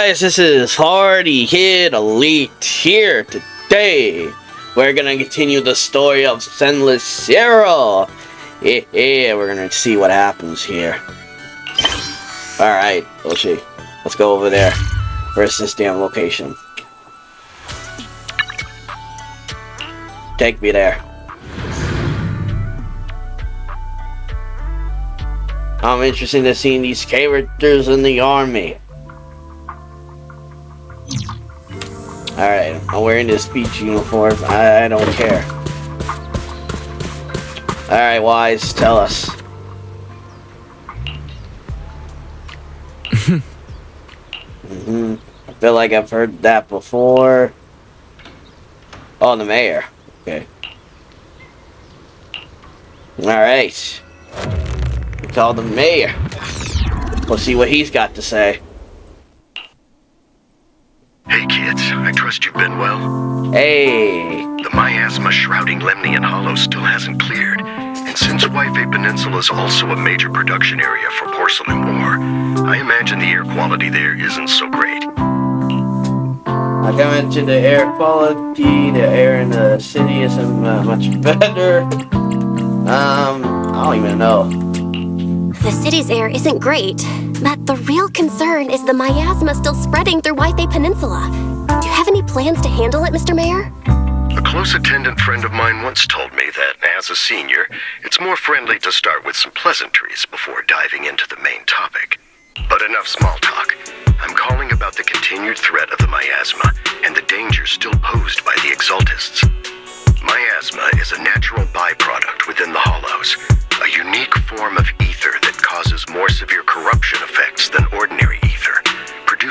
guys, this is Hardy Kid Elite here today. We're gonna continue the story of Zenless Zero. Yeah, we're gonna see what happens here. Alright, Oshi, let's go over there. Where's this damn location? Take me there. I'm interested in seeing these characters in the army. Alright, I'm wearing this beach uniform. I don't care. Alright, Wise, tell us. I feel like I've heard that before. Oh, the mayor. Okay. Alright. We call the mayor. We'll see what he's got to say. Hey kids, I trust you've been well. Hey. The miasma shrouding Lemnian Hollow still hasn't cleared, and since Yukui Peninsula is also a major production area for porcelain ore, I imagine the air quality there isn't so great. I can mention the air quality, the air in the city isn't much better. I don't even know. The city's air isn't great, but the real concern is the miasma still spreading through Yukui Peninsula. Do you have any plans to handle it, Mr. Mayor? A close attendant friend of mine once told me that, as a senior, it's more friendly to start with some pleasantries before diving into the main topic. But enough small talk. I'm calling about the continued threat of the miasma and the danger still posed by the Exaltists. Miasma is a natural byproduct within the Hollows, a unique form of ether that causes more severe corruption effects than ordinary ether.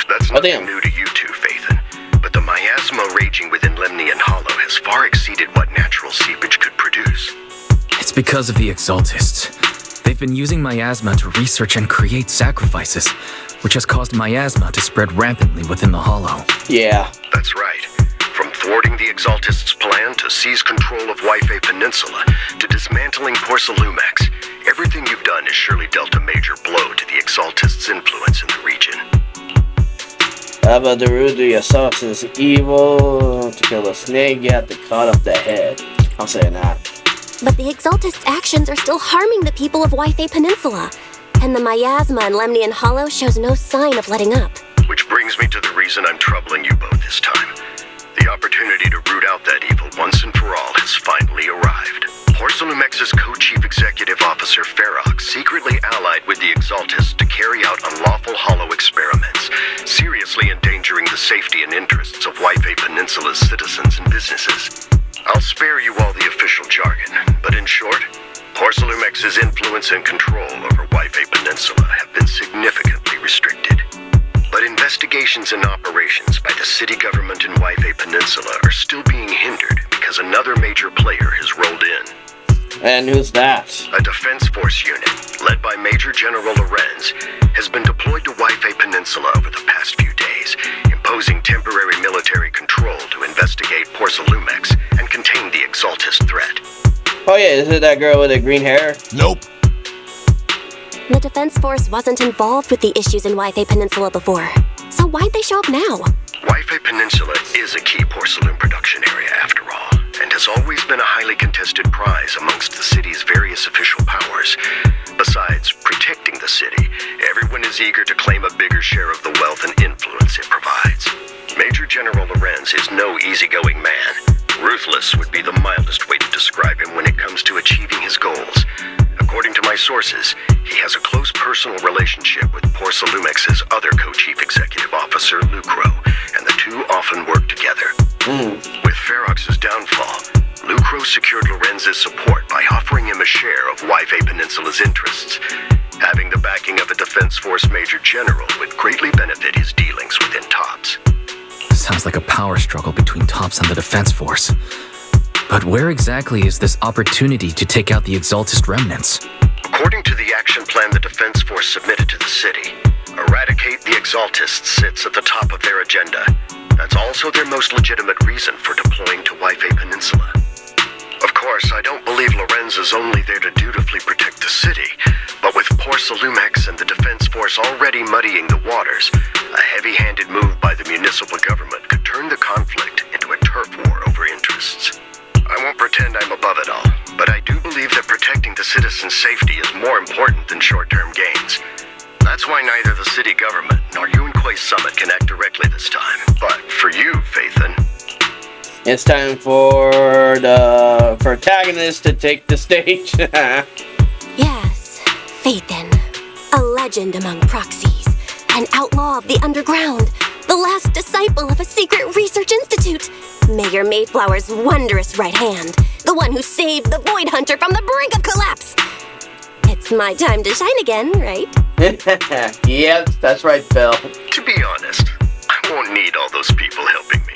That's nothing new to you two, Phaethon, but the miasma raging within Lemnian Hollow has far exceeded what natural seepage could produce. It's because of the Exaltists. They've been using miasma to research and create sacrifices, which has caused miasma to spread rampantly within the Hollow. Yeah. That's right. From thwarting the Exaltists' plan to seize control of Yukui Peninsula to dismantling Porcelumex, everything you've done has surely dealt a major blow to the Exaltists' influence in the region. How about the root of the assault is evil? To kill a snake, you have to cut off the head. I'm saying that. But the Exaltists' actions are still harming the people of Yukui Peninsula, and the miasma in Lemnian Hollow shows no sign of letting up. Which brings me to the reason I'm troubling you both this time. The opportunity to root out that evil once and for all has finally arrived. Porcelumex's co-chief executive officer Ferox secretly allied with the Exaltists to carry out unlawful hollow experiments, seriously endangering the safety and interests of Yukui Peninsula's citizens and businesses. I'll spare you all the official jargon, but in short, Porcelumex's influence and control over Yukui Peninsula have been significantly restricted. But investigations and operations by the city government in Yukui Peninsula are still being hindered because another major player has rolled in. And who's that? A defense force unit, led by Major General Lorenz, has been deployed to Yukui Peninsula over the past few days, imposing temporary military control to investigate Porcelumex and contain the Exaltist threat. Oh yeah, is it that girl with the green hair? Nope. The Defense Force wasn't involved with the issues in Yukui Peninsula before, so why'd they show up now? Yukui Peninsula is a key porcelain production area after all, and has always been a highly contested prize amongst the city's various official powers. Besides protecting the city, everyone is eager to claim a bigger share of the wealth and influence it provides. Major General Lorenz is no easygoing man. Ruthless would be the mildest way to describe him when it comes to achieving his goals. According to my sources, he has a close personal relationship with Porcelumex's other co-chief executive officer, Lucro, and the two often work together. With Ferox's downfall, Lucro secured Lorenz's support by offering him a share of Yukui Peninsula's interests. Having the backing of a Defense Force Major General would greatly benefit his dealings within TOPS. Sounds like a power struggle between TOPS and the Defense Force. But where exactly is this opportunity to take out the Exaltist remnants? According to the action plan the Defense Force submitted to the city, eradicate the Exaltists sits at the top of their agenda. That's also their most legitimate reason for deploying to Yukui Peninsula. Of course, I don't believe Lorenz is only there to dutifully protect the city, but with Porcelumex and the defense force already muddying the waters, a heavy-handed move by the municipal government could turn the conflict into a turf war over interests. I won't pretend I'm above it all, but I do believe that protecting the citizens' safety is more important than short-term gains. That's why neither the city government nor Yukui Summit can act directly this time. But for you, Phaethon, it's time for the protagonist to take the stage. Yes, Phaethon. A legend among proxies. An outlaw of the underground. The last disciple of a secret research institute. Mayor Mayflower's wondrous right hand. The one who saved the Void Hunter from the brink of collapse. It's my time to shine again, right? Yep, that's right, Belle. to be honest, I won't need all those people helping me.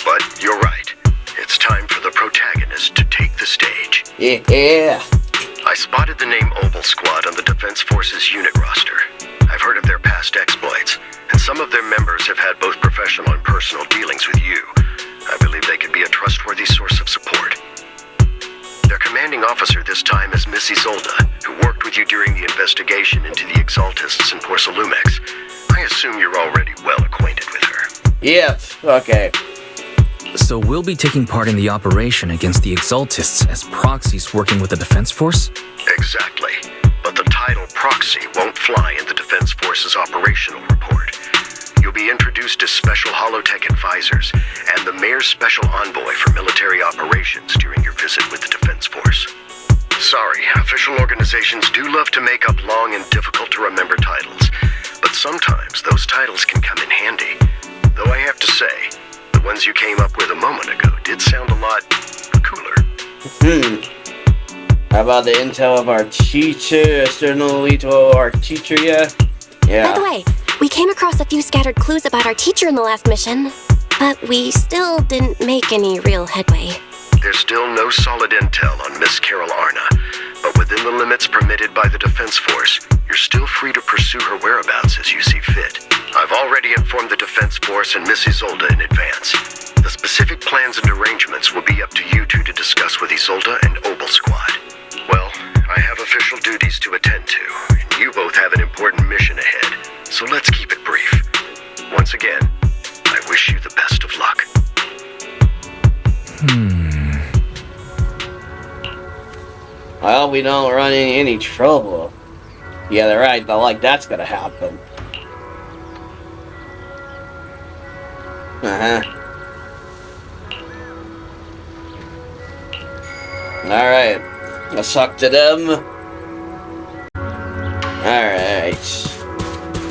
But you're right. It's time for the protagonist to take the stage. Yeah. I spotted the name Obol Squad on the Defense Forces unit roster. I've heard of their past exploits, and some of their members have had both professional and personal dealings with you. I believe they could be a trustworthy source of support. Their commanding officer this time is Miss Isolde, who worked with you during the investigation into the Exaltists in Porcelumex. I assume you're already well acquainted with her. Yep, okay. So we'll be taking part in the operation against the Exaltists as proxies working with the Defense Force? Exactly. But the title Proxy won't fly in the Defense Force's operational report. You'll be introduced as Special Holotech Advisors and the Mayor's Special Envoy for Military Operations during your visit with the Defense Force. Sorry, official organizations do love to make up long and difficult-to-remember titles, but sometimes those titles can come in handy. Though I have to say, the ones you came up with a moment ago did sound a lot cooler. How about the intel of our teacher? Still no lead to our teacher yet? Yeah. By the way, we came across a few scattered clues about our teacher in the last mission, but we still didn't make any real headway. There's still no solid intel on Miss Carol Arna, but within the limits permitted by the Defense Force, you're still free to pursue her whereabouts as you see fit. I've already informed the Defense Force and Miss Isolde in advance. The specific plans and arrangements will be up to you two to discuss with Isolde and Obol Squad. Well, I have official duties to attend to, and you both have an important mission ahead, so let's keep it brief. Once again, I wish you the best of luck. Well, we don't run into any trouble. Yeah, they're right, but like that's gonna happen. Alright. Let's talk to them. Alright.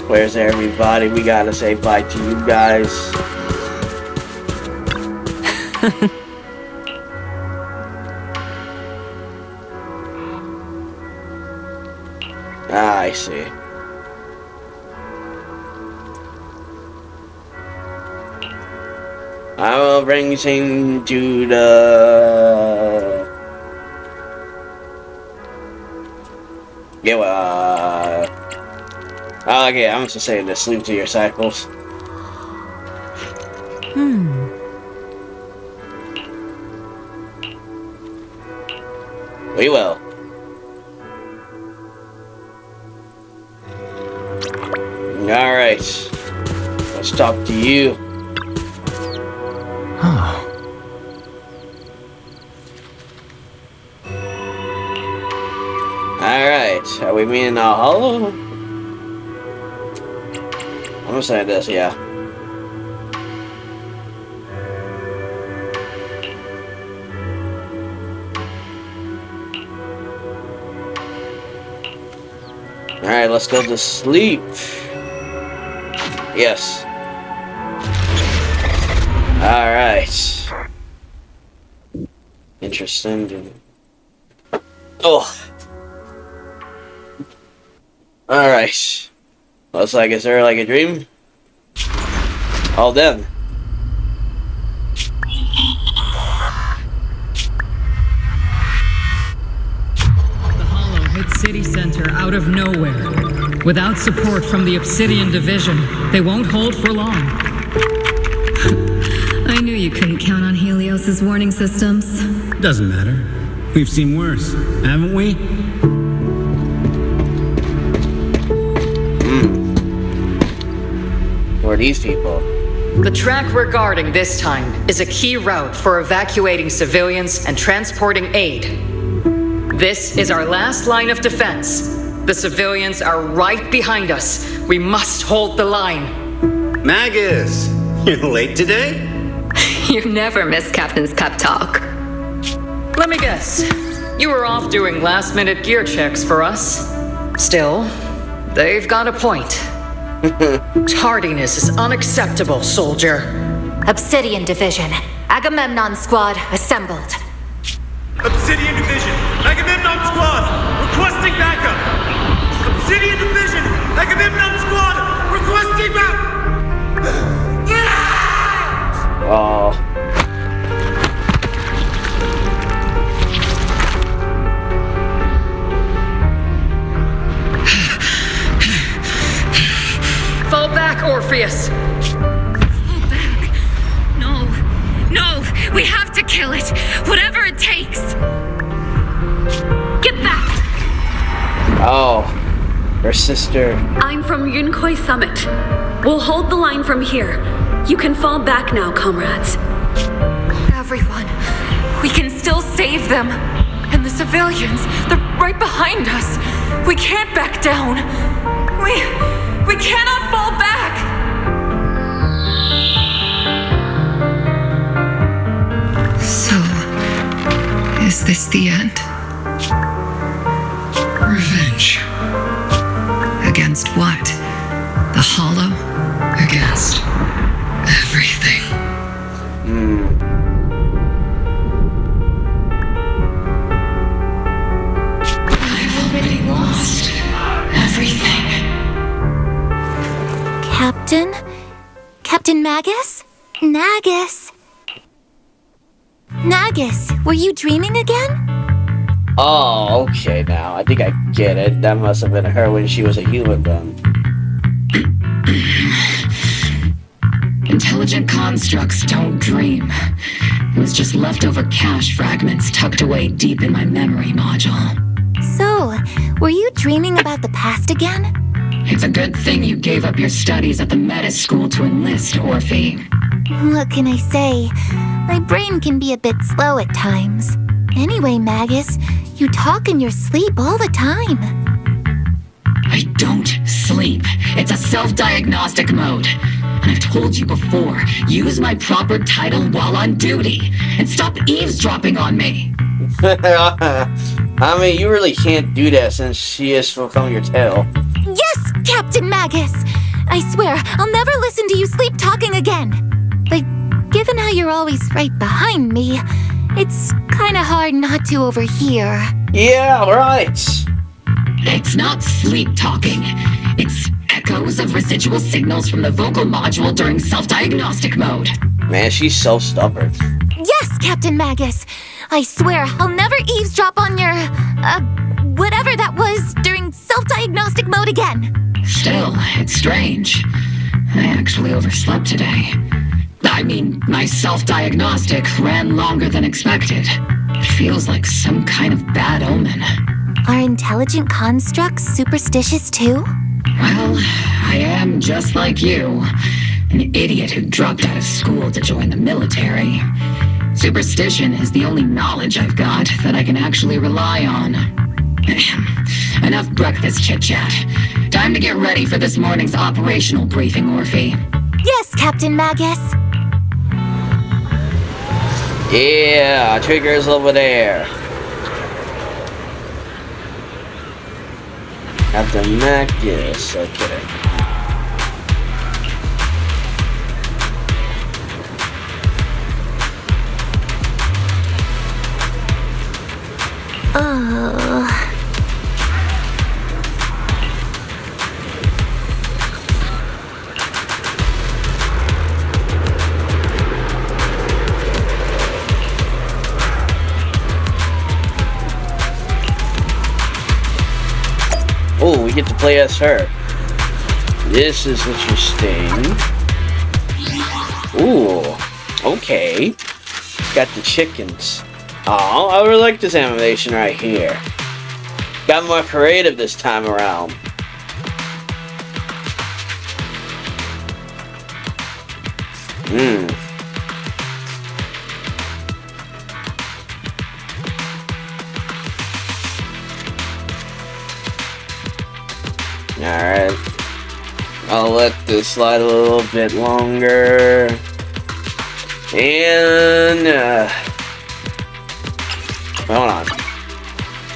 Where's everybody? We gotta say bye to you guys. I see. I will bring him to the... Yeah, okay, I'm just saying this. Sleep to your cycles. We will. Alright. Let's talk to you. Alright. Are we meeting a hollow? I'm gonna say this, yeah. Alright, let's go to sleep. Yes. Alright. Interesting. Oh. Alright. Looks like it's there like a dream. All done. The Hollow hit City Center out of nowhere. Without support from the Obsidian Division, they won't hold for long. I I knew you couldn't count on Helios's warning systems. Doesn't matter. We've seen worse, haven't we? Who are these people? The track we're guarding this time is a key route for evacuating civilians and transporting aid. This is our last line of defense. The civilians are right behind us. We must hold the line. Magus! You're late today? You never miss Captain's pep talk. Let me guess. You were off doing last-minute gear checks for us. Still, they've got a point. Tardiness is unacceptable, soldier. Obsidian Division. Agamemnon Squad assembled. Obsidian Division. Agamemnon Squad. Requesting backup. Obsidian Division. Agamemnon Squad. Requesting backup. Oh. Fall back, Orpheus! Fall back. No. No. We have to kill it. Whatever it takes. Get back! Oh. Her sister. I'm from Yukui Summit. We'll hold the line from here. You can fall back now, comrades. Everyone. We can still save them. And the civilians, they're right behind us. We can't back down. We cannot fall back! So, is this the end? Revenge. Against what? The Hollow? Against everything. I've already lost everything. Captain? Captain Magus? Nagus? Nagus, were you dreaming again? Oh, okay now. I think I get it. That must have been her when she was a human then. Intelligent constructs don't dream. It was just leftover cache fragments tucked away deep in my memory module. So, were you dreaming about the past again? It's a good thing you gave up your studies at the meta school to enlist, Orphie. What can I say? My brain can be a bit slow at times. Anyway, Magus, you talk in your sleep all the time. I don't sleep. It's a self-diagnostic mode. And I've told you before, use my proper title while on duty. And stop eavesdropping on me. I mean, you really can't do that since she is fulfilling your tale. Yes, Captain Magus! I swear, I'll never listen to you sleep talking again. But given how you're always right behind me, it's kinda hard not to overhear. Yeah, right. It's not sleep talking. It's echoes of residual signals from the vocal module during self-diagnostic mode. Man, she's so stubborn. Yes, Captain Magus! I swear, I'll never eavesdrop on your, whatever that was during self-diagnostic mode again. Still, it's strange. I actually overslept today. I mean, my self-diagnostic ran longer than expected. It feels like some kind of bad omen. Are intelligent constructs superstitious too? Well, I am just like you. An idiot who dropped out of school to join the military. Superstition is the only knowledge I've got that I can actually rely on. Enough breakfast chit-chat. Time to get ready for this morning's operational briefing, Orphie. Yes, Captain Magus. Yeah, trigger's over there. Captain Magus, okay. Oh, we get to play as her. This is interesting. Ooh, okay. Got the chickens. Oh, I really like this animation right here. Got more creative this time around. Alright. I'll let this slide a little bit longer. And, hold on.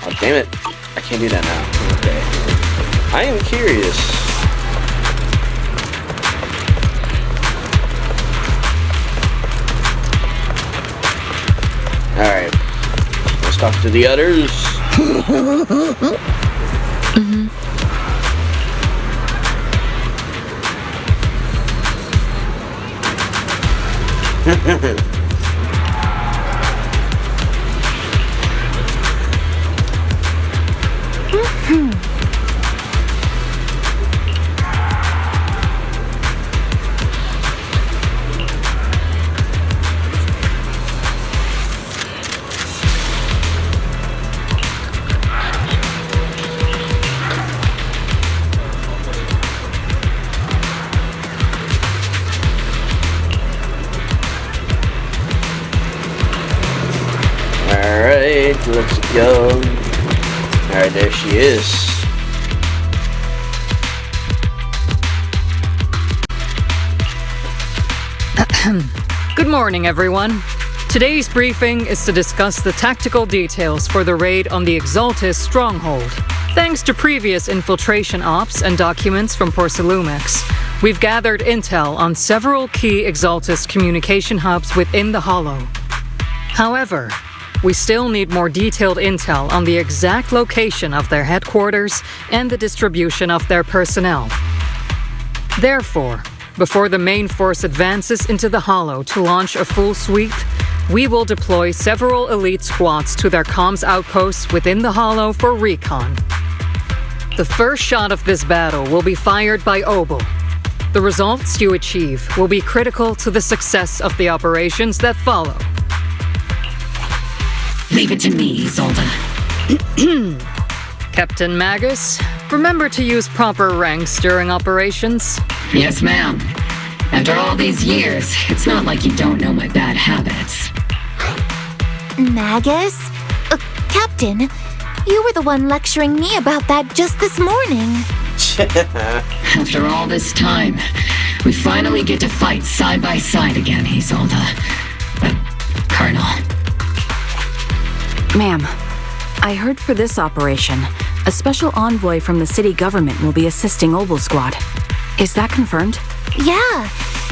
Oh, damn it. I can't do that now. Okay. I am curious. Alright. Let's talk to the others. Alright, let's go. Alright, there she is. Good morning, everyone. Today's briefing is to discuss the tactical details for the raid on the Exaltis stronghold. Thanks to previous infiltration ops and documents from Porcelumex, we've gathered intel on several key Exaltis communication hubs within the Hollow. However, we still need more detailed intel on the exact location of their headquarters and the distribution of their personnel. Therefore, before the main force advances into the Hollow to launch a full sweep, we will deploy several elite squads to their comms outposts within the Hollow for recon. The first shot of this battle will be fired by Obol. The results you achieve will be critical to the success of the operations that follow. Leave it to me, Isolde. Captain Magus, remember to use proper ranks during operations? Yes, ma'am. After all these years, it's not like you don't know my bad habits. Magus? Captain, you were the one lecturing me about that just this morning. After all this time, we finally get to fight side by side again, Isolde. Colonel. Ma'am, I heard for this operation, a special envoy from the city government will be assisting Obol Squad. Is that confirmed? Yeah,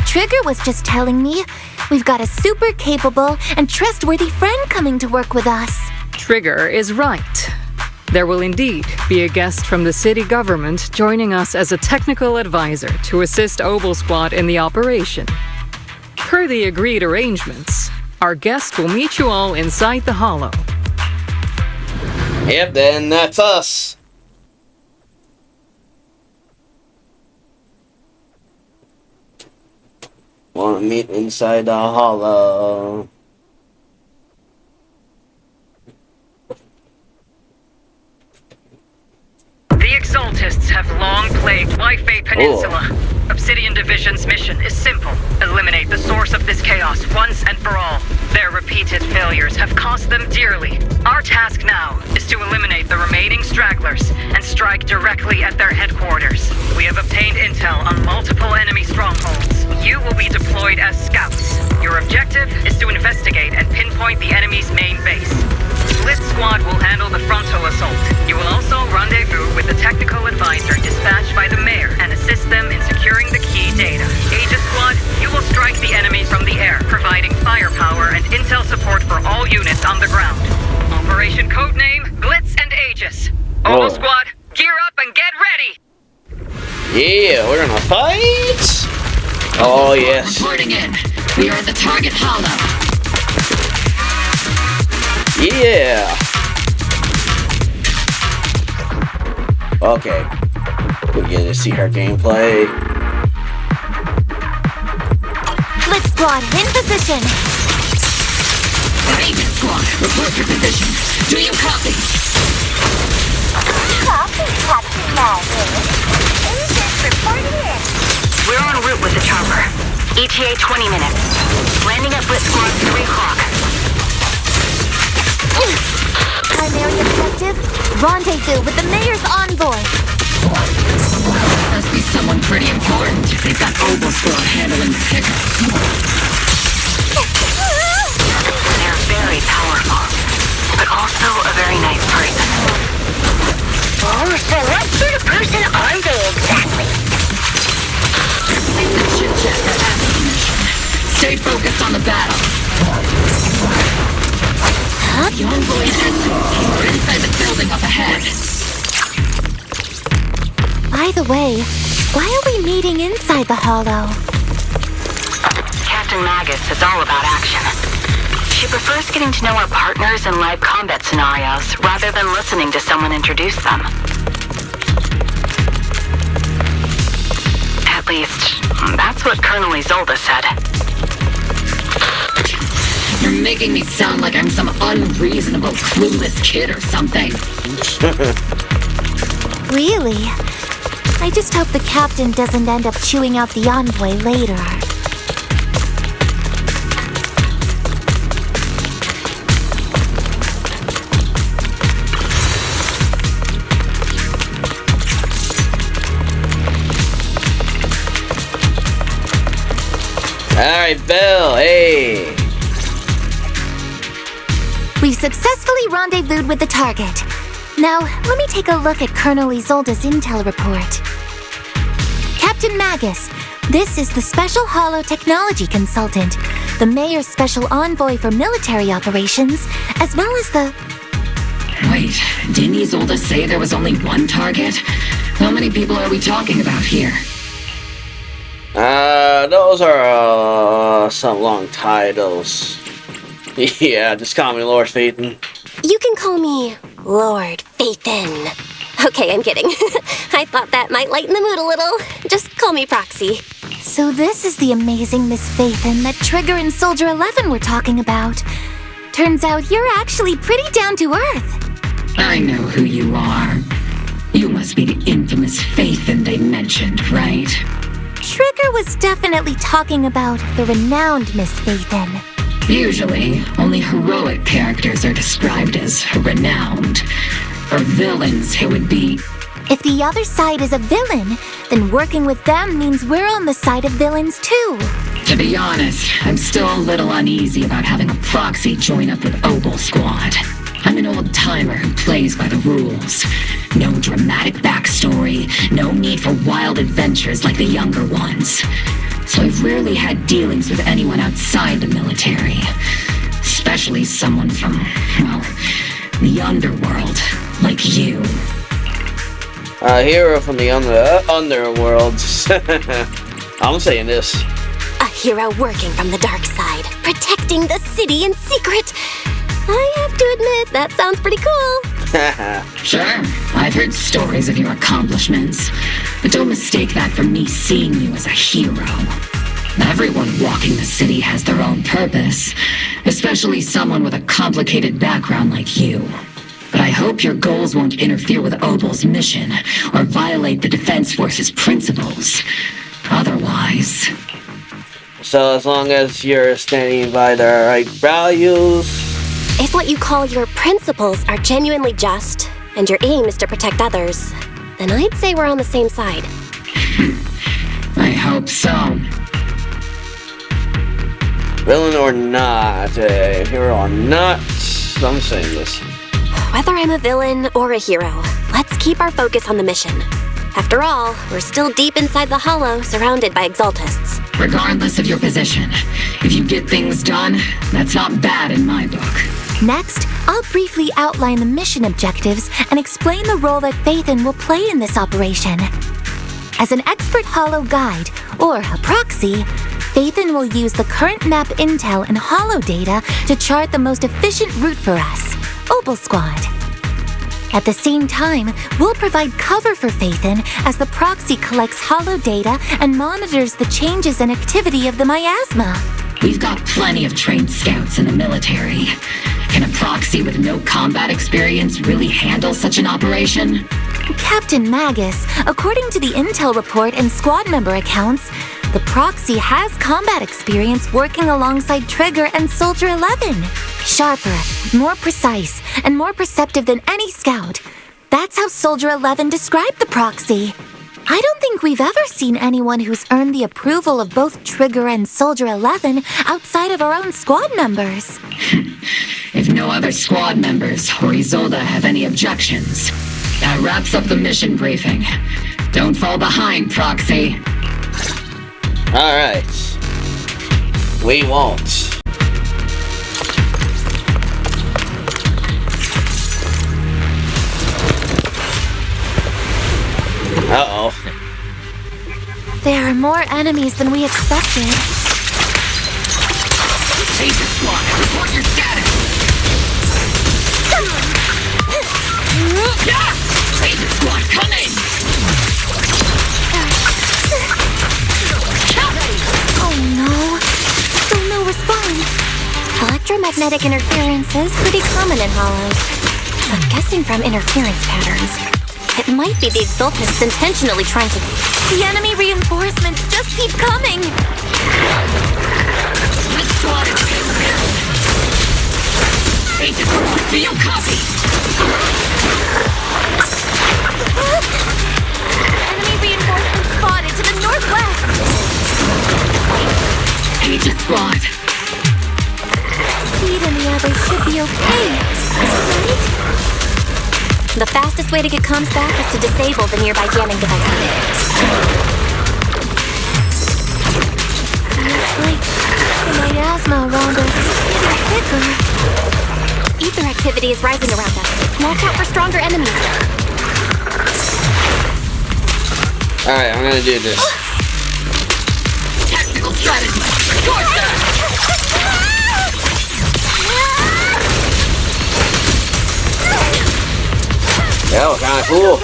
Trigger was just telling me we've got a super capable and trustworthy friend coming to work with us. Trigger is right. There will indeed be a guest from the city government joining us as a technical advisor to assist Obol Squad in the operation. Per the agreed arrangements, our guest will meet you all inside the Hollow. Yep, then that's us. Wanna meet inside the Hollow. The Exaltists have long plagued Wi-Fi Peninsula. Obsidian Division's mission is simple. Eliminate the source of this chaos once and for all. Their repeated failures have cost them dearly. Our task now is to eliminate the remaining stragglers and strike directly at their headquarters. We have obtained intel on multiple enemy strongholds. You will be deployed as scouts. Your objective is to investigate and pinpoint the enemy's main base. Split Squad will handle the frontal assault. You will also rendezvous with the technical advisor dispatched by the mayor and assist them in securing the key data. Aegis Squad, you will strike the enemy from the air, providing firepower and intel support for all units on the ground. Operation codename Blitz and Aegis. Obol Squad, gear up and get ready! Yeah, we're gonna fight! Oh, yes. Reporting in. We are at the target hollow. Yeah! Okay. We get to see her gameplay. Let's Squad, in position! Agent Squad, report your position. Do you copy? Copy, Captain Magus. Agent reporting in. We're en route with the chopper. ETA 20 minutes. Landing at Blitz Squad 3 o'clock. Primary objective, rendezvous with the mayor's envoy. Must be someone pretty important if they've got Obol Squad handling the pickup. They're very powerful, but also a very nice person. Oh, so what sort of person are they exactly? Leave the chit-chat that after the mission. Stay focused on the battle. The envoys are inside the building up ahead. By the way, why are we meeting inside the hollow? Captain Magus is all about action. She prefers getting to know our partners in live combat scenarios rather than listening to someone introduce them. At least, that's what Colonel Isolde said. You're making me sound like I'm some unreasonable, clueless kid or something. Really? I just hope the captain doesn't end up chewing out the envoy later. Alright, Belle, hey! We've successfully rendezvoused with the target. Now, let me take a look at Colonel Isolde's intel report. Captain Magus, this is the Special Hollow Technology Consultant, the Mayor's Special Envoy for Military Operations, as well as the... Wait, didn't Isolde say there was only one target? How many people are we talking about here? Those are, some long titles. Yeah, just call me Lord Phaethon. You can call me Lord Phaethon. Okay, I'm kidding. I thought that might lighten the mood a little. Just call me Proxy. So this is the amazing Miss Phaethon that Trigger and Soldier 11 were talking about. Turns out you're actually pretty down to earth. I know who you are. You must be the infamous Phaethon they mentioned, right? Trigger was definitely talking about the renowned Miss Phaethon. Usually, only heroic characters are described as renowned. For villains, it would be... If the other side is a villain, then working with them means we're on the side of villains too. To be honest, I'm still a little uneasy about having a proxy join up with Obol Squad. I'm an old-timer who plays by the rules. No dramatic backstory, no need for wild adventures like the younger ones. So I've rarely had dealings with anyone outside the military. Especially someone from, well, the underworld, like you. A hero from the underworld. I'm saying this. A hero working from the dark side, protecting the city in secret. I have to admit, that sounds pretty cool. Sure, I've heard stories of your accomplishments, but don't mistake that for me seeing you as a hero. Everyone walking the city has their own purpose, especially someone with a complicated background like you. But I hope your goals won't interfere with Obol's mission or violate the Defense Force's principles. Otherwise... So as long as you're standing by the right values... If what you call your principles are genuinely just, and your aim is to protect others, then I'd say we're on the same side. I hope so. Villain or not, hero or not, I'm saying this. Whether I'm a villain or a hero, let's keep our focus on the mission. After all, we're still deep inside the hollow, surrounded by exaltists. Regardless of your position, if you get things done, that's not bad in my book. Next, I'll briefly outline the mission objectives and explain the role that Phaethon will play in this operation. As an expert hollow guide, or a proxy, Phaethon will use the current map intel and hollow data to chart the most efficient route for us, Obol Squad. At the same time, we'll provide cover for Phaethon as the proxy collects hollow data and monitors the changes and activity of the miasma. We've got plenty of trained scouts in the military. Can a proxy with no combat experience really handle such an operation? Captain Magus, according to the intel report and squad member accounts, the proxy has combat experience working alongside Trigger and Soldier 11. Sharper, more precise, and more perceptive than any scout. That's how Soldier 11 described the proxy. I don't think we've ever seen anyone who's earned the approval of both Trigger and Soldier 11 outside of our own squad members. If no other squad members or Isolde have any objections, that wraps up the mission briefing. Don't fall behind, Proxy. Alright. We won't. Uh-oh. There are more enemies than we expected. Taser squad, report your status! Taser squad, come in! Oh no. Still no response. Electromagnetic interference is pretty common in hollows. I'm guessing from interference patterns. It might be the Exultists intentionally trying to... The enemy reinforcements just keep coming! This squad is being built! Agent, do you copy? Enemy reinforcements spotted to the northwest! Agent squad! Speed and the others should be okay, right? The fastest way to get comms back is to disable the nearby jamming devices. Looks like the miasma around us is getting thicker. Ether activity is rising around us. Watch out for stronger enemies. Alright, I'm gonna do this. Tactical strategy! Towards that! That was kinda cool.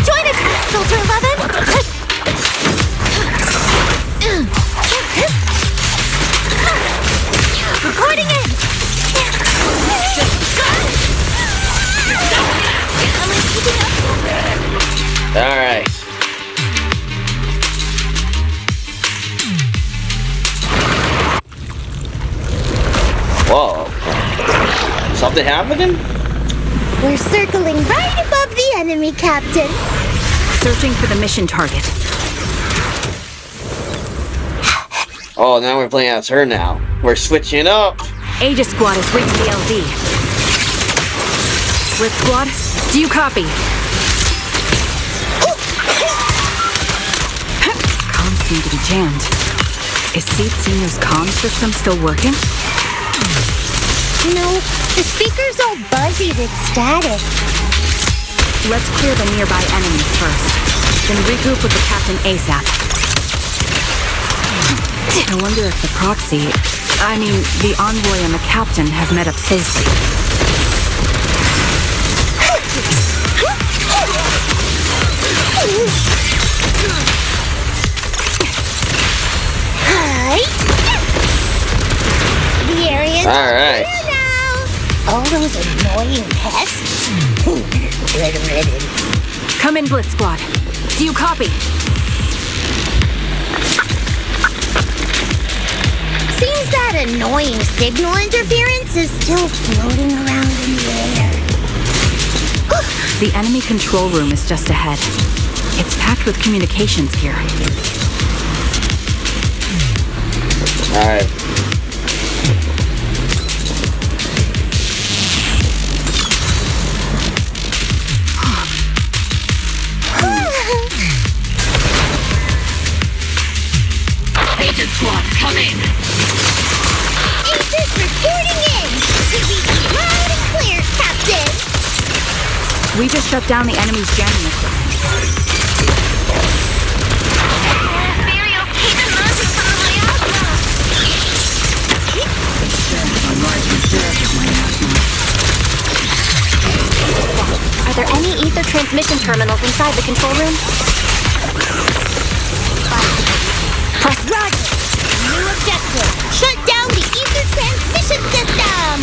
Join attack, Soldier 11! Reporting in! Am I keeping up? Alright. Whoa. Something happening? We're circling right above the enemy, Captain. Searching for the mission target. Oh, now we're playing as her now. We're switching up. Aegis Squad has reached the LZ. Blitz Squad, do you copy? Comms seem to be jammed. Is Seed Senior's comm system still working? No, the speaker's all buzzy with static. Let's clear the nearby enemies first, then regroup with the Captain ASAP. I wonder if the Proxy, the Envoy and the Captain have met up safely. Hi. The area's Alright. clear now. All those annoying pests. Good riddance. Come in, Blitz Squad. Do you copy? Seems that annoying signal interference is still floating around in the air. The enemy control room is just ahead. It's packed with communications here. Alright. Agent Squad, come in! Aegis reporting in! To be loud and clear, Captain! We just shut down the enemy's jamming equipment. ether transmission terminals inside the control room? Roger! New objective! Shut down the ether transmission system!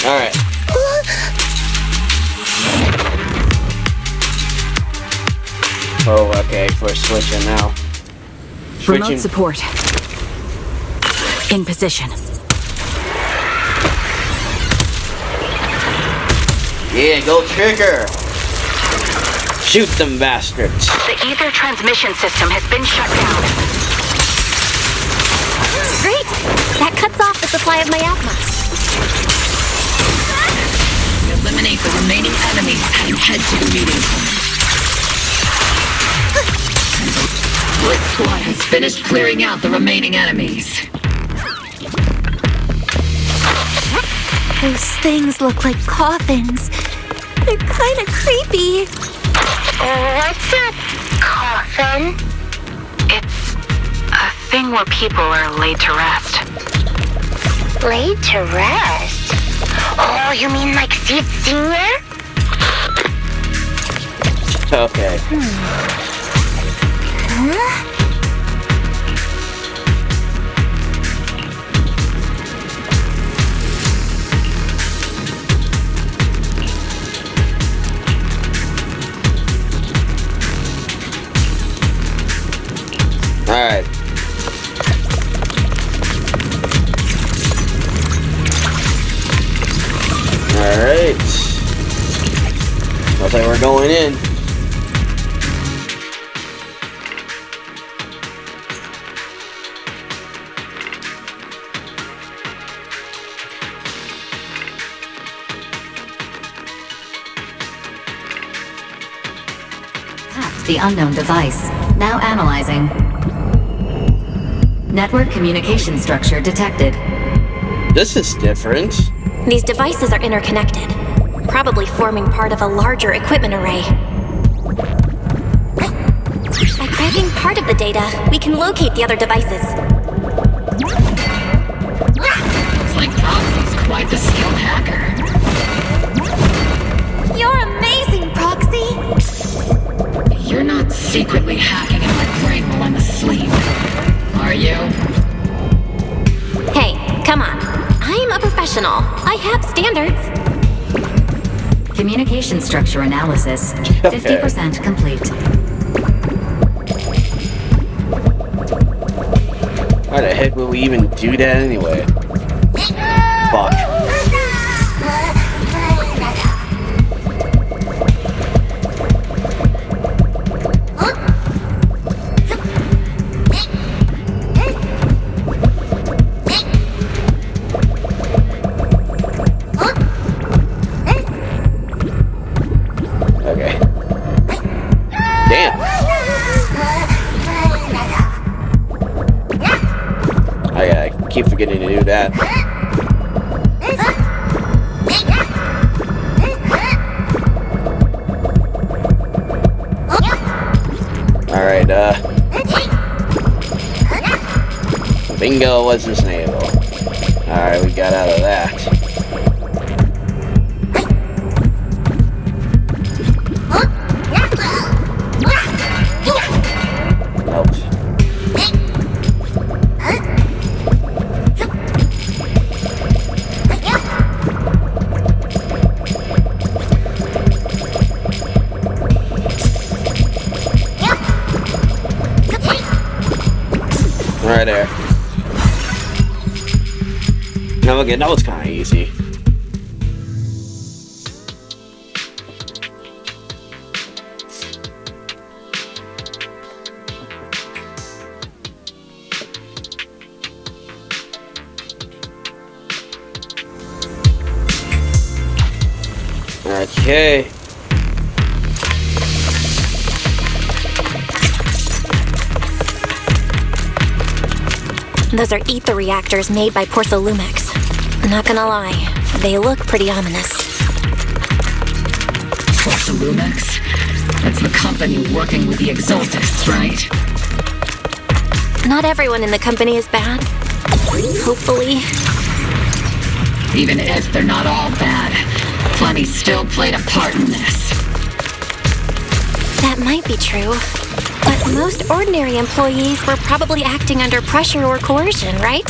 Alright. Oh, okay, we're switching now. Remote support. In position. Yeah, go trigger! Shoot them bastards! The ether transmission system has been shut down. Great! That cuts off the supply of miasma. Eliminate the remaining enemies and head to the meeting point. Blitz Squad has finished clearing out the remaining enemies. Those things look like coffins. They're kind of creepy. What's a coffin? It's a thing where people are laid to rest. Laid to rest? Oh, you mean like Sid Senior? Okay. Huh? Alright. Alright. Looks like we're going in. The unknown device. Now analyzing. Network communication structure detected. This is different. These devices are interconnected, probably forming part of a larger equipment array. By cracking part of the data, we can locate the other devices. Looks like Proxy's quite the skilled hacker. You're amazing, Proxy! You're not secretly hacking in my brain while I'm asleep, are you? Hey, come on. I'm a professional. I have standards. Communication structure analysis. 50% complete. Why the heck would we even do that anyway? Fuck. Keep forgetting to do that. Alright, Bingo was his navel. Alright, we got out of that. Right there. Now again, that was kind of easy. Okay. Those are ether reactors made by Porcolumex. Not gonna lie, they look pretty ominous. Porcolumex? That's the company working with the Exaltists, right? Not everyone in the company is bad. Hopefully. Even if they're not all bad, plenty still played a part in this. That might be true. But most ordinary employees were probably acting under pressure or coercion, right?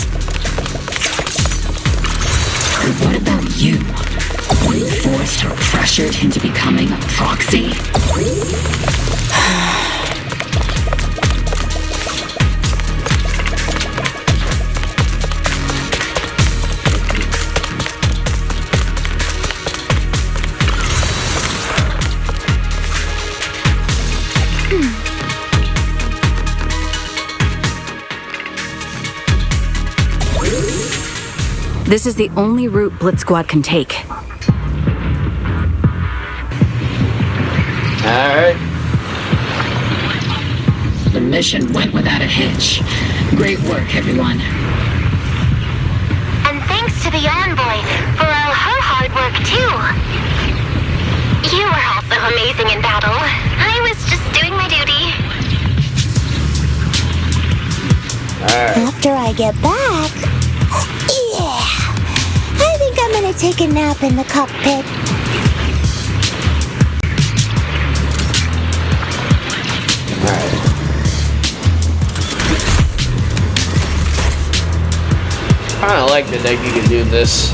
What about you? Were you forced or pressured into becoming a proxy? This is the only route Blitz Squad can take. Alright. The mission went without a hitch. Great work, everyone. And thanks to the envoy for all her hard work, too. You were also amazing in battle. I was just doing my duty. Alright. After I get back... Yeah! I think I'm gonna take a nap in the cockpit. Alright. I like that you can do this.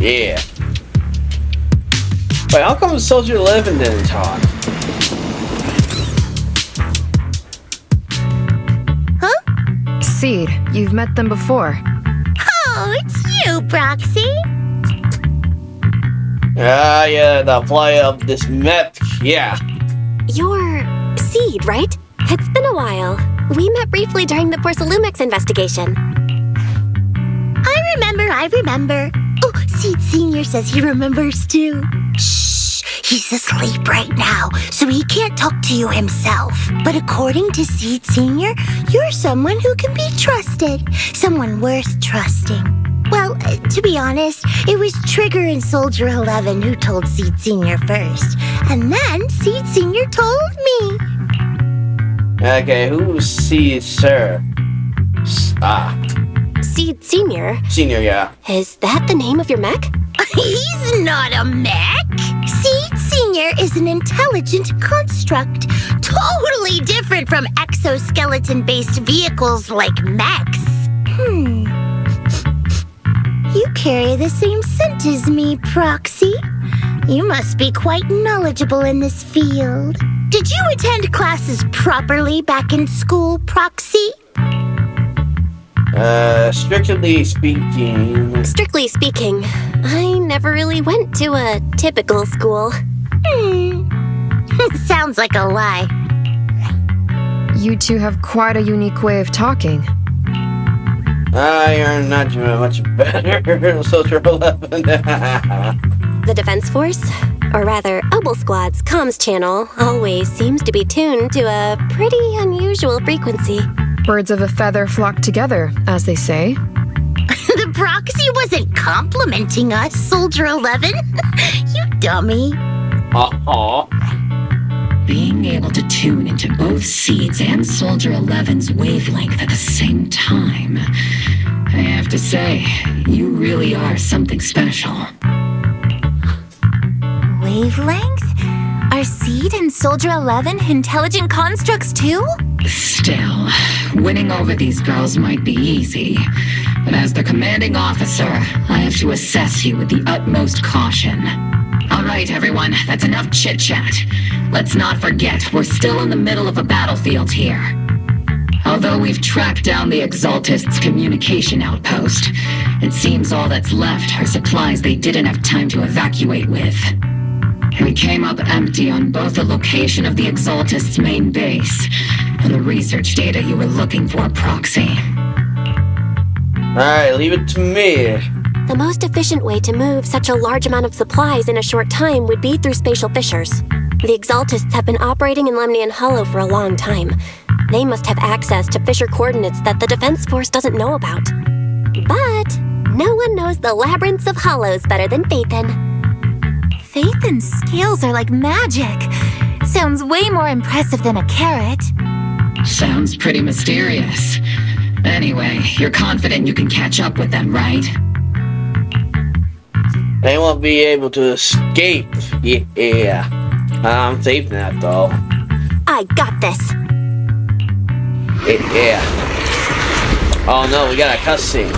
Yeah. Wait, how come Soldier 11 didn't talk? Huh? Seed, you've met them before. Oh, it's you, Proxy. Ah, yeah, the fly of this map. Yeah. You're Seed, right? It's been a while. We met briefly during the Porcelumix investigation. I remember. Oh, Seed Senior says he remembers too. Shh, he's asleep right now, so he can't talk to you himself. But according to Seed Senior, you're someone who can be trusted. Someone worth trusting. Well, to be honest, it was Trigger and Soldier 11 who told Seed Senior first. And then Seed Senior told me. Okay, who's Seed Sir? Seed Senior? Senior, yeah. Is that the name of your mech? He's not a mech. Seed Senior is an intelligent construct. Totally different from exoskeleton-based vehicles like mechs. You carry the same scent as me, Proxy. You must be quite knowledgeable in this field. Did you attend classes properly back in school, Proxy? Strictly speaking... Strictly speaking, I never really went to a typical school. Sounds like a lie. You two have quite a unique way of talking. You're not much better, Soldier 11. The Defense Force, or rather, Obol Squad's comms channel, always seems to be tuned to a pretty unusual frequency. Birds of a feather flock together, as they say. The Proxy wasn't complimenting us, Soldier 11. You dummy. Being able to tune into both Seed's and Soldier 11's wavelength at the same time. I have to say, you really are something special. Wavelength? Are Seed and Soldier 11 intelligent constructs too? Still, winning over these girls might be easy. But as the commanding officer, I have to assess you with the utmost caution. All right, everyone, that's enough chit-chat. Let's not forget, we're still in the middle of a battlefield here. Although we've tracked down the Exaltists' communication outpost, it seems all that's left are supplies they didn't have time to evacuate with. We came up empty on both the location of the Exaltists' main base and the research data you were looking for, Proxy. Alright, leave it to me. The most efficient way to move such a large amount of supplies in a short time would be through spatial fissures. The Exaltists have been operating in Lemnian Hollow for a long time. They must have access to fissure coordinates that the Defense Force doesn't know about. But no one knows the labyrinths of hollows better than Phaethon. Phaethan's scales are like magic. Sounds way more impressive than a carrot. Sounds pretty mysterious. Anyway, you're confident you can catch up with them, right? They won't be able to escape. Yeah. I'm saving that though. I got this. Yeah. Oh no, we got a cutscene.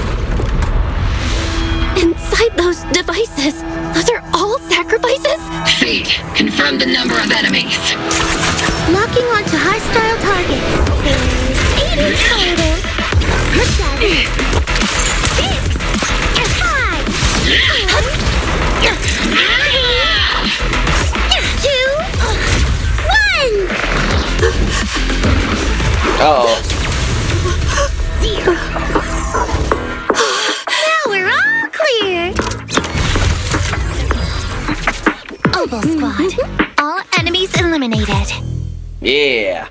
Inside those devices, those are all sacrifices? Feed. Confirm the number of enemies. Locking onto hostile targets. There's 8 in total. 7, 6, 5, 2, 1. Uh-oh. Now we're all clear. Obol Squad. All enemies eliminated. Yeah.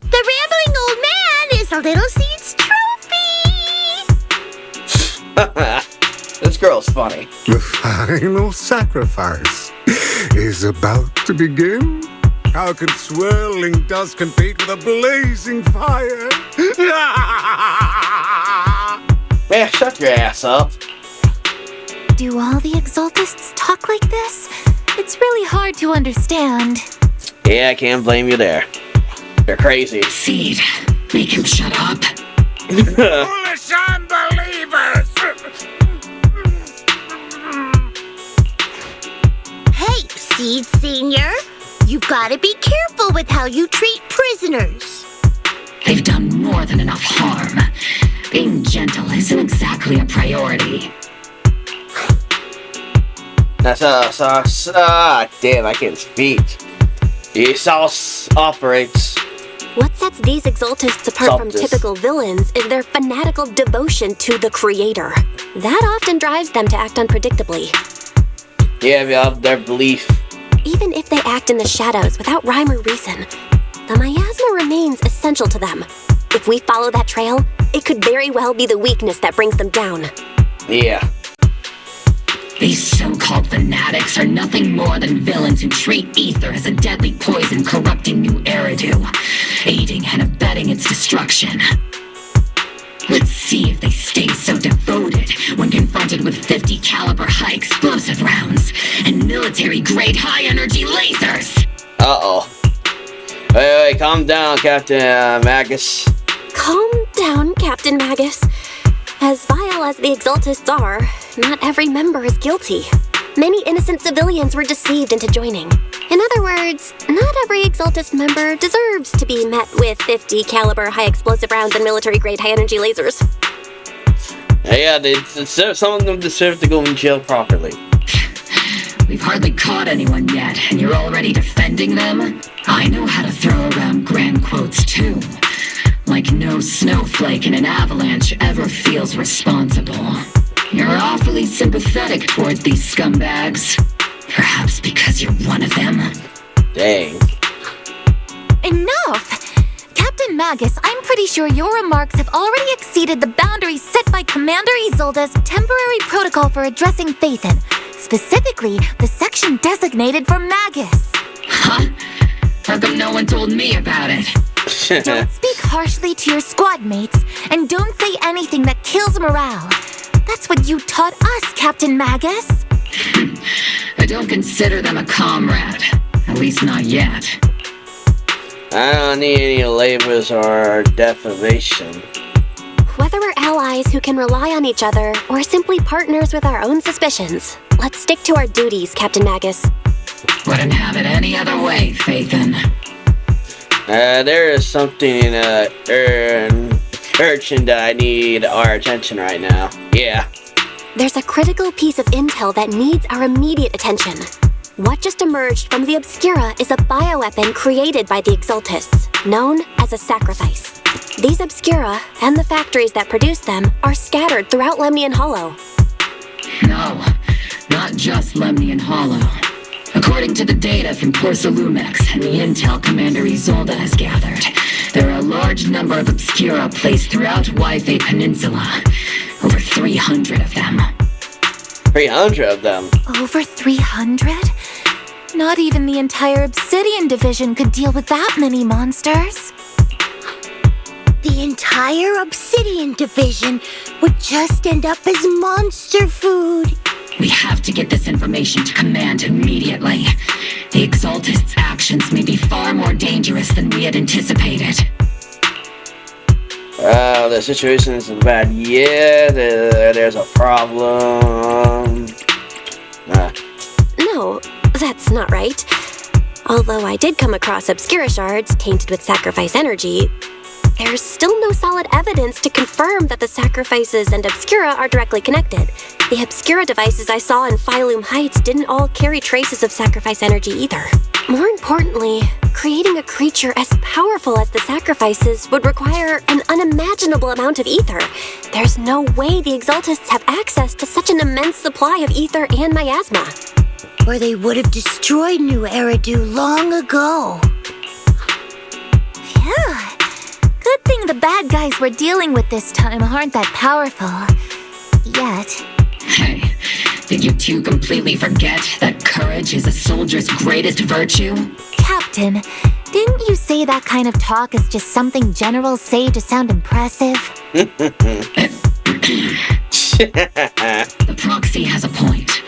The rambling old man is a little seed's trophy. This girl's funny. The final sacrifice is about to begin. How can swirling dust compete with a blazing fire? Man, shut your ass up. Do all the Exaltists talk like this? It's really hard to understand. Yeah, I can't blame you there. They're crazy. Seed, make him shut up. Foolish unbelievers! Hey, Seed Senior. You've got to be careful with how you treat prisoners. They've done more than enough harm. Being gentle isn't exactly a priority. That's damn, I can't speak. This all operates. What sets these Exaltists apart from typical villains is their fanatical devotion to the Creator. That often drives them to act unpredictably. Yeah, their belief. Even if they act in the shadows without rhyme or reason, the miasma remains essential to them. If we follow that trail, it could very well be the weakness that brings them down. Yeah. These so-called fanatics are nothing more than villains who treat ether as a deadly poison corrupting new Eridu, aiding and abetting its destruction. Let's see if they stay so devoted when confronted with 50 caliber high explosive rounds and military-grade high-energy lasers! Uh-oh. Wait, calm down, Captain Magus. Calm down, Captain Magus. As vile as the Exaltists are, not every member is guilty. Many innocent civilians were deceived into joining. In other words, not every Exaltist member deserves to be met with 50 caliber high explosive rounds and military-grade high-energy lasers. Yeah, some of them deserve to go in jail properly. We've hardly caught anyone yet, and you're already defending them? I know how to throw around grand quotes, too. Like no snowflake in an avalanche ever feels responsible. You're awfully sympathetic towards these scumbags. Perhaps because you're one of them. Dang. Enough! Captain Magus, I'm pretty sure your remarks have already exceeded the boundaries set by Commander Isolde's temporary protocol for addressing Phaethan. Specifically, the section designated for Magus. Huh? How come no one told me about it? Don't speak harshly to your squad mates, and don't say anything that kills morale. That's what you taught us, Captain Magus. I don't consider them a comrade. At least not yet. I don't need any labors or defamation. Whether we're allies who can rely on each other, or simply partners with our own suspicions, let's stick to our duties, Captain Magus. Wouldn't have it any other way, Phaethan. There is something urgent that I need our attention right now. Yeah. There's a critical piece of intel that needs our immediate attention. What just emerged from the Obscura is a bioweapon created by the Exaltists, known as a sacrifice. These Obscura, and the factories that produce them, are scattered throughout Lemnian Hollow. No, not just Lemnian Hollow. According to the data from Porcelumex and the intel Commander Isolde has gathered, There are a large number of Obscura placed throughout Yufei Peninsula. Over 300 of them. 300 of them? Over 300? Not even the entire Obsidian division could deal with that many monsters. The entire Obsidian division would just end up as monster food. We have to get this information to Command immediately. The Exaltists' actions may be far more dangerous than we had anticipated. The situation isn't bad yet. There's a problem. No, that's not right. Although I did come across Obscura shards tainted with sacrifice energy, there's still no solid evidence to confirm that the sacrifices and Obscura are directly connected. The Obscura devices I saw in Phylum Heights didn't all carry traces of sacrifice energy either. More importantly, creating a creature as powerful as the sacrifices would require an unimaginable amount of ether. There's no way the Exaltists have access to such an immense supply of ether and miasma. Or they would have destroyed New Eridu long ago. Phew. Good thing the bad guys we're dealing with this time aren't that powerful. Yet. Hey, did you two completely forget that courage is a soldier's greatest virtue? Captain, didn't you say that kind of talk is just something generals say to sound impressive? The Proxy has a point.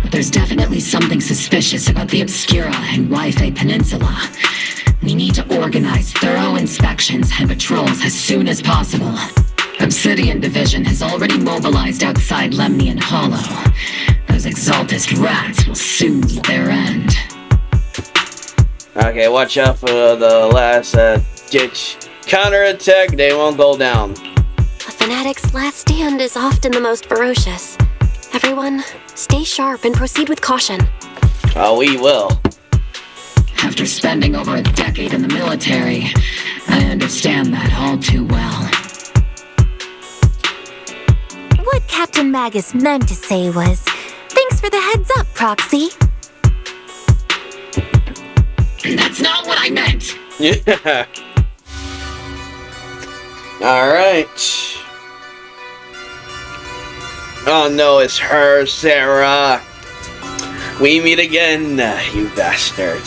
But there's definitely something suspicious about the Obscura and Yufei Peninsula. We need to organize thorough inspections and patrols as soon as possible. Obsidian Division has already mobilized outside Lemnian Hollow. Those Exaltist rats will soon meet their end. Okay, watch out for the last ditch counterattack. They won't go down. A fanatic's last stand is often the most ferocious. Everyone, stay sharp and proceed with caution. Oh, we will. After spending over a decade in the military, I understand that all too well. What Captain Magus meant to say was, thanks for the heads up, Proxy. That's not what I meant! Yeah. Alright. Oh no, it's her, Sarah. We meet again, you bastard.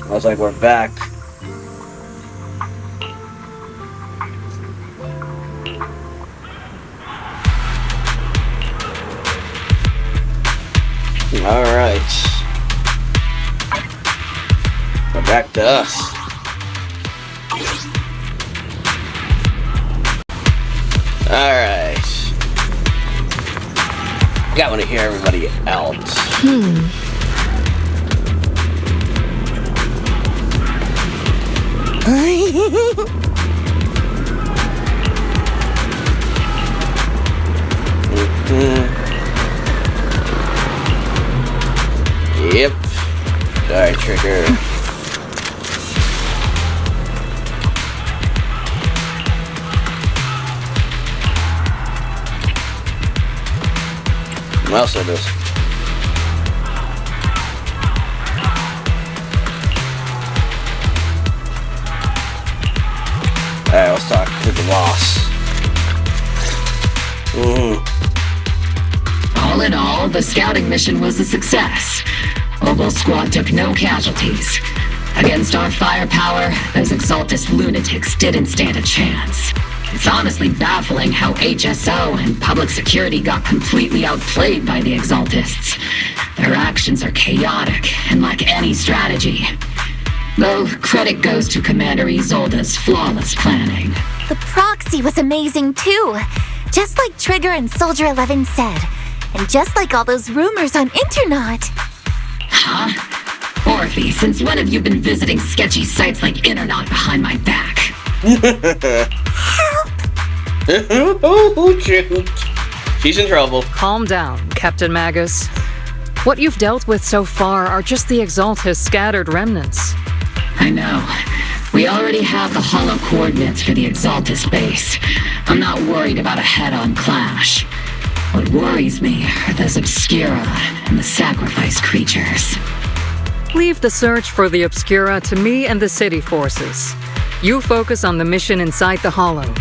I was like, we're back. Alright. We're back to us. Alright. I want to hear everybody else. Yep. Sorry, Trigger. What else are this? Alright, let's talk to the boss. All in all, the scouting mission was a success. Obol squad took no casualties. Against our firepower, those Exaltist lunatics didn't stand a chance. It's honestly baffling how HSO and public security got completely outplayed by the Exaltists. Their actions are chaotic and lack any strategy. Though credit goes to Commander Isolde's flawless planning. The Proxy was amazing too. Just like Trigger and Soldier 11 said. And just like all those rumors on Internet. Huh? Orphie, since when have you been visiting sketchy sites like Internet behind my back? Oh, shoot. She's in trouble. Calm down, Captain Magus. What you've dealt with so far are just the Exaltist scattered remnants. I know. We already have the hollow coordinates for the Exaltist base. I'm not worried about a head-on clash. What worries me are those Obscura and the sacrifice creatures. Leave the search for the Obscura to me and the city forces. You focus on the mission inside the hollow.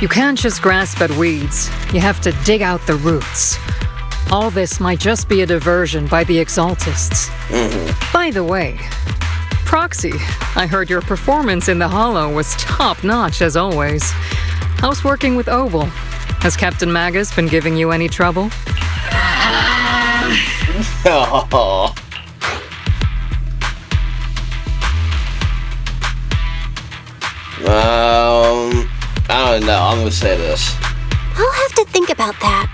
You can't just grasp at weeds. You have to dig out the roots. All this might just be a diversion by the Exaltists. By the way, Proxy, I heard your performance in the hollow was top-notch as always. How's working with Obol? Has Captain Magus been giving you any trouble? Oh. I don't know. I'm gonna say this. I'll have to think about that.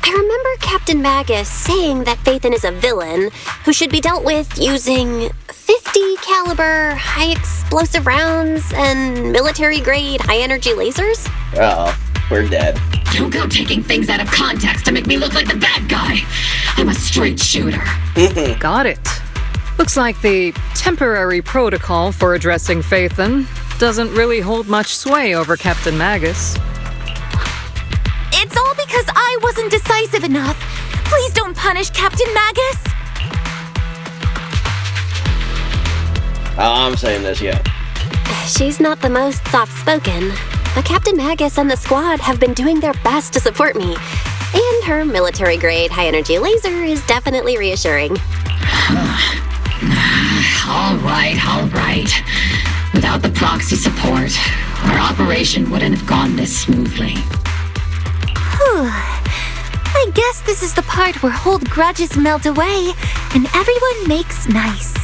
I remember Captain Magus saying that Phaethon is a villain who should be dealt with using 50 caliber high explosive rounds and military-grade high-energy lasers. Uh-oh. We're dead. Don't go taking things out of context to make me look like the bad guy. I'm a straight shooter. Got it. Looks like the temporary protocol for addressing Phaethon doesn't really hold much sway over Captain Magus. It's all because I wasn't decisive enough. Please don't punish Captain Magus. I'm saying this, yeah. She's not the most soft-spoken, but Captain Magus and the squad have been doing their best to support me. And her military-grade high-energy laser is definitely reassuring. All right. Without the Proxy support, our operation wouldn't have gone this smoothly. I guess this is the part where old grudges melt away and everyone makes nice.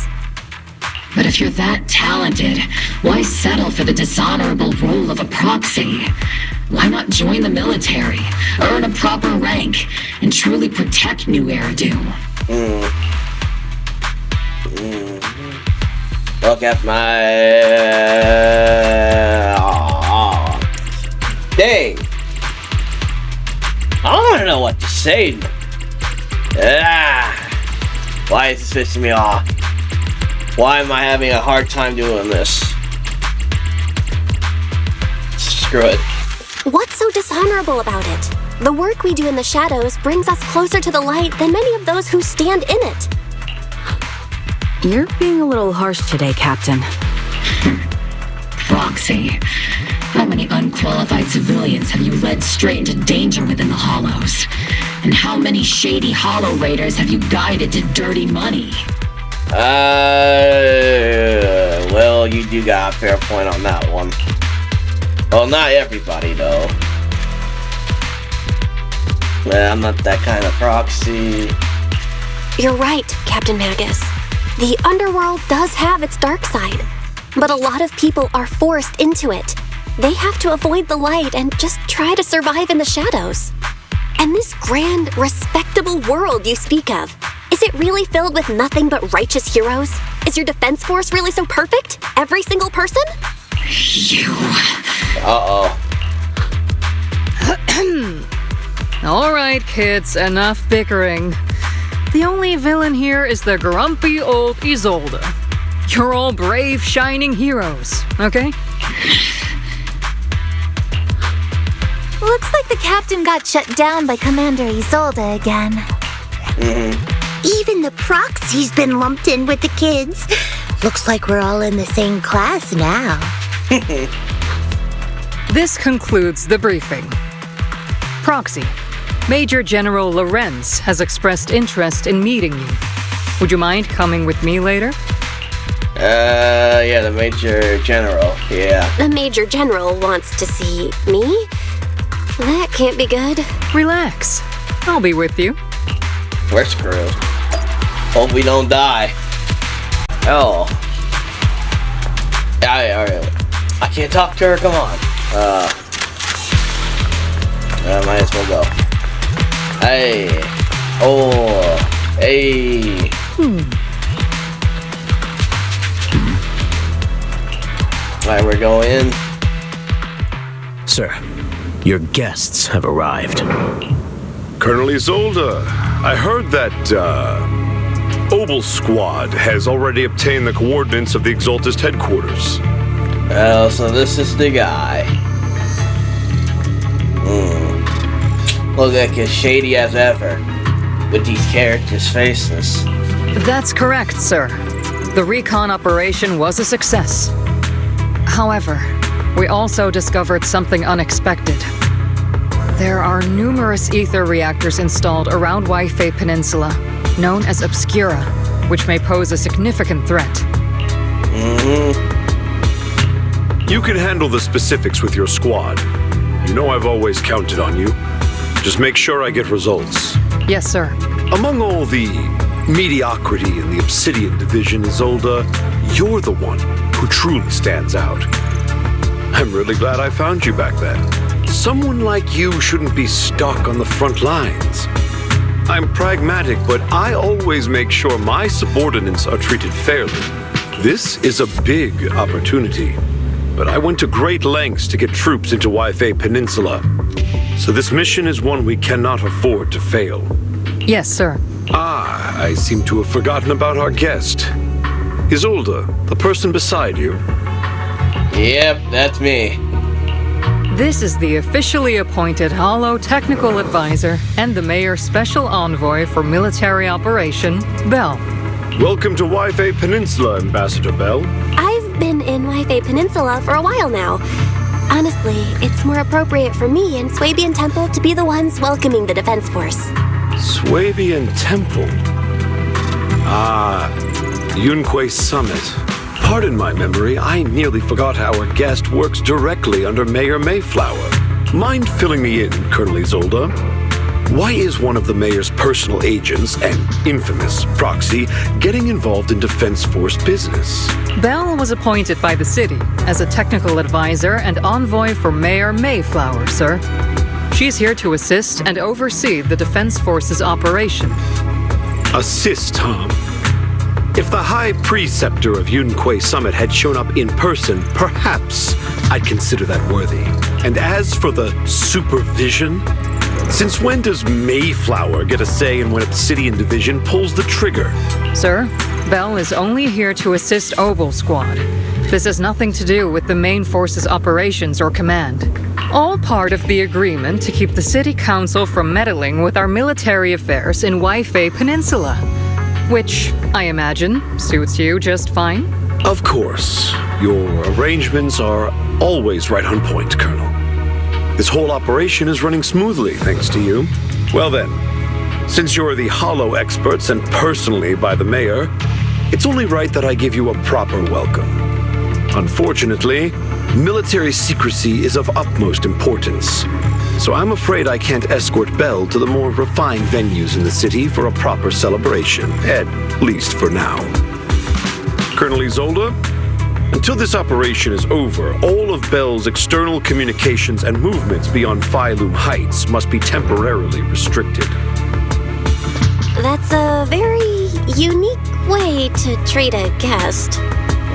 But if you're that talented, why settle for the dishonorable role of a proxy? Why not join the military, earn a proper rank, and truly protect New Eridu? Look at my... Dang. I don't know what to say. Why is this pissing me off? Why am I having a hard time doing this? Screw it. What's so dishonorable about it? The work we do in the shadows brings us closer to the light than many of those who stand in it. You're being a little harsh today, Captain. Proxy, how many unqualified civilians have you led straight into danger within the Hollows? And how many shady Hollow Raiders have you guided to dirty money? Well, you do got a fair point on that one. Well, not everybody, though. Well, I'm not that kind of proxy. You're right, Captain Magus. The underworld does have its dark side, but a lot of people are forced into it. They have to avoid the light and just try to survive in the shadows. And this grand, respectable world you speak of, is it really filled with nothing but righteous heroes? Is your defense force really so perfect? Every single person? You... Uh-oh. All right, kids, enough bickering. The only villain here is the grumpy old Isolde. You're all brave, shining heroes, okay? Looks like the captain got shut down by Commander Isolde again. Even the Proxy's been lumped in with the kids. Looks like we're all in the same class now. This concludes the briefing. Proxy, Major General Lorenz has expressed interest in meeting you. Would you mind coming with me later? Yeah, the Major General, yeah. The Major General wants to see me? That can't be good. Relax. I'll be with you. We're screwed. Hope we don't die. Oh. I can't talk to her, come on. Might as well go. Hey. Oh. Hey. Alright, we're going in. Sir, your guests have arrived. Colonel Isolde, I heard that, Obol squad has already obtained the coordinates of the Exaltist headquarters. Oh, so this is the guy. Look like as shady as ever, with these characters' faces. That's correct, sir. The recon operation was a success. However, we also discovered something unexpected. There are numerous ether reactors installed around Wi-Fi Peninsula, known as Obscura, which may pose a significant threat. You can handle the specifics with your squad. You know I've always counted on you. Just make sure I get results. Yes, sir. Among all the mediocrity in the Obsidian division, Isolde, you're the one who truly stands out. I'm really glad I found you back then. Someone like you shouldn't be stuck on the front lines. I'm pragmatic, but I always make sure my subordinates are treated fairly. This is a big opportunity, but I went to great lengths to get troops into Wi-Fi Peninsula. So this mission is one we cannot afford to fail. Yes, sir. Ah, I seem to have forgotten about our guest. Isolde, the person beside you. Yep, that's me. This is the officially appointed Hollow Technical Advisor and the Mayor's Special Envoy for Military Operation, Belle. Welcome to Wi-Fi Peninsula, Ambassador Belle. I've been in Wi-Fi Peninsula for a while now. Honestly, it's more appropriate for me and Swabian Temple to be the ones welcoming the Defense Force. Swabian Temple? Ah, Yukui Summit. Pardon my memory, I nearly forgot our guest works directly under Mayor Mayflower. Mind filling me in, Colonel Isolde? Why is one of the mayor's personal agents, and infamous Proxy, getting involved in Defense Force business? Belle was appointed by the city as a technical advisor and envoy for Mayor Mayflower, sir. She's here to assist and oversee the Defense Force's operation. Assist, huh? If the High Preceptor of Yukui Summit had shown up in person, perhaps I'd consider that worthy. And as for the supervision, since when does Mayflower get a say in when Obsidian Division pulls the trigger? Sir, Belle is only here to assist Obol Squad. This has nothing to do with the main force's operations or command. All part of the agreement to keep the City Council from meddling with our military affairs in Wi-Fi Peninsula. Which, I imagine, suits you just fine? Of course. Your arrangements are always right on point, Colonel. This whole operation is running smoothly, thanks to you. Well then, since you're the Hollow experts and personally by the Mayor, it's only right that I give you a proper welcome. Unfortunately, military secrecy is of utmost importance. So I'm afraid I can't escort Belle to the more refined venues in the city for a proper celebration, at least for now. Colonel Isolde, until this operation is over, all of Belle's external communications and movements beyond Phylum Heights must be temporarily restricted. That's a very unique way to treat a guest.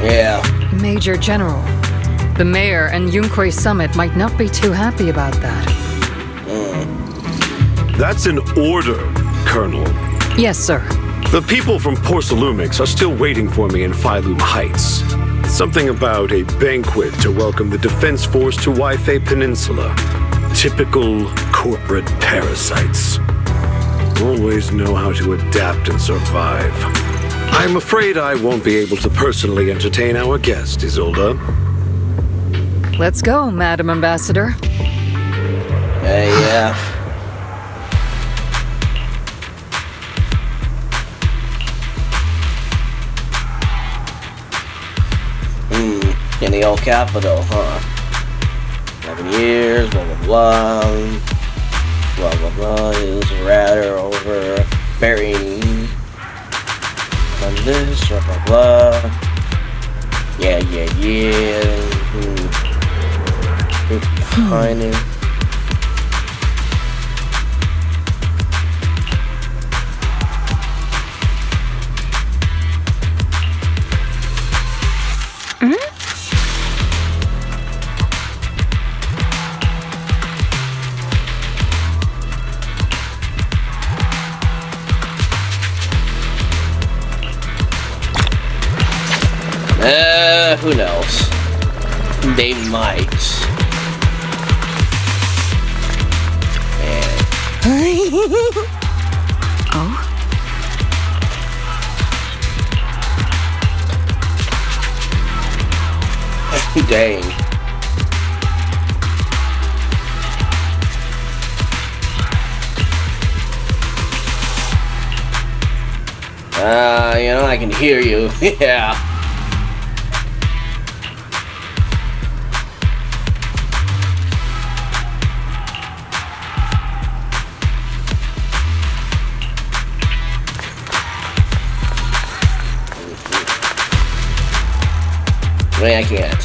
Yeah. Major General, the Mayor and Yukui Summit might not be too happy about that. That's an order, Colonel. Yes, sir. The people from Porcelumix are still waiting for me in Phylum Heights. Something about a banquet to welcome the Defense Force to Wi-Fi Peninsula. Typical corporate parasites. Always know how to adapt and survive. I'm afraid I won't be able to personally entertain our guest, Isolde. Let's go, Madam Ambassador. Yeah. In the old capital, huh? 11 years, blah blah blah. Blah blah blah is rather over burying on this, blah blah blah. Yeah. Who's behind him? Who knows? They might. Oh? Dang. I can hear you. Yeah. Wait, I can't.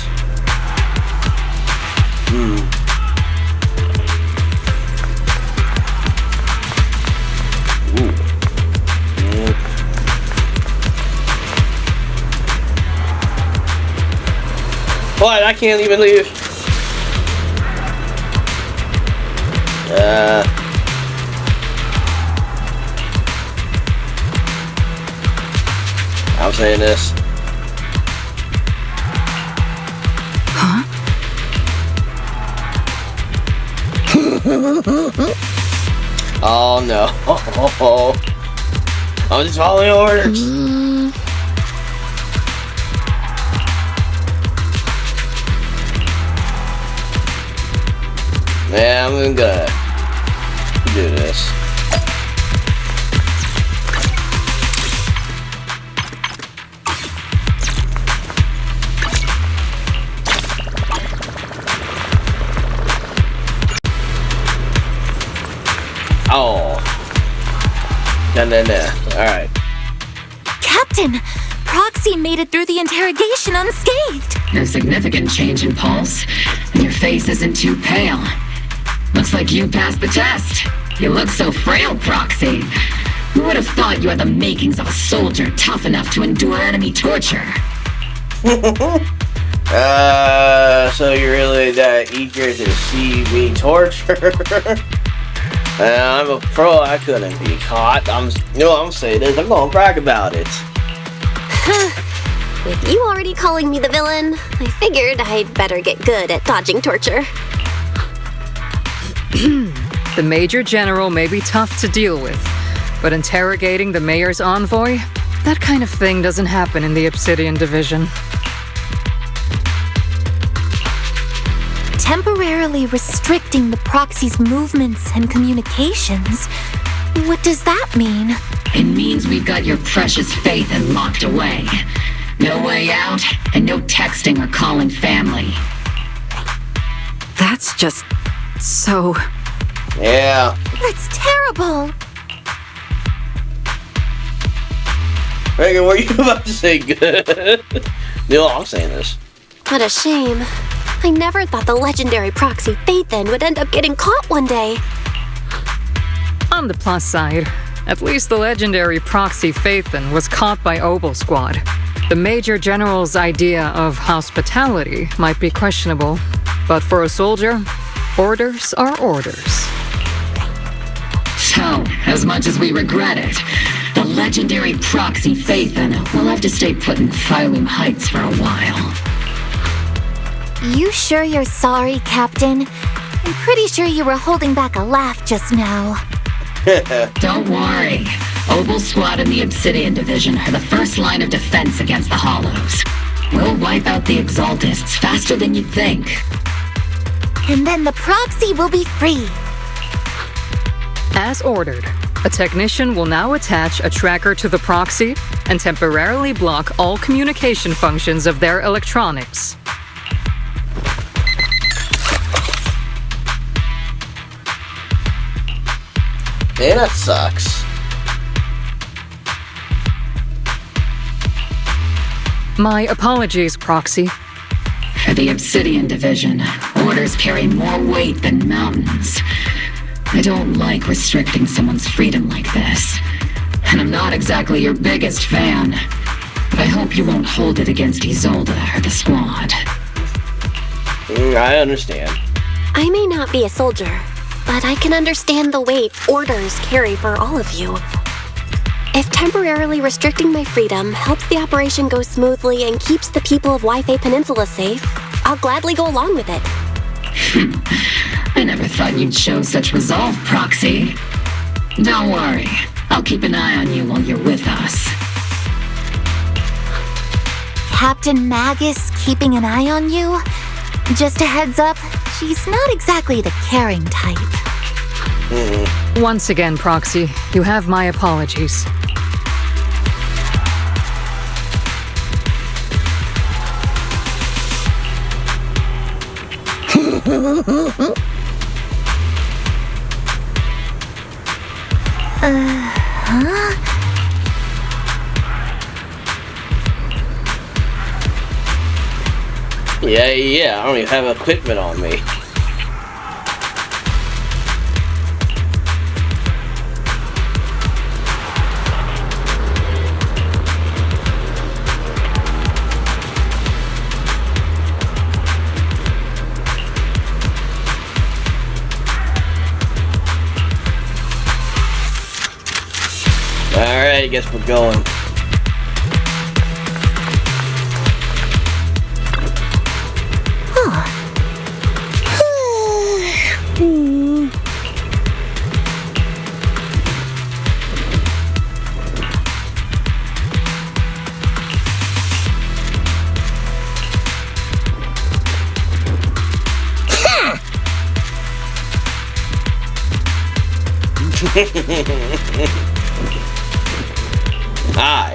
What? I can't even leave. I'm saying this. Oh no. I'm just following orders. Yeah, I'm gonna do this. Oh. No. Alright. Captain! Proxy made it through the interrogation unscathed. No significant change in pulse, and your face isn't too pale. Looks like you passed the test. You look so frail, Proxy. Who would have thought you had the makings of a soldier tough enough to endure enemy torture? So you're really that eager to see me torture? I'm a pro, I couldn't be caught. I'm saying this, I'm gonna brag about it. With you already calling me the villain, I figured I'd better get good at dodging torture. The Major General may be tough to deal with, but interrogating the Mayor's envoy? That kind of thing doesn't happen in the Obsidian Division. Temporarily restricting the Proxy's movements and communications? What does that mean? It means we've got your precious Phaethon locked away. No way out, and no texting or calling family. That's just so... Yeah. That's terrible! Reagan, were you about to say good? No, I'm saying this. What a shame. I never thought the legendary Proxy Phaethon would end up getting caught one day. On the plus side, at least the legendary Proxy Phaethon was caught by Obol Squad. The Major General's idea of hospitality might be questionable, but for a soldier, orders are orders. So, as much as we regret it, the legendary Proxy Phaethon will have to stay put in Phylum Heights for a while. You sure you're sorry, Captain? I'm pretty sure you were holding back a laugh just now. Don't worry. Obol Squad and the Obsidian Division are the first line of defense against the Hollows. We'll wipe out the Exaltists faster than you'd think. And then the Proxy will be free. As ordered, a technician will now attach a tracker to the Proxy and temporarily block all communication functions of their electronics. Yeah, that sucks. My apologies, Proxy. For the Obsidian Division, orders carry more weight than mountains. I don't like restricting someone's freedom like this. And I'm not exactly your biggest fan. But I hope you won't hold it against Isolde or the squad. I understand. I may not be a soldier, but I can understand the weight orders carry for all of you. If temporarily restricting my freedom helps the operation go smoothly and keeps the people of Wi-Fi Peninsula safe, I'll gladly go along with it. I never thought you'd show such resolve, Proxy. Don't worry. I'll keep an eye on you while you're with us. Captain Magus keeping an eye on you? Just a heads up, she's not exactly the caring type. Once again, Proxy, you have my apologies. Huh? Yeah, I don't even have equipment on me. Alright, I guess we're going. Hi.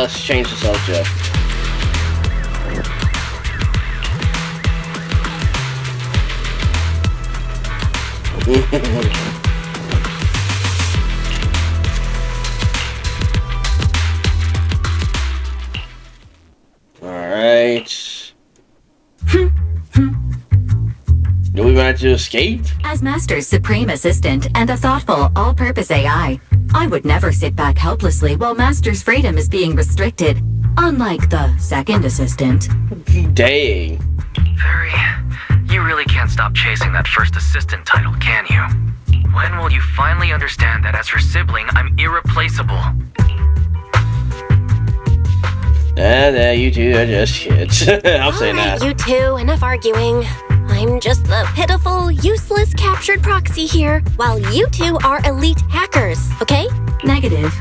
Let's change the subject. Alright. Do we want to escape? As Master's supreme assistant and a thoughtful, all-purpose AI, I would never sit back helplessly while Master's freedom is being restricted, unlike the second assistant. Dang. Very. You really can't stop chasing that first assistant title, can you? When will you finally understand that as her sibling, I'm irreplaceable? You two are just kids. I'm saying that. You two, enough arguing. I'm just the pitiful, useless captured proxy here, while you two are elite hackers, okay? Negative.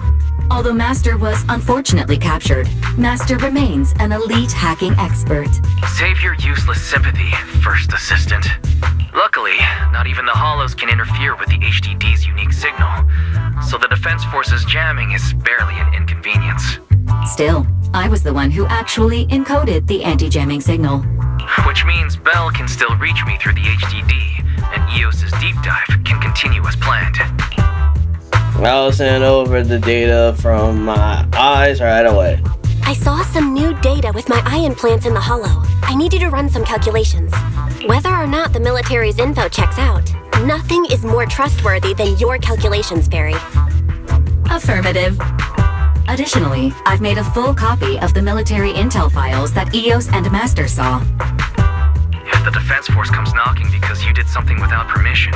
Although Master was unfortunately captured, Master remains an elite hacking expert. Save your useless sympathy, first assistant. Luckily, not even the Hollows can interfere with the HDD's unique signal, so the Defense Force's jamming is barely an inconvenience. Still, I was the one who actually encoded the anti-jamming signal. Which means Belle can still reach me through the HDD, and EOS's deep dive can continue as planned. I'll send over the data from my eyes right away. I saw some new data with my eye implants in the hollow. I need you to run some calculations. Whether or not the military's info checks out, nothing is more trustworthy than your calculations, Fairy. Affirmative. Additionally, I've made a full copy of the military intel files that Eos and Master saw. If the defense force comes knocking because you did something without permission,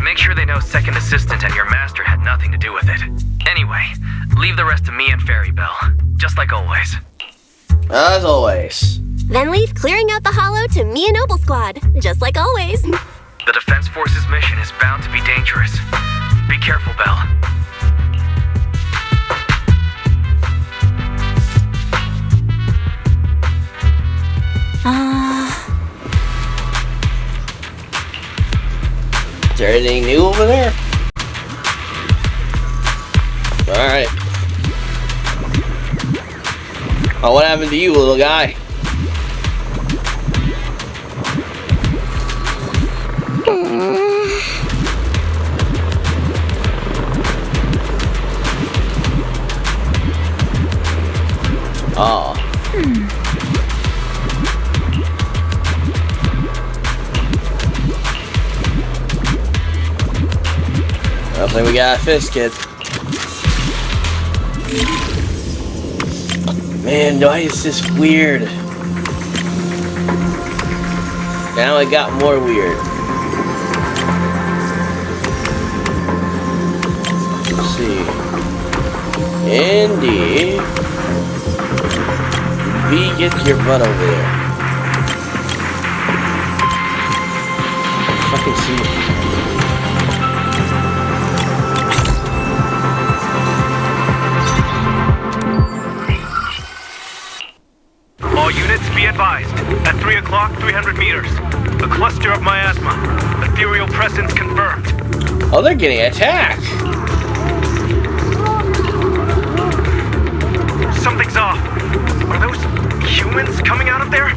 make sure they know Second Assistant and your master had nothing to do with it. Anyway, leave the rest to me and Fairy Belle, just like always. As always. Then leave clearing out the hollow to me and Obol Squad, just like always. The defense force's mission is bound to be dangerous. Be careful, Belle. Is there anything new over there? Alright. Oh, what happened to you, little guy? Oh. I don't think we got a fist, kid. Man, why is this weird? Now it got more weird. Let's see. Andy. Get your butt over there. I fucking see it. All units be advised. At 3 o'clock, 300 meters. A cluster of miasma. Ethereal presence confirmed. Oh, they're getting attacked. Something's off. Are those humans coming out of there?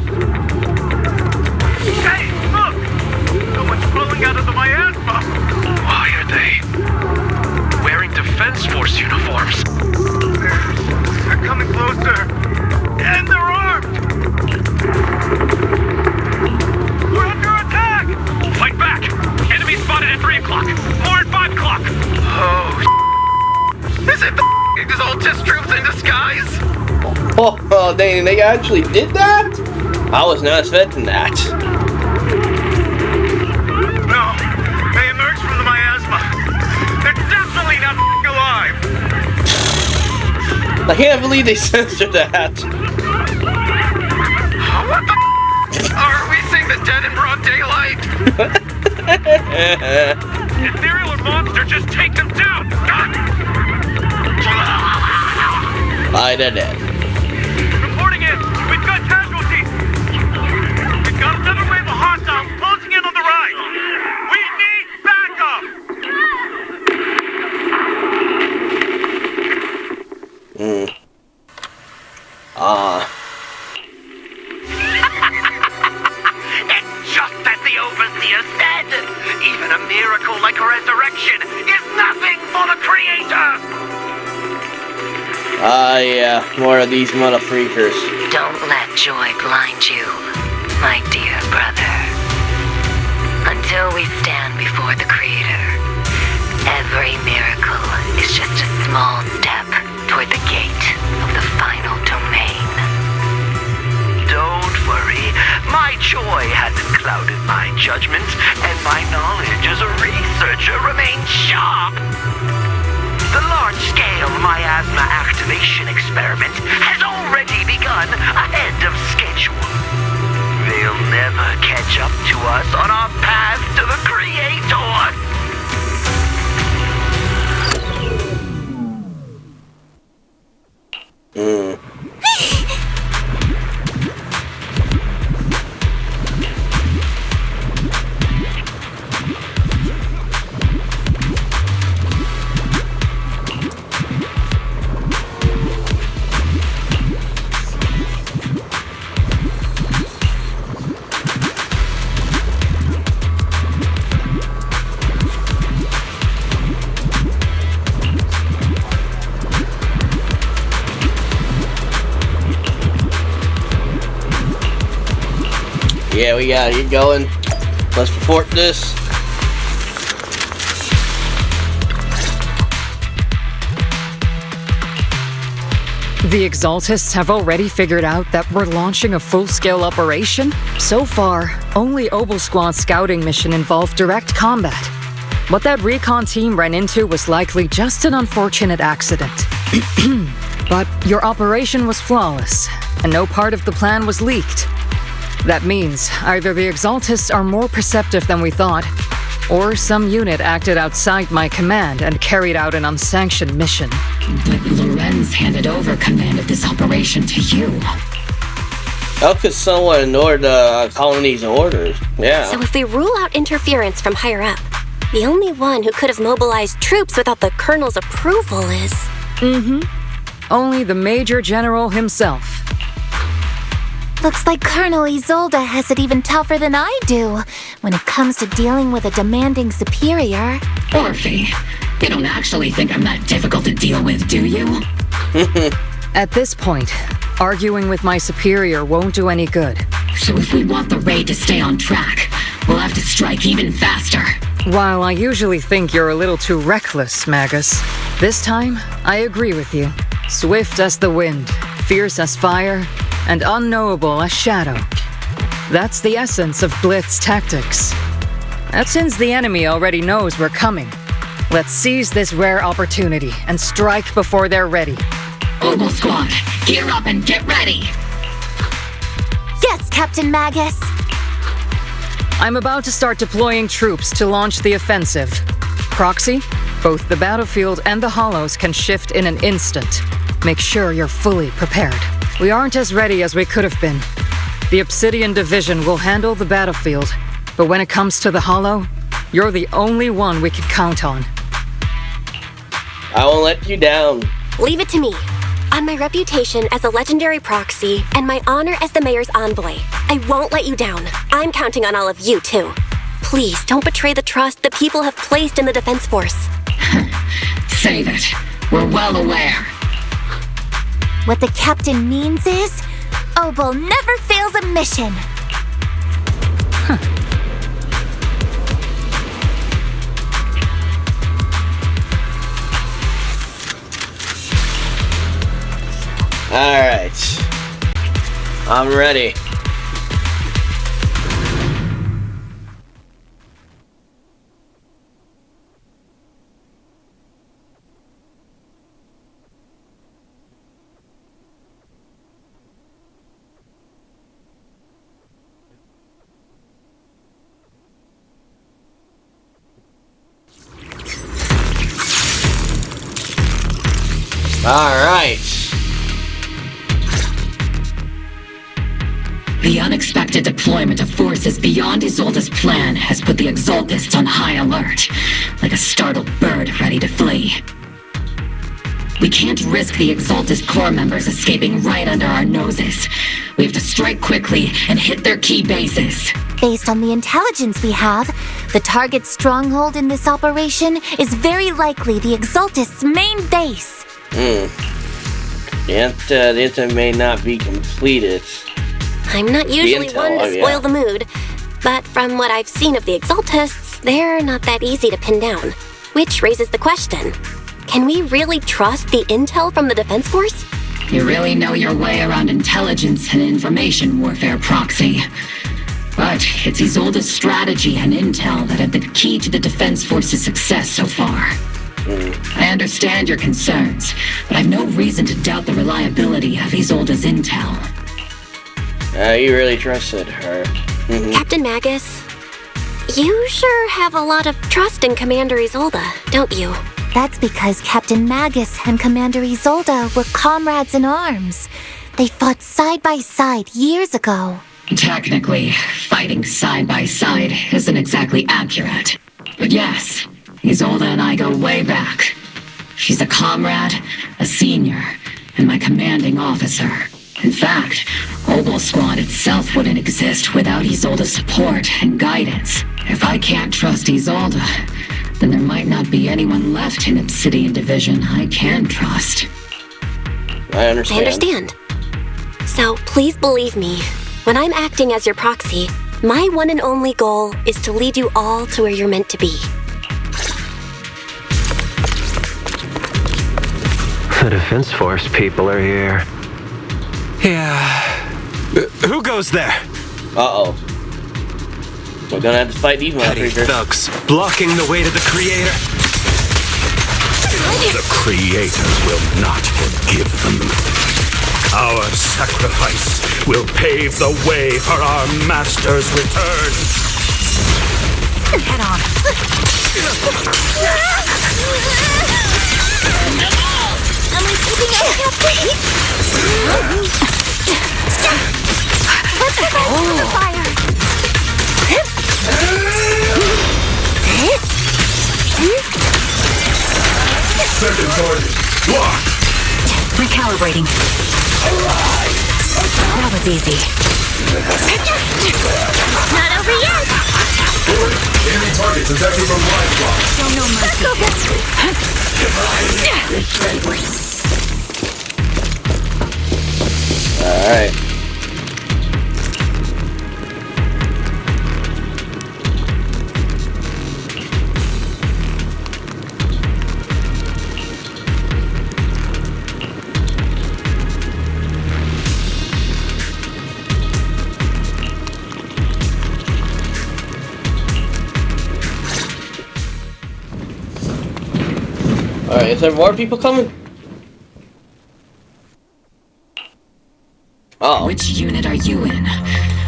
Hey, look! Someone's crawling out of the miasma! Why are they wearing Defense Force uniforms? They're coming closer! And they're armed! We're under attack! Fight back! Enemy spotted at 3 o'clock! More at 5 o'clock! Oh, is it the Exaltus troops in disguise? Oh, they actually did that? I was not expecting that. No, they emerged from the miasma. They're definitely not alive. I can't believe they censored that. What the are we seeing the dead in broad daylight? Ethereal or monster, just take them down. By the dead. Reporting in. We've got casualties. We've got another wave of hostiles closing in on the right. We need backup. It's just as the Overseer said. Even a miracle like resurrection is nothing for the Creator. Yeah, more of these mother freakers. Don't let joy blind you, my dear brother. Until we stand before the Creator, every miracle is just a small step toward the gate of the final domain. Don't worry, my joy hasn't clouded my judgment, and my knowledge as a researcher remains sharp. The large-scale miasma activation experiment has already begun ahead of schedule. They'll never catch up to us on our path to the Creator. Yeah, we gotta get going. Let's report this. The Exaltists have already figured out that we're launching a full-scale operation? So far, only Obol Squad's scouting mission involved direct combat. What that recon team ran into was likely just an unfortunate accident. But your operation was flawless, and no part of the plan was leaked. That means either the Exaltists are more perceptive than we thought, or some unit acted outside my command and carried out an unsanctioned mission. But Lorenz handed over command of this operation to you. How could someone ignore the colony's orders? Yeah. So if we rule out interference from higher up, the only one who could have mobilized troops without the Colonel's approval is... Only the Major General himself. Looks like Colonel Isolde has it even tougher than I do when it comes to dealing with a demanding superior. Orphie, you don't actually think I'm that difficult to deal with, do you? At this point, arguing with my superior won't do any good. So if we want the raid to stay on track, we'll have to strike even faster. While I usually think you're a little too reckless, Magus, this time I agree with you. Swift as the wind, fierce as fire, and unknowable as shadow. That's the essence of Blitz tactics. And since the enemy already knows we're coming, let's seize this rare opportunity and strike before they're ready. Obol Squad, gear up and get ready! Yes, Captain Magus! I'm about to start deploying troops to launch the offensive. Proxy, both the battlefield and the hollows can shift in an instant. Make sure you're fully prepared. We aren't as ready as we could have been. The Obsidian Division will handle the battlefield, but when it comes to the hollow, you're the only one we can count on. I won't let you down. Leave it to me. On my reputation as a legendary proxy and my honor as the mayor's envoy, I won't let you down. I'm counting on all of you, too. Please don't betray the trust the people have placed in the Defense Force. Save it. We're well aware. What the captain means is, Obol never fails a mission. Alright. I'm ready. Alright. The unexpected deployment of forces beyond Isolde's plan has put the Exaltists on high alert, like a startled bird ready to flee. We can't risk the Exaltist core members escaping right under our noses. We have to strike quickly and hit their key bases. Based on the intelligence we have, the target stronghold in this operation is very likely the Exaltists' main base. The intel may not be completed. I'm not usually one to spoil the mood, but from what I've seen of the Exaltists, they're not that easy to pin down. Which raises the question, can we really trust the intel from the Defense Force? You really know your way around intelligence and information warfare, Proxy. But it's Isolde's strategy and intel that have been key to the Defense Force's success so far. I understand your concerns, but I've no reason to doubt the reliability of Isolde's intel. You really trusted her. Captain Magus, you sure have a lot of trust in Commander Isolde, don't you? That's because Captain Magus and Commander Isolde were comrades in arms. They fought side by side years ago. Technically, fighting side by side isn't exactly accurate. But yes, Isolde and I go way back. She's a comrade, a senior, and my commanding officer. In fact, Obol Squad itself wouldn't exist without Isolde's support and guidance. If I can't trust Isolde, then there might not be anyone left in Obsidian Division I can trust. I understand. So please believe me, when I'm acting as your proxy, my one and only goal is to lead you all to where you're meant to be. The Defense Force people are here. Yeah. Who goes there? Uh-oh. We're gonna have to fight these Petty thugs, blocking the way to the Creator. The Creator will not forgive them. Our sacrifice will pave the way for our Master's return. Head on. Am I keeping up, Captain? Let's prevent the fire. Second target, locked. Recalibrating. That was easy. Not over yet. Enemy target protected from live block. Show no mercy. Alright. Alright, is there more people coming? Oh. Which unit are you in?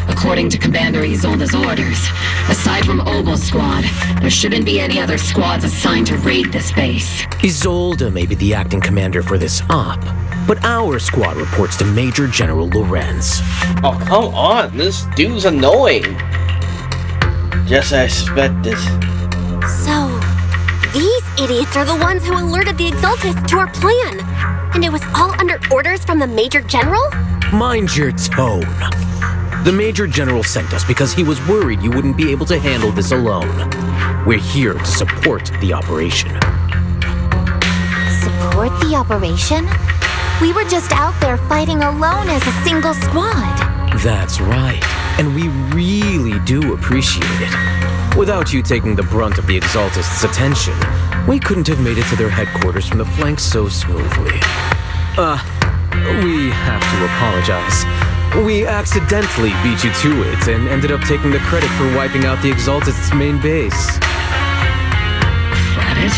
According to Commander Isolde's orders, aside from Obol squad, there shouldn't be any other squads assigned to raid this base. Isolde may be the acting commander for this op, but our squad reports to Major General Lorenz. Oh, come on. This dude's annoying. Just as I expected. So, these idiots are the ones who alerted the Exaltists to our plan. And it was all under orders from the Major General? Mind your tone. The Major General sent us because he was worried you wouldn't be able to handle this alone. We're here to support the operation. Support the operation? We were just out there fighting alone as a single squad. That's right, and we really do appreciate it. Without you taking the brunt of the Exaltists' attention, we couldn't have made it to their headquarters from the flank so smoothly. We have to apologize. We accidentally beat you to it and ended up taking the credit for wiping out the Exaltists' main base. Credit?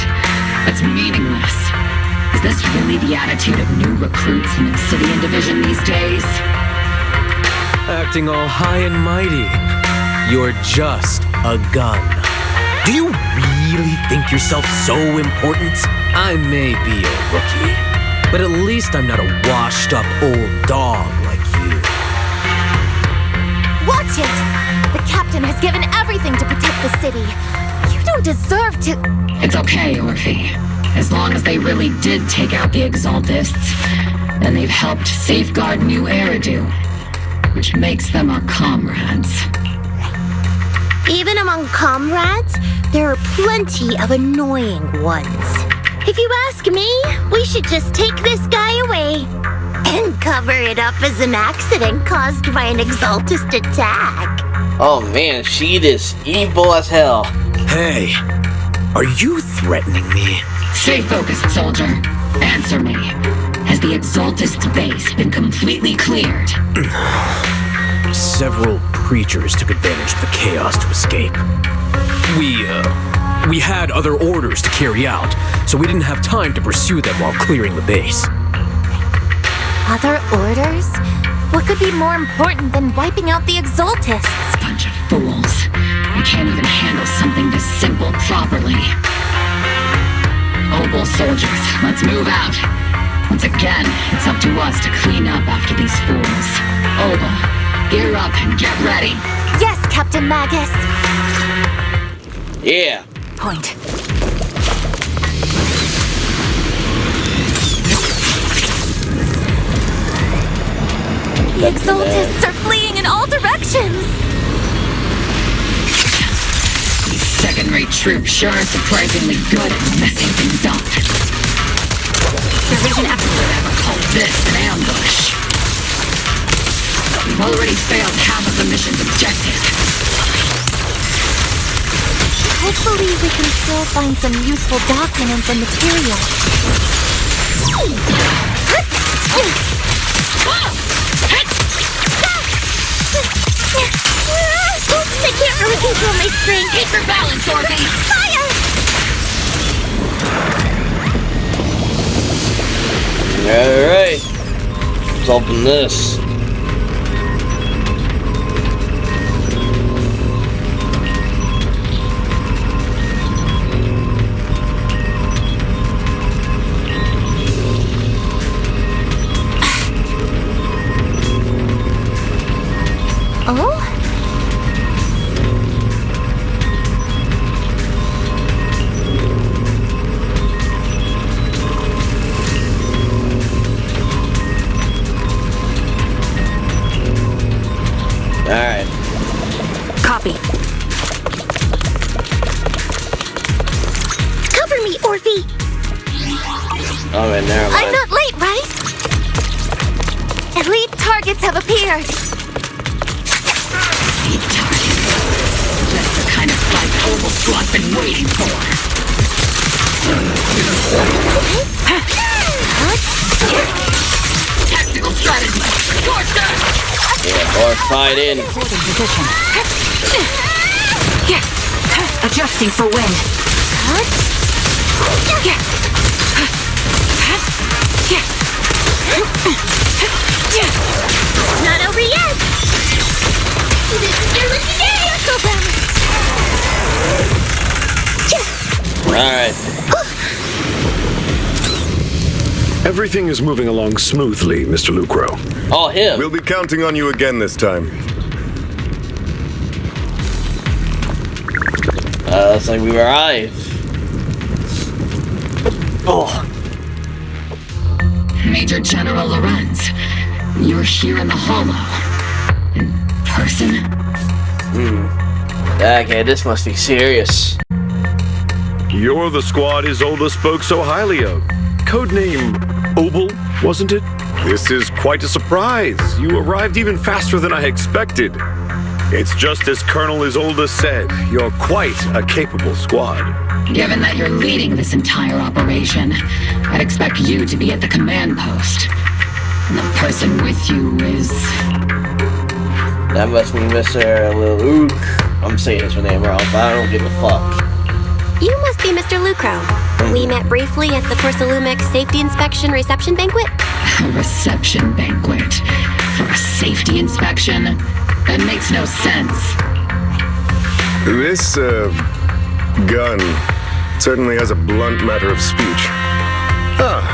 That's meaningless. Is this really the attitude of new recruits in Obsidian Division these days? Acting all high and mighty. You're just a gun. Do you really think yourself so important? I may be a rookie, but at least I'm not a washed-up old dog like you. Watch it! The captain has given everything to protect the city. You don't deserve to... It's okay, Orphie. As long as they really did take out the Exaltists, then they've helped safeguard New Eridu, which makes them our comrades. Even among comrades, there are plenty of annoying ones. If you ask me, we should just take this guy away and cover it up as an accident caused by an Exaltist attack. Oh man, she is evil as hell. Hey, are you threatening me? Stay focused, soldier. Answer me. Has the Exaltist base been completely cleared? Several preachers took advantage of the chaos to escape. We had other orders to carry out, so we didn't have time to pursue them while clearing the base. Other orders? What could be more important than wiping out the Exaltists? Bunch of fools. You can't even handle something this simple properly. Obol soldiers, let's move out. Once again, it's up to us to clean up after these fools. Obol, gear up and get ready. Yes, Captain Magus. Yeah. Point. The Exaltists are fleeing in all directions! These second-rate troops sure are surprisingly good at messing things up. Division F would ever call this an ambush. We've already failed half of the mission's objective. Hopefully we can still find some useful documents and material. Oops, I can't really control my strength. Keep your balance, Orphie. Fire! Alright. Let's open this. Oh? Alright. Copy. Cover me, Orphie. Alright, never mind. I'm not late, right? Elite targets have appeared. That's the kind of fight Obol Squad's been waiting for. Tactical strategy. Yeah, or fight in. Holding position. Adjusting for wind. Not over yet. This is your lucky day, Uncle Brown. Alright. Everything is moving along smoothly, Mr. Lucro. Oh, him. We'll be counting on you again this time. Looks like we arrived. Oh. Major General Lorenz, you're here in the Hollow. In person? Okay, this must be serious. You're the squad Isolde spoke so highly of. Codename Obol, wasn't it? This is quite a surprise. You arrived even faster than I expected. It's just as Colonel Isolde said. You're quite a capable squad. Given that you're leading this entire operation, I'd expect you to be at the command post. And the person with you is... That must be Mr. Luke. I'm saying his name wrong, but I don't give a fuck. You must be Mr. Lucro. We met briefly at the Porcelumic Safety Inspection Reception Banquet. A reception banquet? For a safety inspection? That makes no sense. This, gun certainly has a blunt matter of speech. Ah,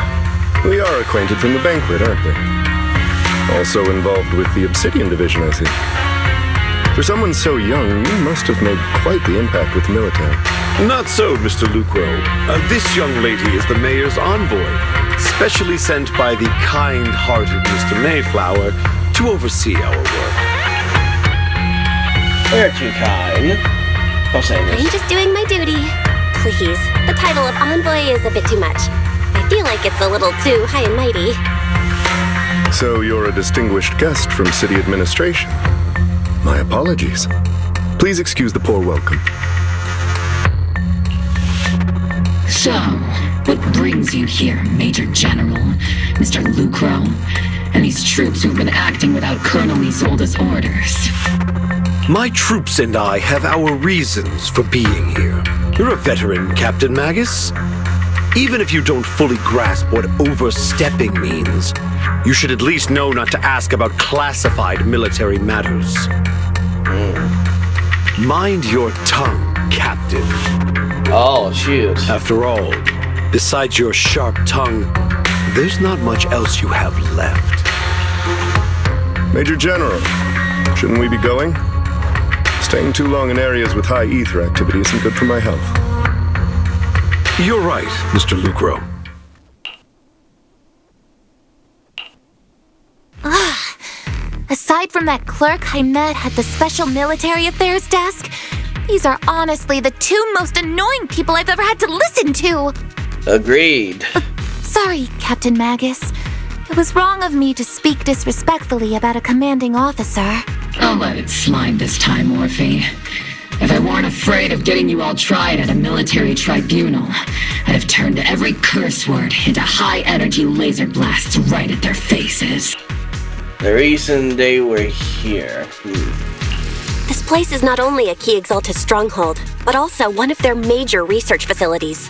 we are acquainted from the banquet, aren't we? Also involved with the Obsidian Division, I see. For someone so young, you must have made quite the impact with the military. Not so, Mr. Lucro. This young lady is the mayor's envoy, specially sent by the kind-hearted Mr. Mayflower to oversee our work. They're too kind. Don't say this. I'm just doing my duty. Please, the title of envoy is a bit too much. I feel like it's a little too high and mighty. So you're a distinguished guest from city administration. My apologies. Please excuse the poor welcome. So, what brings you here, Major General, Mr. Lucro, and these troops who've been acting without Colonel Isolde's orders? My troops and I have our reasons for being here. You're a veteran, Captain Magus. Even if you don't fully grasp what overstepping means, you should at least know not to ask about classified military matters. Mind your tongue, Captain. Oh, shoot. After all, besides your sharp tongue, there's not much else you have left. Major General, shouldn't we be going? Staying too long in areas with high ether activity isn't good for my health. You're right, Mr. Lucro. Aside from that clerk I met at the Special Military Affairs desk, these are honestly the two most annoying people I've ever had to listen to. Agreed. Sorry, Captain Magus. It was wrong of me to speak disrespectfully about a commanding officer. I'll let it slide this time, Orphie. If I weren't afraid of getting you all tried at a military tribunal, I'd have turned every curse word into high-energy laser blasts right at their faces. The reason they were here. This place is not only a key Exaltus stronghold, but also one of their major research facilities.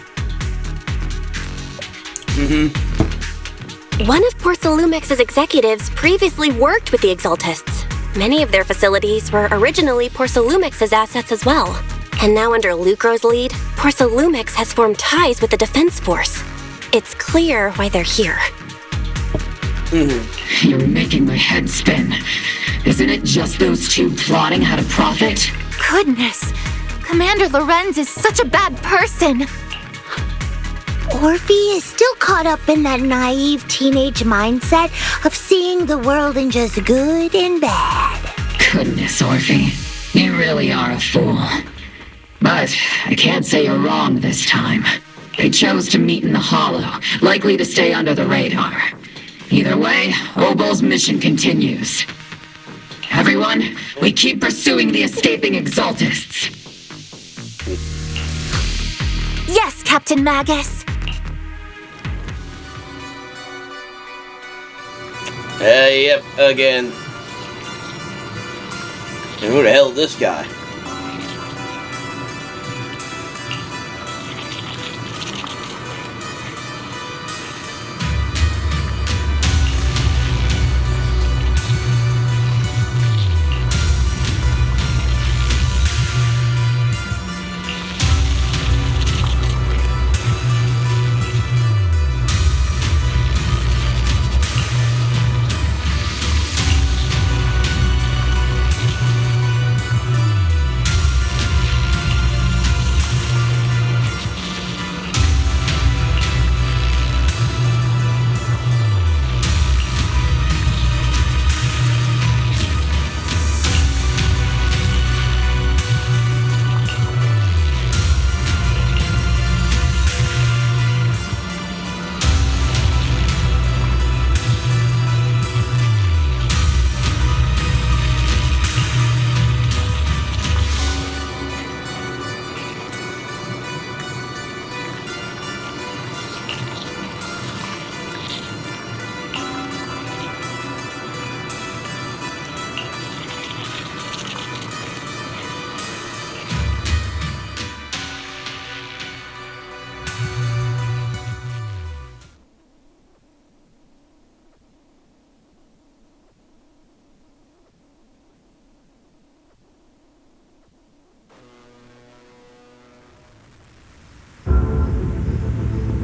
One of Porcelumex's executives previously worked with the Exaltists. Many of their facilities were originally Porcelumex's assets as well. And now under Lucro's lead, Porcelumex has formed ties with the Defense Force. It's clear why they're here. You're making my head spin. Isn't it just those two plotting how to profit? Goodness, Commander Lorenz is such a bad person. Orphie is still caught up in that naive teenage mindset of seeing the world in just good and bad. Goodness, Orphie. You really are a fool. But I can't say you're wrong this time. They chose to meet in the Hollow, likely to stay under the radar. Either way, Obol's mission continues. Everyone, we keep pursuing the escaping Exaltists. Yes, Captain Magus. Yep, again. And who the hell is this guy?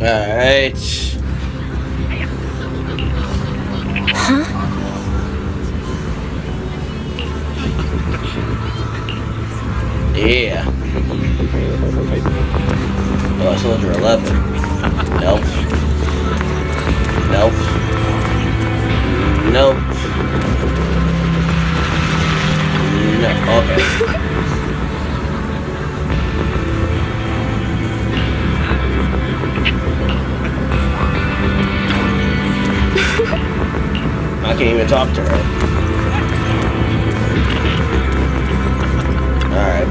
Alright. Huh? Yeah. Oh, Soldier 11. Nope. Nope. Nope. No. Okay. I can't even talk to her. Alright.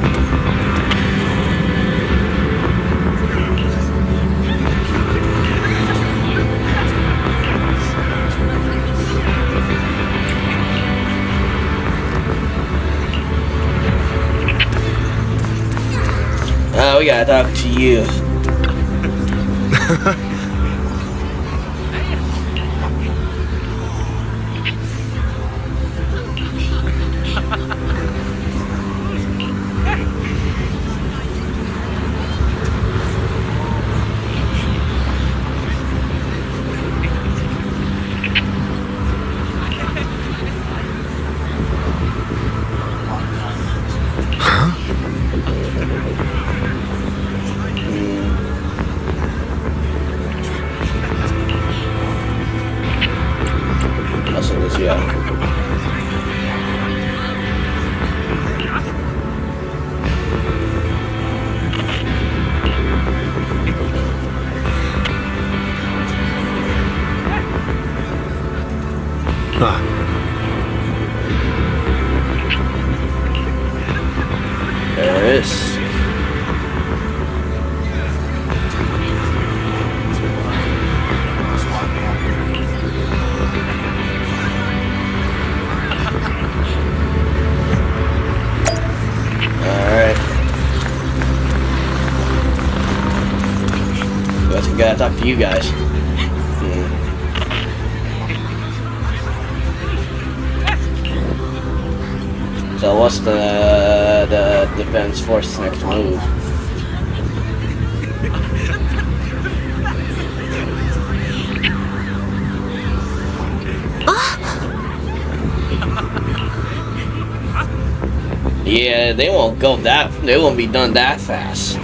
We gotta talk to you. There it is. to you guys. So what's the defense force's next move? Yeah, they won't be done that fast.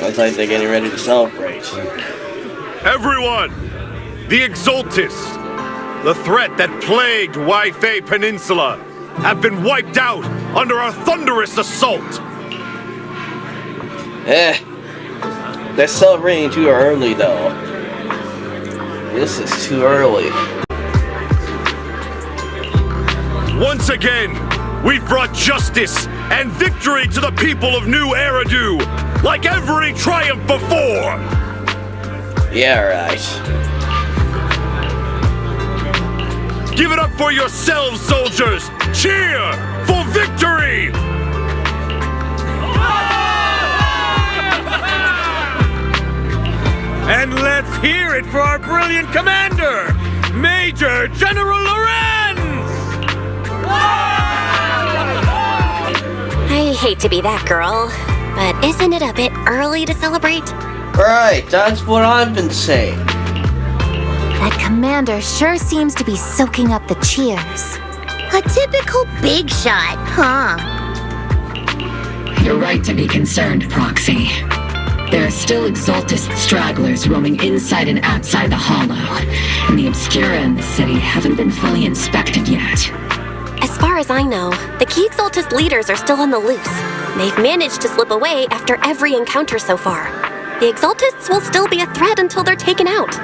Looks like they're getting ready to celebrate. Everyone! The Exultis, the threat that plagued Waifei Peninsula, have been wiped out under our thunderous assault! They're celebrating too early though. This is too early. Once again, we've brought justice and victory to the people of New Eridu, like every triumph before! Yeah, right. Give it up for yourselves, soldiers! Cheer for victory! And let's hear it for our brilliant commander, Major General Lorenz! I hate to be that girl, but isn't it a bit early to celebrate? Right, that's what I've been saying. That commander sure seems to be soaking up the cheers. A typical big shot, huh? You're right to be concerned, Proxy. There are still Exultist stragglers roaming inside and outside the Hollow, and the Obscura in the city haven't been fully inspected yet. As far as I know, the key Exultist leaders are still on the loose. They've managed to slip away after every encounter so far. The Exultists will still be a threat until they're taken out.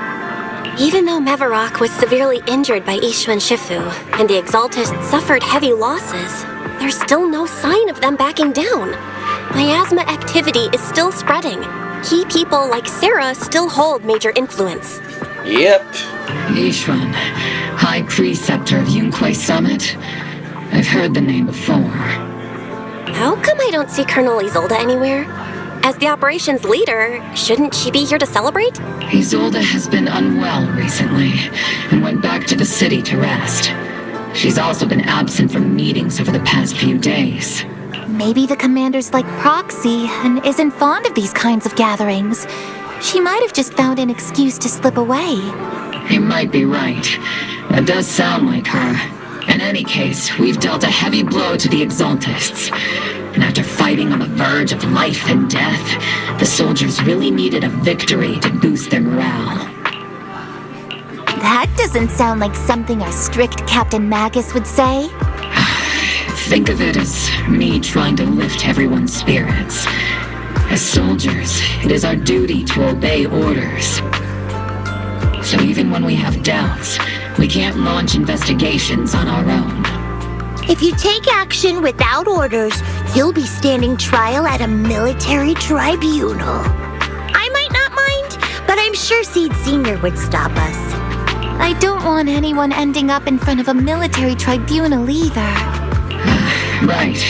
Even though Mevorakn was severely injured by Ishu and Shifu, and the Exultists suffered heavy losses, there's still no sign of them backing down. Miasma activity is still spreading. Key people like Sarah still hold major influence. Yep. Ishwan, High Preceptor of Yukui Summit? I've heard the name before. How come I don't see Colonel Isolde anywhere? As the operations leader, shouldn't she be here to celebrate? Isolde has been unwell recently and went back to the city to rest. She's also been absent from meetings over the past few days. Maybe the commander's like Proxy and isn't fond of these kinds of gatherings. She might have just found an excuse to slip away. You might be right. That does sound like her. In any case, we've dealt a heavy blow to the Exultists. And after fighting on the verge of life and death, the soldiers really needed a victory to boost their morale. That doesn't sound like something our strict Captain Magus would say. Think of it as me trying to lift everyone's spirits. As soldiers, it is our duty to obey orders. So even when we have doubts, we can't launch investigations on our own. If you take action without orders, you'll be standing trial at a military tribunal. I might not mind, but I'm sure Seed Sr. would stop us. I don't want anyone ending up in front of a military tribunal either. Right.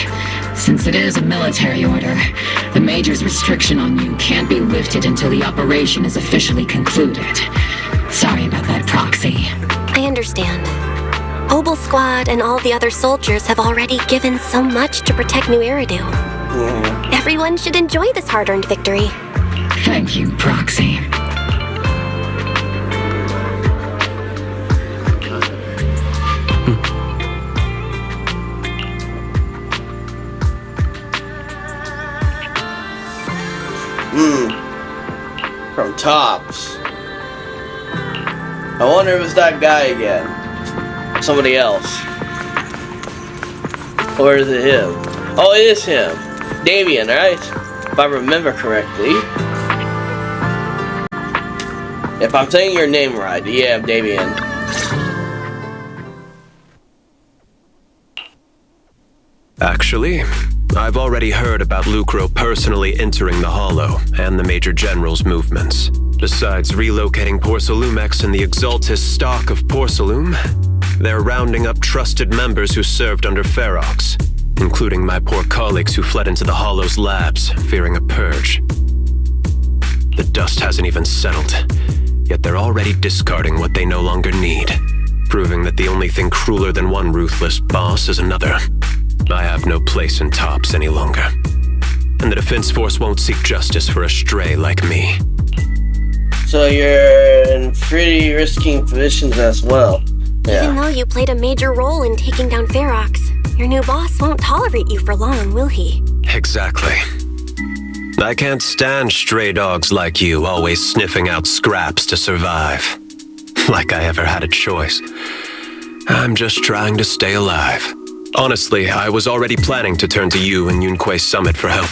Since it is a military order, the Major's restriction on you can't be lifted until the operation is officially concluded. Sorry about that, Proxy. I understand. Obol Squad and all the other soldiers have already given so much to protect New Eridu. Everyone should enjoy this hard-earned victory. Thank you, Proxy. From Tops. I wonder if it's that guy again. Somebody else. Or is it him? Oh, it is him. Damian, right? If I remember correctly. If I'm saying your name right, yeah, Damian. Actually, I've already heard about Lucro personally entering the Hollow and the Major General's movements. Besides relocating Porcelumex and the Exaltis stock of Porcelume, they're rounding up trusted members who served under Ferox, including my poor colleagues who fled into the Hollow's labs, fearing a purge. The dust hasn't even settled, yet they're already discarding what they no longer need, proving that the only thing crueler than one ruthless boss is another. I have no place in Tops any longer, and the Defense Force won't seek justice for a stray like me. So you're in pretty risky positions as well. Yeah. Even though you played a major role in taking down Ferox, your new boss won't tolerate you for long, will he? Exactly. I can't stand stray dogs like you always sniffing out scraps to survive. Like I ever had a choice. I'm just trying to stay alive. Honestly, I was already planning to turn to you and Yukui Summit for help.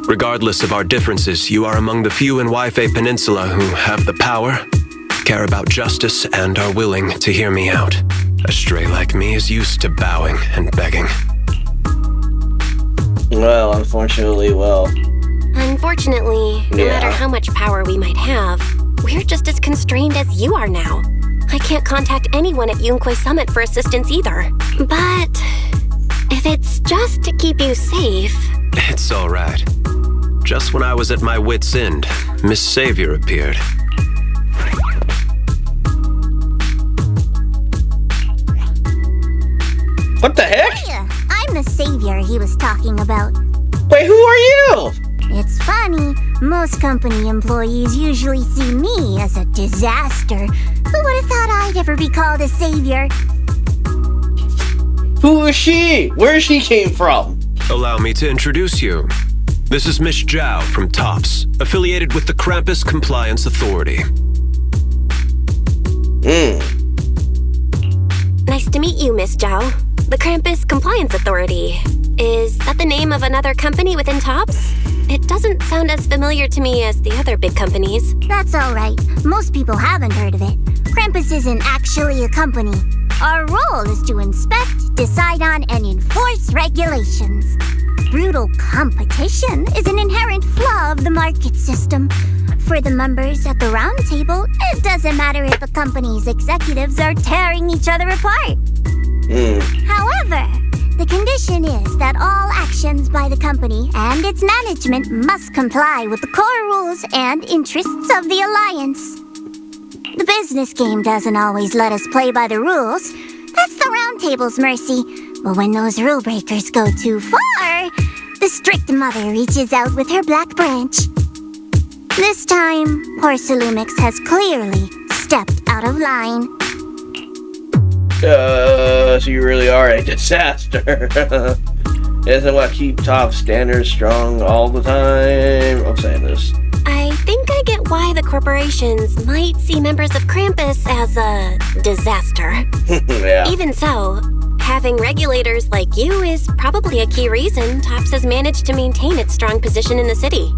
Regardless of our differences, you are among the few in Waifei Peninsula who have the power, care about justice, and are willing to hear me out. A stray like me is used to bowing and begging. Well, unfortunately, Unfortunately, no matter how much power we might have, we're just as constrained as you are now. I can't contact anyone at Yukui Summit for assistance either. But if it's just to keep you safe... It's alright. Just when I was at my wit's end, Miss Savior appeared. What the heck? Yeah, I'm the savior he was talking about. Wait, who are you? It's funny. Most company employees usually see me as a disaster. Who would have thought I'd ever be called a savior? Who is she? Where she came from? Allow me to introduce you. This is Miss Zhao from Tops, affiliated with the Krampus Compliance Authority. Nice to meet you, Miss Zhao. The Krampus Compliance Authority. Is that the name of another company within Tops? It doesn't sound as familiar to me as the other big companies. That's alright. Most people haven't heard of it. Krampus isn't actually a company. Our role is to inspect, decide on, and enforce regulations. Brutal competition is an inherent flaw of the market system. For the members at the round table, it doesn't matter if a company's executives are tearing each other apart. However, the condition is that all actions by the company and its management must comply with the core rules and interests of the Alliance. The business game doesn't always let us play by the rules. That's the round table's mercy. But when those rule breakers go too far, the strict mother reaches out with her black branch. This time, Porcelumex has clearly stepped out of line. So you really are a disaster. Isn't what keep top standards strong all the time? I'm saying this. I think I get why the corporations might see members of Krampus as a disaster. Yeah. Even so, having regulators like you is probably a key reason Tops has managed to maintain its strong position in the city.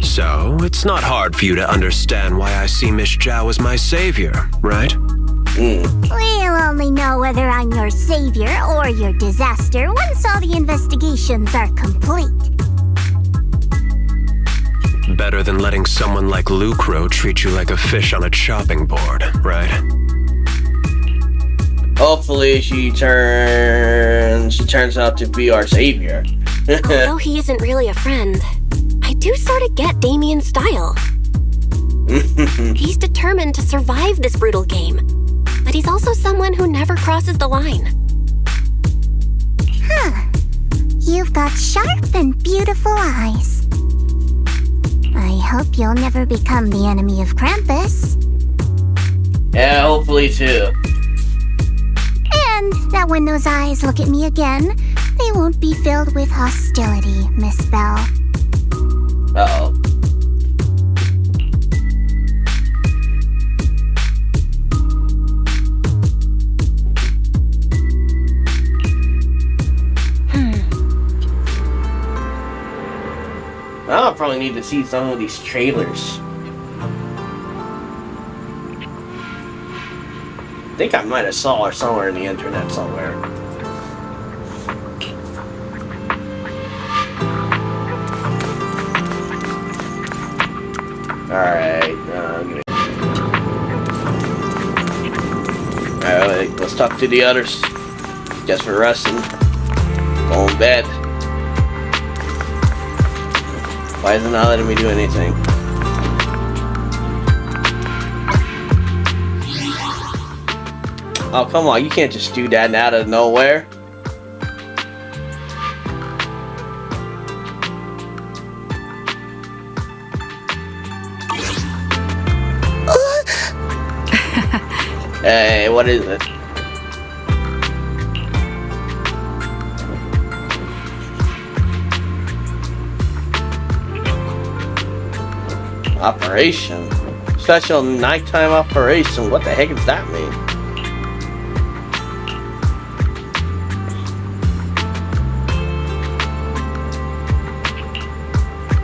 So, it's not hard for you to understand why I see Miss Zhao as my savior, right? We'll only know whether I'm your savior or your disaster once all the investigations are complete. Better than letting someone like Lucro treat you like a fish on a chopping board, right? Hopefully she turns out to be our savior. Although he isn't really a friend, I do sort of get Damian's style. He's determined to survive this brutal game, but he's also someone who never crosses the line. Huh. You've got sharp and beautiful eyes. I hope you'll never become the enemy of Krampus. Yeah, hopefully too. And that when those eyes look at me again, they won't be filled with hostility, Miss Belle. Uh-oh. need to see some of these trailers. I think I might have saw her somewhere in the internet somewhere. Alright, Alright, let's talk to the others. Just for resting. Go in bed. Why is it not letting me do anything? Oh, come on, you can't just do that out of nowhere. Hey, what is it? Operation? Special nighttime operation? What the heck does that mean?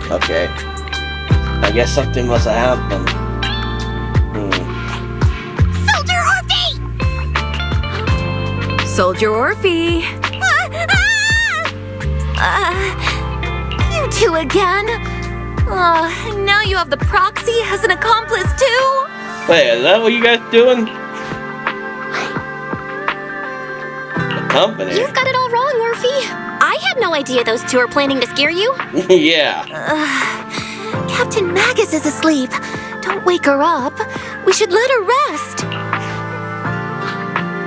Okay. I guess something must have happened. Soldier Orphie! You two again? Now you have the Proxy as an accomplice too? Wait, is that what you guys doing? The company? You've got it all wrong, Orphie. I had no idea those two are planning to scare you. Yeah. Captain Magus is asleep. Don't wake her up. We should let her rest.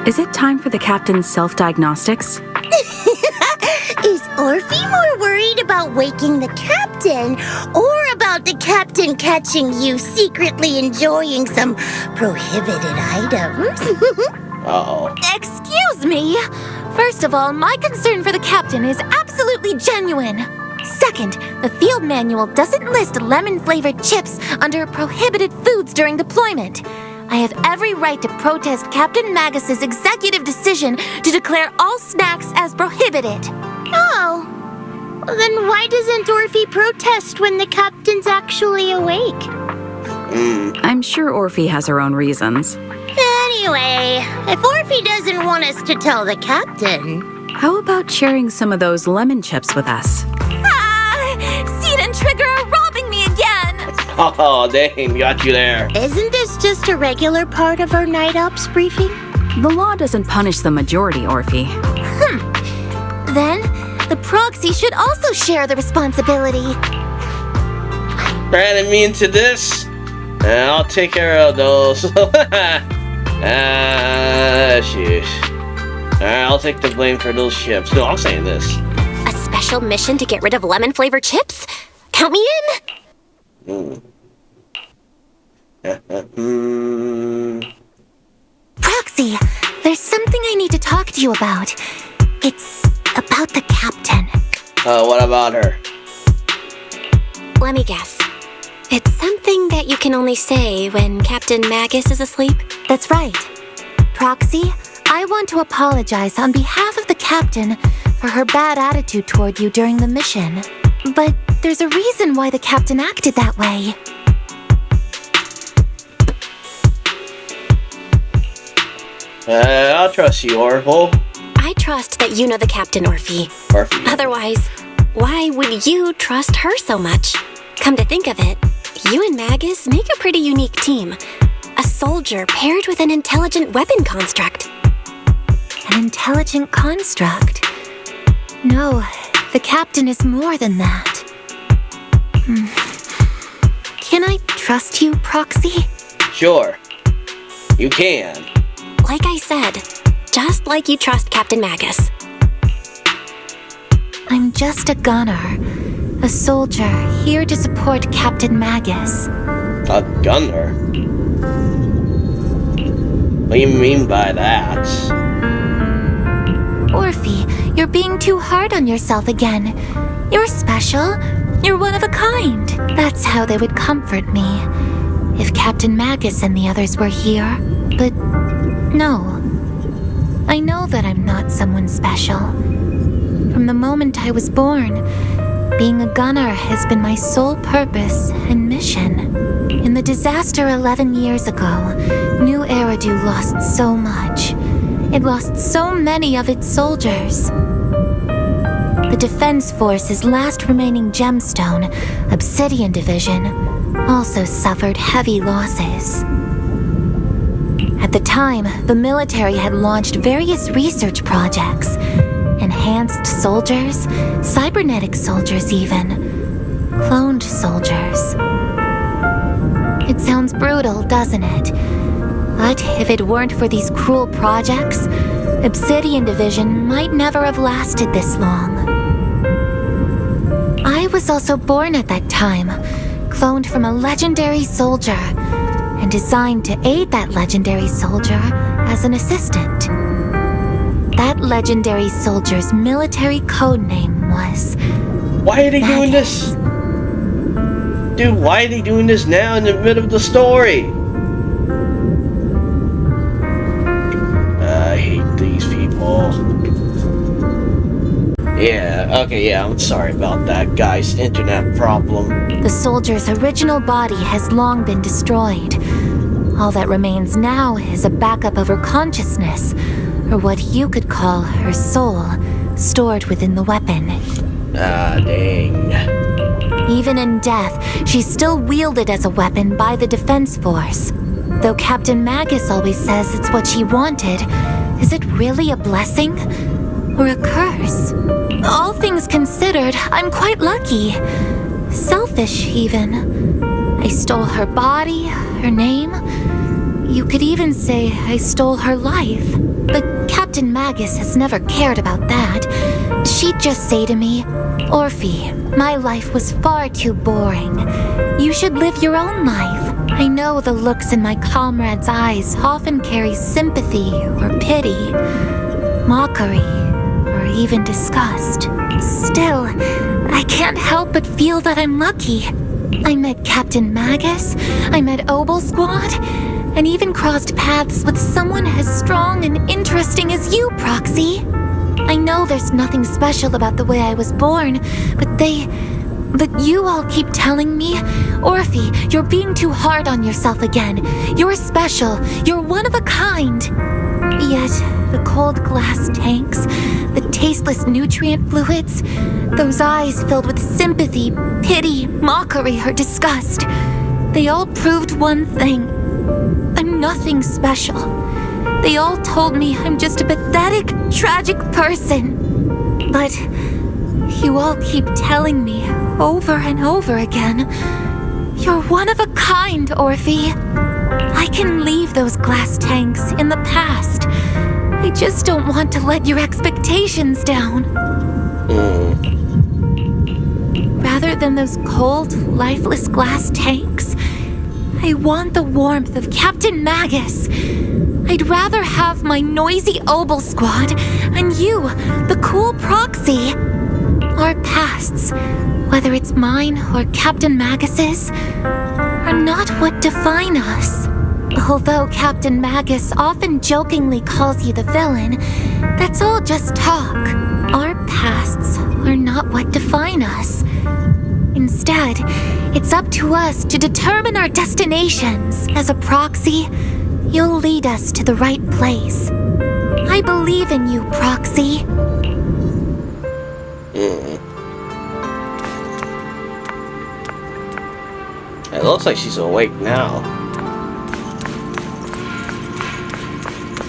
Is it time for the captain's self-diagnostics? Is Orphie more worried about waking the captain or about the captain catching you secretly enjoying some prohibited items? Uh-oh. Excuse me. First of all, my concern for the captain is absolutely genuine. Second, the field manual doesn't list lemon-flavored chips under prohibited foods during deployment. I have every right to protest Captain Magus's executive decision to declare all snacks as prohibited. Oh. Well, then why doesn't Orphie protest when the captain's actually awake? I'm sure Orphie has her own reasons. Anyway, if Orphie doesn't want us to tell the captain... How about sharing some of those lemon chips with us? Seed and Trigger are robbing me again! Oh, dang, got you there. Isn't this just a regular part of our night ops briefing? The law doesn't punish the majority, Orphie. Then, the Proxy should also share the responsibility. Running me into this? I'll take care of those. Shit. Alright, I'll take the blame for those chips. No, I'm saying this. A special mission to get rid of lemon-flavored chips? Count me in! Proxy, there's something I need to talk to you about. It's about the captain. What about her? Let me guess. It's something that you can only say when Captain Magus is asleep? That's right. Proxy, I want to apologize on behalf of the captain for her bad attitude toward you during the mission. But there's a reason why the captain acted that way. I'll trust you, Obol. I trust that you know the captain, Orphie. Otherwise, why would you trust her so much? Come to think of it, you and Magus make a pretty unique team. A soldier paired with an intelligent weapon construct. An intelligent construct? No, the captain is more than that. Can I trust you, Proxy? Sure. You can. Like I said, just like you trust Captain Magus. I'm just a gunner. A soldier here to support Captain Magus. A gunner? What do you mean by that? Orphie, you're being too hard on yourself again. You're special. You're one of a kind. That's how they would comfort me. If Captain Magus and the others were here. But no. I know that I'm not someone special. From the moment I was born, being a gunner has been my sole purpose and mission. In the disaster 11 years ago, New Eridu lost so much. It lost so many of its soldiers. The Defense Force's last remaining gemstone, Obsidian Division, also suffered heavy losses. At the time, the military had launched various research projects. Enhanced soldiers, cybernetic soldiers even, cloned soldiers. It sounds brutal, doesn't it? But if it weren't for these cruel projects, Obsidian Division might never have lasted this long. I was also born at that time, cloned from a legendary soldier, and designed to aid that legendary soldier as an assistant. That legendary soldier's military codename was... Why are they doing this? Dude, why are they doing this now in the middle of the story? I hate these people. Yeah, okay, yeah, I'm sorry about that, guys. Internet problem. The soldier's original body has long been destroyed. All that remains now is a backup of her consciousness, or what you could call her soul, stored within the weapon. Ah, dang. Even in death, she's still wielded as a weapon by the Defense Force. Though Captain Magus always says it's what she wanted, is it really a blessing? Or a curse? All things considered, I'm quite lucky. Selfish, even. I stole her body, her name. You could even say I stole her life. But Captain Magus has never cared about that. She'd just say to me, "Orphie, my life was far too boring. You should live your own life." I know the looks in my comrades' eyes often carry sympathy or pity, mockery, or even disgust. Still, I can't help but feel that I'm lucky. I met Captain Magus, I met Obol Squad, and even crossed paths with someone as strong and interesting as you, Proxy. I know there's nothing special about the way I was born, but you all keep telling me, "Orphie, you're being too hard on yourself again. You're special. You're one of a kind." Yet, the cold glass tanks, the tasteless nutrient fluids, those eyes filled with sympathy, pity, mockery, or disgust, they all proved one thing. I'm nothing special. They all told me I'm just a pathetic, tragic person. But you all keep telling me over and over again, "You're one of a kind, Orphie." I can leave those glass tanks in the past. I just don't want to let your expectations down. Rather than those cold, lifeless glass tanks, I want the warmth of Captain Magus. I'd rather have my noisy Obol Squad and you, the cool Proxy. Our pasts, whether it's mine or Captain Magus's, are not what define us. Although Captain Magus often jokingly calls you the villain, that's all just talk. Our pasts are not what define us. Instead, it's up to us to determine our destinations. As a Proxy, you'll lead us to the right place. I believe in you, Proxy. It looks like she's awake now.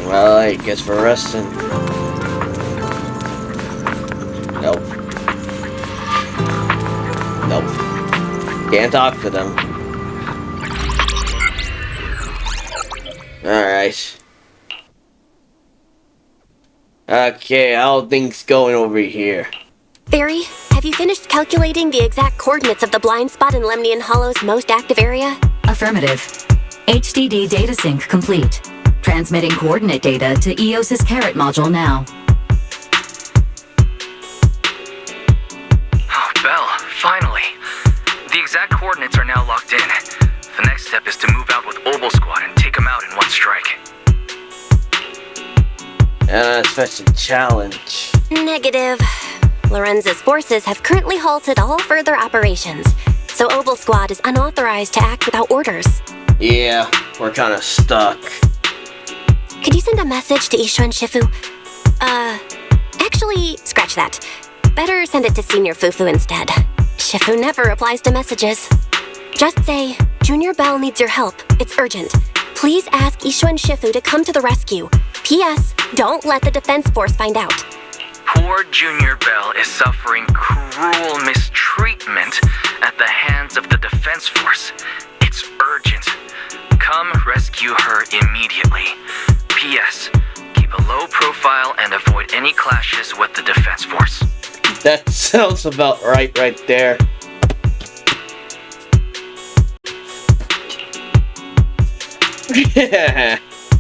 Well, I guess for resting. Nope. Nope. Can't talk to them. Alright. Okay, how are things going over here? Fairy, have you finished calculating the exact coordinates of the blind spot in Lemnian Hollow's most active area? Affirmative. HDD data sync complete. Transmitting coordinate data to EOS's Carrot module now. Oh, Belle, finally. The exact coordinates are now locked in. The next step is to move out with Obol Squad and take them out in one strike. That's such a challenge. Negative. Lorenz's forces have currently halted all further operations, so Obol Squad is unauthorized to act without orders. Yeah, we're kind of stuck. Could you send a message to Ishu and Shifu? Actually, scratch that. Better send it to Senior Fufu instead. Shifu never replies to messages. Just say, Junior Belle needs your help. It's urgent. Please ask Ishu and Shifu to come to the rescue. P.S. Don't let the defense force find out. Poor Junior Belle is suffering cruel mistreatment at the hands of the defense force. It's urgent. Come rescue her immediately. P.S. Keep a low profile and avoid any clashes with the defense force. That sounds about right there.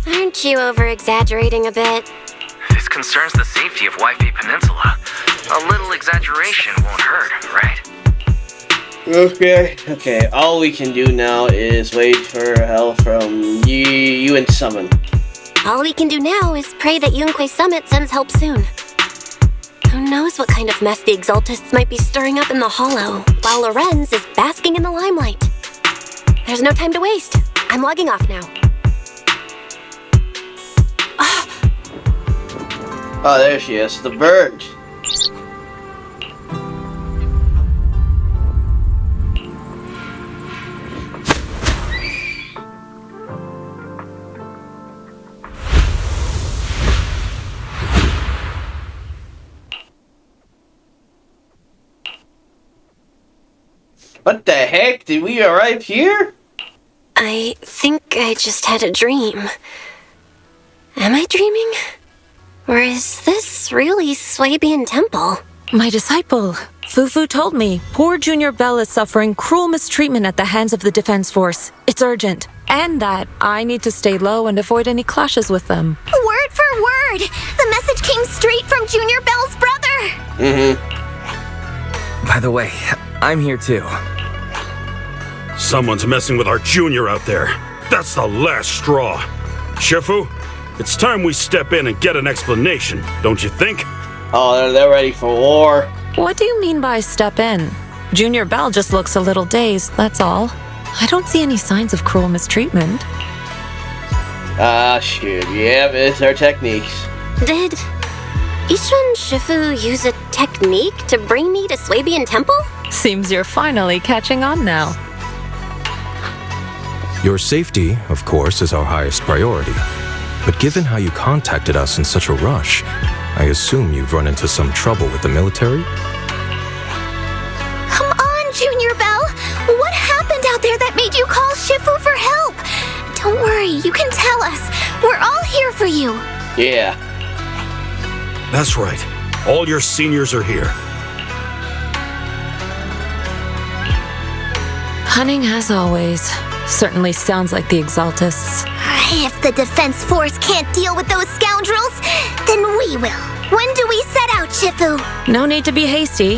Aren't you over-exaggerating a bit? This concerns the safety of Wi-Fi Peninsula. A little exaggeration won't hurt, right? Okay. All we can do now is wait for help from you and Summon. All we can do now is pray that Yukui Summit sends help soon. Who knows what kind of mess the Exaltists might be stirring up in the Hollow, while Lorenz is basking in the limelight. There's no time to waste. I'm logging off now. Oh, there she is, the bird. What the heck? Did we arrive here? I think I just had a dream. Am I dreaming? Or is this really Swabian Temple? My disciple, Fufu told me poor Junior Belle is suffering cruel mistreatment at the hands of the defense force. It's urgent. And that I need to stay low and avoid any clashes with them. Word for word! The message came straight from Junior Belle's brother! By the way, I'm here too. Someone's messing with our junior out there. That's the last straw. Shifu, it's time we step in and get an explanation, don't you think? Oh, they're ready for war. What do you mean by step in? Junior Belle just looks a little dazed, that's all. I don't see any signs of cruel mistreatment. Shoot. Yep, it's our techniques. Did Ishu and Shifu use a technique to bring me to Swabian Temple? Seems you're finally catching on now. Your safety, of course, is our highest priority. But given how you contacted us in such a rush, I assume you've run into some trouble with the military? Come on, Junior Belle! What happened out there that made you call Shifu for help? Don't worry, you can tell us. We're all here for you. Yeah. That's right. All your seniors are here. Cunning as always. Certainly sounds like the Exaltists. If the defense force can't deal with those scoundrels, then we will. When do we set out, Shifu? No need to be hasty.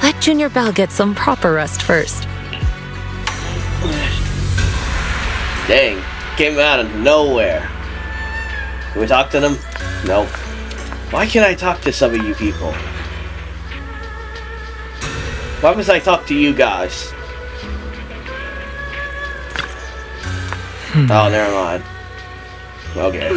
Let Junior Belle get some proper rest first. Dang, came out of nowhere. Can we talk to them? Nope. Why can't I talk to some of you people? Why must I talk to you guys? Oh, never mind. Okay.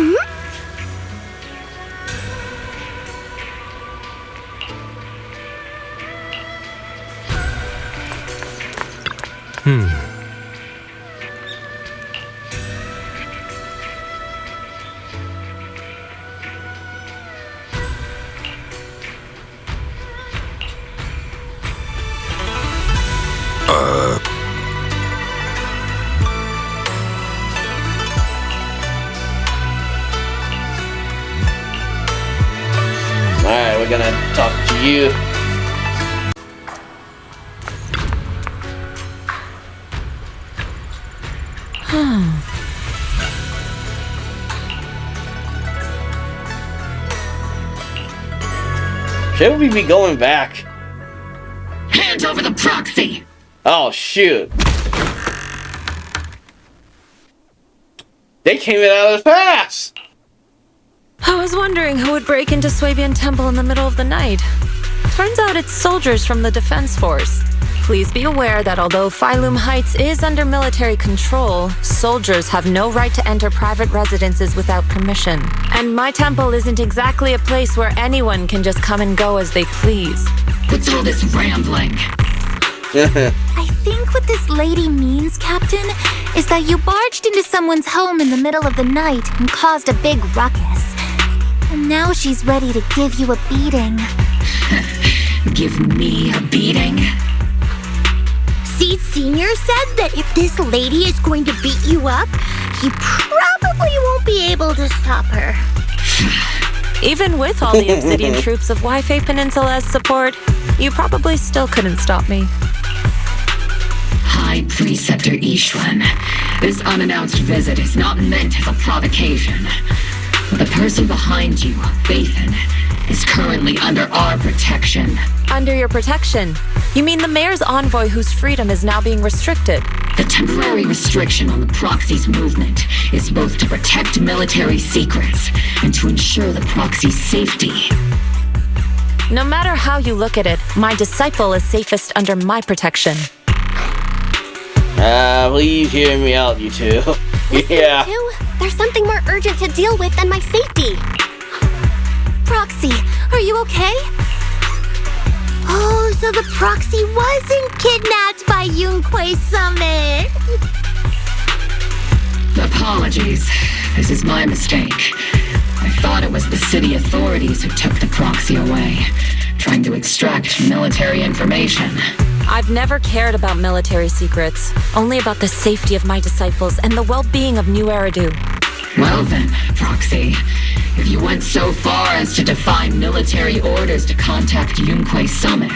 Alright, we're gonna talk to you. Should we be going back? Hand over the proxy! Oh, shoot. They came in out of the pass! I was wondering who would break into Swabian Temple in the middle of the night. Turns out it's soldiers from the Defense Force. Please be aware that although Phylum Heights is under military control, soldiers have no right to enter private residences without permission. And my temple isn't exactly a place where anyone can just come and go as they please. What's all this rambling? I think what this lady means, Captain, is that you barged into someone's home in the middle of the night and caused a big ruckus. And now she's ready to give you a beating. Give me a beating? Seed Senior said that if this lady is going to beat you up, he probably won't be able to stop her. Even with all the Obsidian troops of Wi-Fi Peninsula as support, you probably still couldn't stop me. High Preceptor Ishwan, this unannounced visit is not meant as a provocation. The person behind you, Bathan, is currently under our protection. Under your protection? You mean the mayor's envoy whose freedom is now being restricted? The temporary restriction on the Proxy's movement is both to protect military secrets and to ensure the Proxy's safety. No matter how you look at it, my disciple is safest under my protection. Please hear me out, you two. Yeah. You two? There's something more urgent to deal with than my safety. Proxy, are you okay? Oh, so the Proxy wasn't kidnapped by Yukui Summit. Apologies. This is my mistake. I thought it was the city authorities who took the Proxy away, trying to extract military information. I've never cared about military secrets, only about the safety of my disciples and the well-being of New Eridu. Well then, Proxy, if you went so far as to defy military orders to contact Yukui Summit,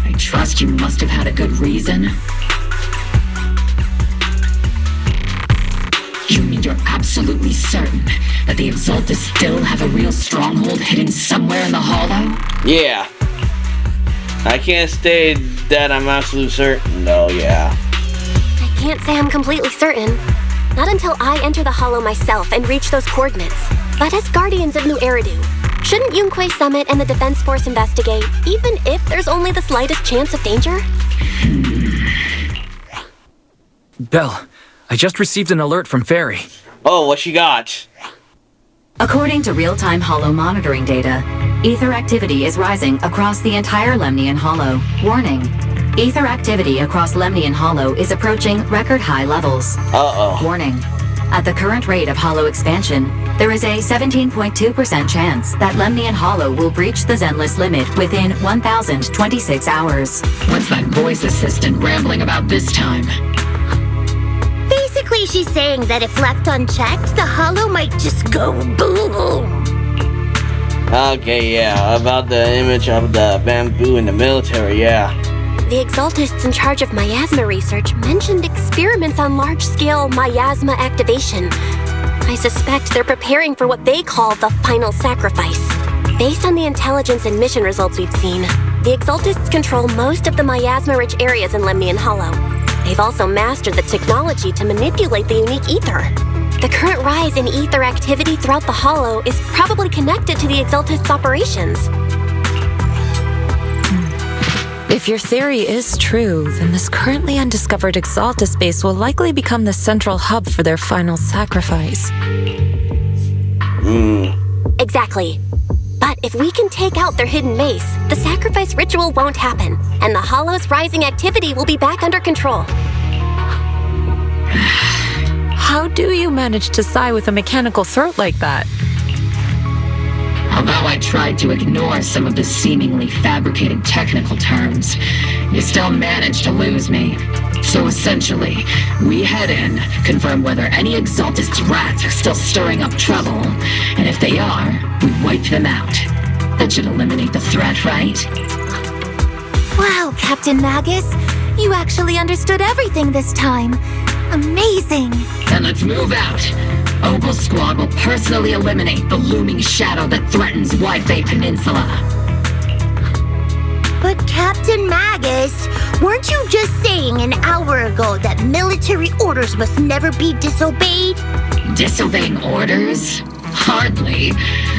I trust you must have had a good reason. You mean you're absolutely certain that the Exaltus still have a real stronghold hidden somewhere in the Hollow? Yeah. I can't say that I'm absolutely certain, though, yeah. I can't say I'm completely certain. Not until I enter the Hollow myself and reach those coordinates. But as guardians of New Eridu, shouldn't Yukui Summit and the Defense Force investigate, even if there's only the slightest chance of danger? Belle, I just received an alert from Fairy. Oh, what she got? According to real-time Hollow monitoring data, ether activity is rising across the entire Lemnian Hollow. Warning. Ether activity across Lemnian Hollow is approaching record-high levels. Uh-oh. Warning. At the current rate of Hollow expansion, there is a 17.2% chance that Lemnian Hollow will breach the Zenless limit within 1,026 hours. What's that voice assistant rambling about this time? Basically, she's saying that if left unchecked, the Hollow might just go boom. Okay, yeah, about the image of the bamboo in the military, yeah. The Exaltists in charge of miasma research mentioned experiments on large-scale miasma activation. I suspect they're preparing for what they call the final sacrifice. Based on the intelligence and mission results we've seen, the Exaltists control most of the miasma-rich areas in Lemnian Hollow. They've also mastered the technology to manipulate the unique ether. The current rise in ether activity throughout the Hollow is probably connected to the Exaltists' operations. If your theory is true, then this currently undiscovered Exaltus base will likely become the central hub for their final sacrifice. Exactly. But if we can take out their hidden base, the sacrifice ritual won't happen, and the Hollow's rising activity will be back under control. How do you manage to sigh with a mechanical throat like that? Although I tried to ignore some of the seemingly fabricated technical terms, you still managed to lose me. So essentially, we head in, confirm whether any Exaltist rats are still stirring up trouble, and if they are, we wipe them out. That should eliminate the threat, right? Wow, Captain Magus, you actually understood everything this time. Amazing. Then let's move out. Obol Squad will personally eliminate the looming shadow that threatens Wi-Fi Peninsula. But Captain Magus, weren't you just saying an hour ago that military orders must never be disobeyed? Disobeying orders? Hardly.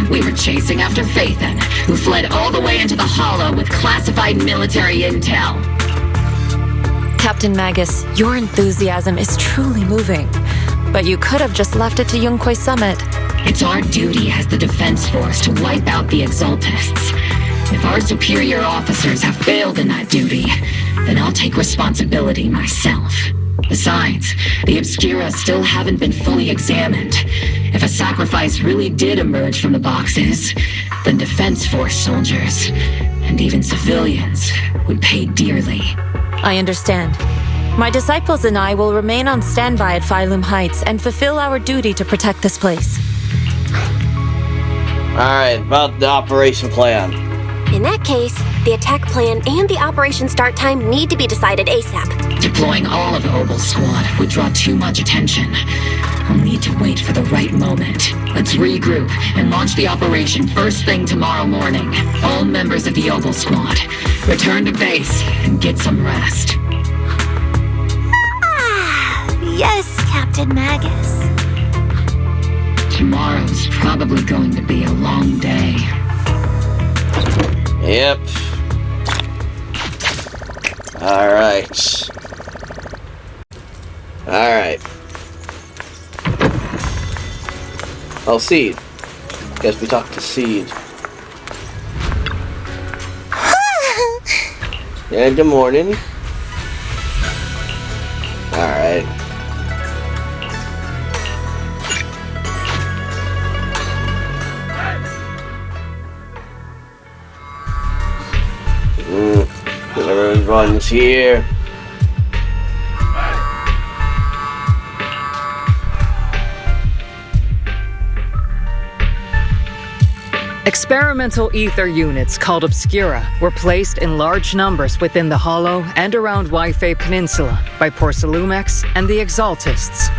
We were chasing after Phaethon, who fled all the way into the Hollow with classified military intel. Captain Magus, your enthusiasm is truly moving. But you could have just left it to Yukui Summit. It's our duty as the Defense Force to wipe out the Exaltists. If our superior officers have failed in that duty, then I'll take responsibility myself. Besides, the Obscura still haven't been fully examined. If a sacrifice really did emerge from the boxes, then Defense Force soldiers, and even civilians, would pay dearly. I understand. My disciples and I will remain on standby at Phylum Heights and fulfill our duty to protect this place. Alright, about the operation plan. In that case, the attack plan and the operation start time need to be decided ASAP. Deploying all of Obol's squad would draw too much attention. I'll need to wait for the right moment. Let's regroup and launch the operation first thing tomorrow morning. All members of the Obol squad, return to base and get some rest. Yes, Captain Magus. Tomorrow's probably going to be a long day. Yep. Alright. Alright. Oh, Seed. Guess we talked to Seed. Yeah, good morning. Alright. Everyone's here. Experimental ether units called Obscura were placed in large numbers within the Hollow and around Yfei Peninsula by Porcelumex and the Exaltists.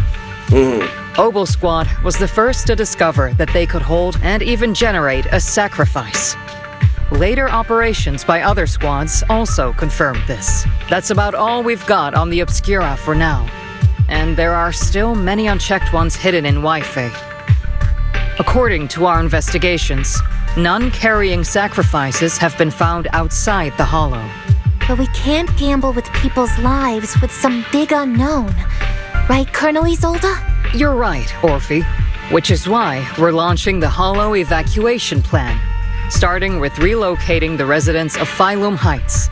Obol Squad was the first to discover that they could hold and even generate a sacrifice. Later operations by other squads also confirmed this. That's about all we've got on the Obscura for now. And there are still many unchecked ones hidden in Yfei. According to our investigations, none carrying sacrifices have been found outside the Hollow. But we can't gamble with people's lives with some big unknown. Right, Colonel Isolde? You're right, Orphie. Which is why we're launching the Hollow evacuation plan, starting with relocating the residents of Phylum Heights.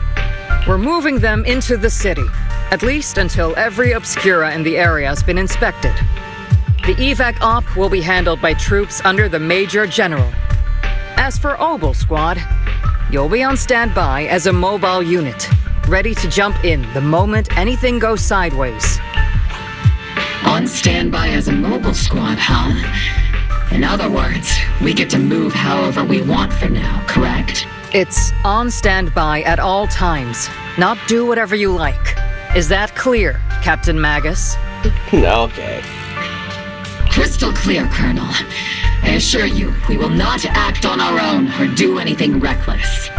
We're moving them into the city, at least until every Obscura in the area has been inspected. The evac op will be handled by troops under the Major General. As for Obol Squad, you'll be on standby as a mobile unit, ready to jump in the moment anything goes sideways. On standby as a mobile squad, huh? In other words, we get to move however we want for now, correct? It's on standby at all times, not do whatever you like. Is that clear, Captain Magus? Okay. Crystal clear, Colonel. I assure you, we will not act on our own or do anything reckless.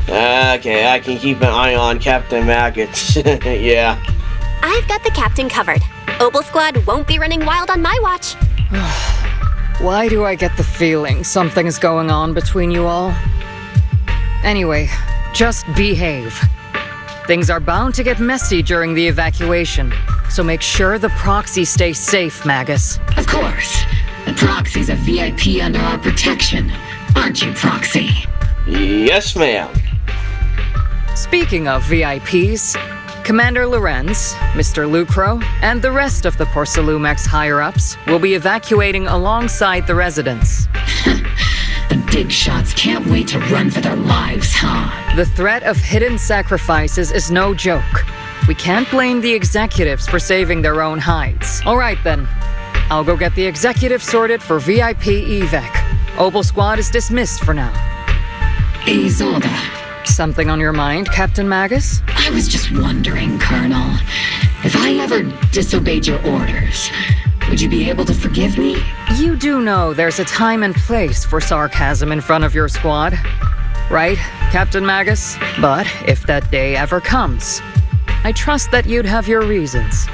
Okay, I can keep an eye on Captain Magus. Yeah. I've got the captain covered. Obol Squad won't be running wild on my watch. Why do I get the feeling something's going on between you all? Anyway, just behave. Things are bound to get messy during the evacuation, so make sure the Proxy stays safe, Magus. Of course. The Proxy's a VIP under our protection, aren't you, Proxy? Yes, ma'am. Speaking of VIPs, Commander Lorenz, Mr. Lucro, and the rest of the Porcelumex higher-ups will be evacuating alongside the residents. The big shots can't wait to run for their lives, huh? The threat of hidden sacrifices is no joke. We can't blame the executives for saving their own hides. All right, then. I'll go get the executives sorted for VIP evac. Obol Squad is dismissed for now. Isolde. Something on your mind, Captain Magus? I was just wondering, Colonel. If I ever disobeyed your orders, would you be able to forgive me? You do know there's a time and place for sarcasm in front of your squad, right, Captain Magus? But if that day ever comes, I trust that you'd have your reasons.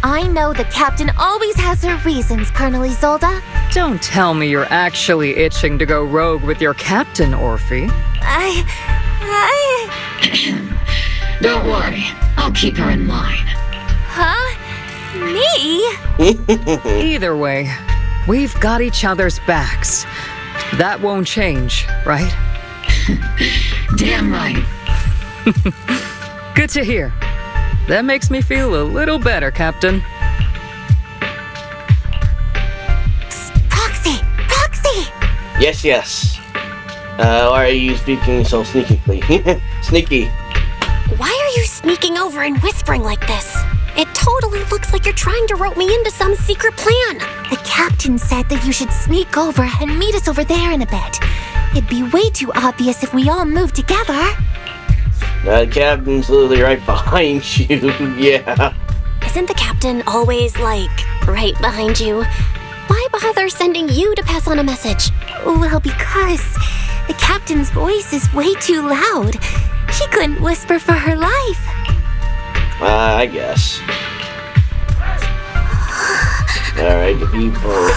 I know the captain always has her reasons, Colonel Isolde. Don't tell me you're actually itching to go rogue with your captain, Orphie. Don't worry, I'll keep her in line. Huh? Me? Either way, we've got each other's backs. That won't change, right? Damn right. Good to hear. That makes me feel a little better, Captain. Proxy! Proxy! Yes. Why are you speaking so sneakily? Sneaky. Why are you sneaking over and whispering like this? It totally looks like you're trying to rope me into some secret plan. The captain said that you should sneak over and meet us over there in a bit. It'd be way too obvious if we all moved together. The captain's literally right behind you, yeah. Isn't the captain always, right behind you? Why bother sending you to pass on a message? Well, because the captain's voice is way too loud. She couldn't whisper for her life. I guess. Alright, the people.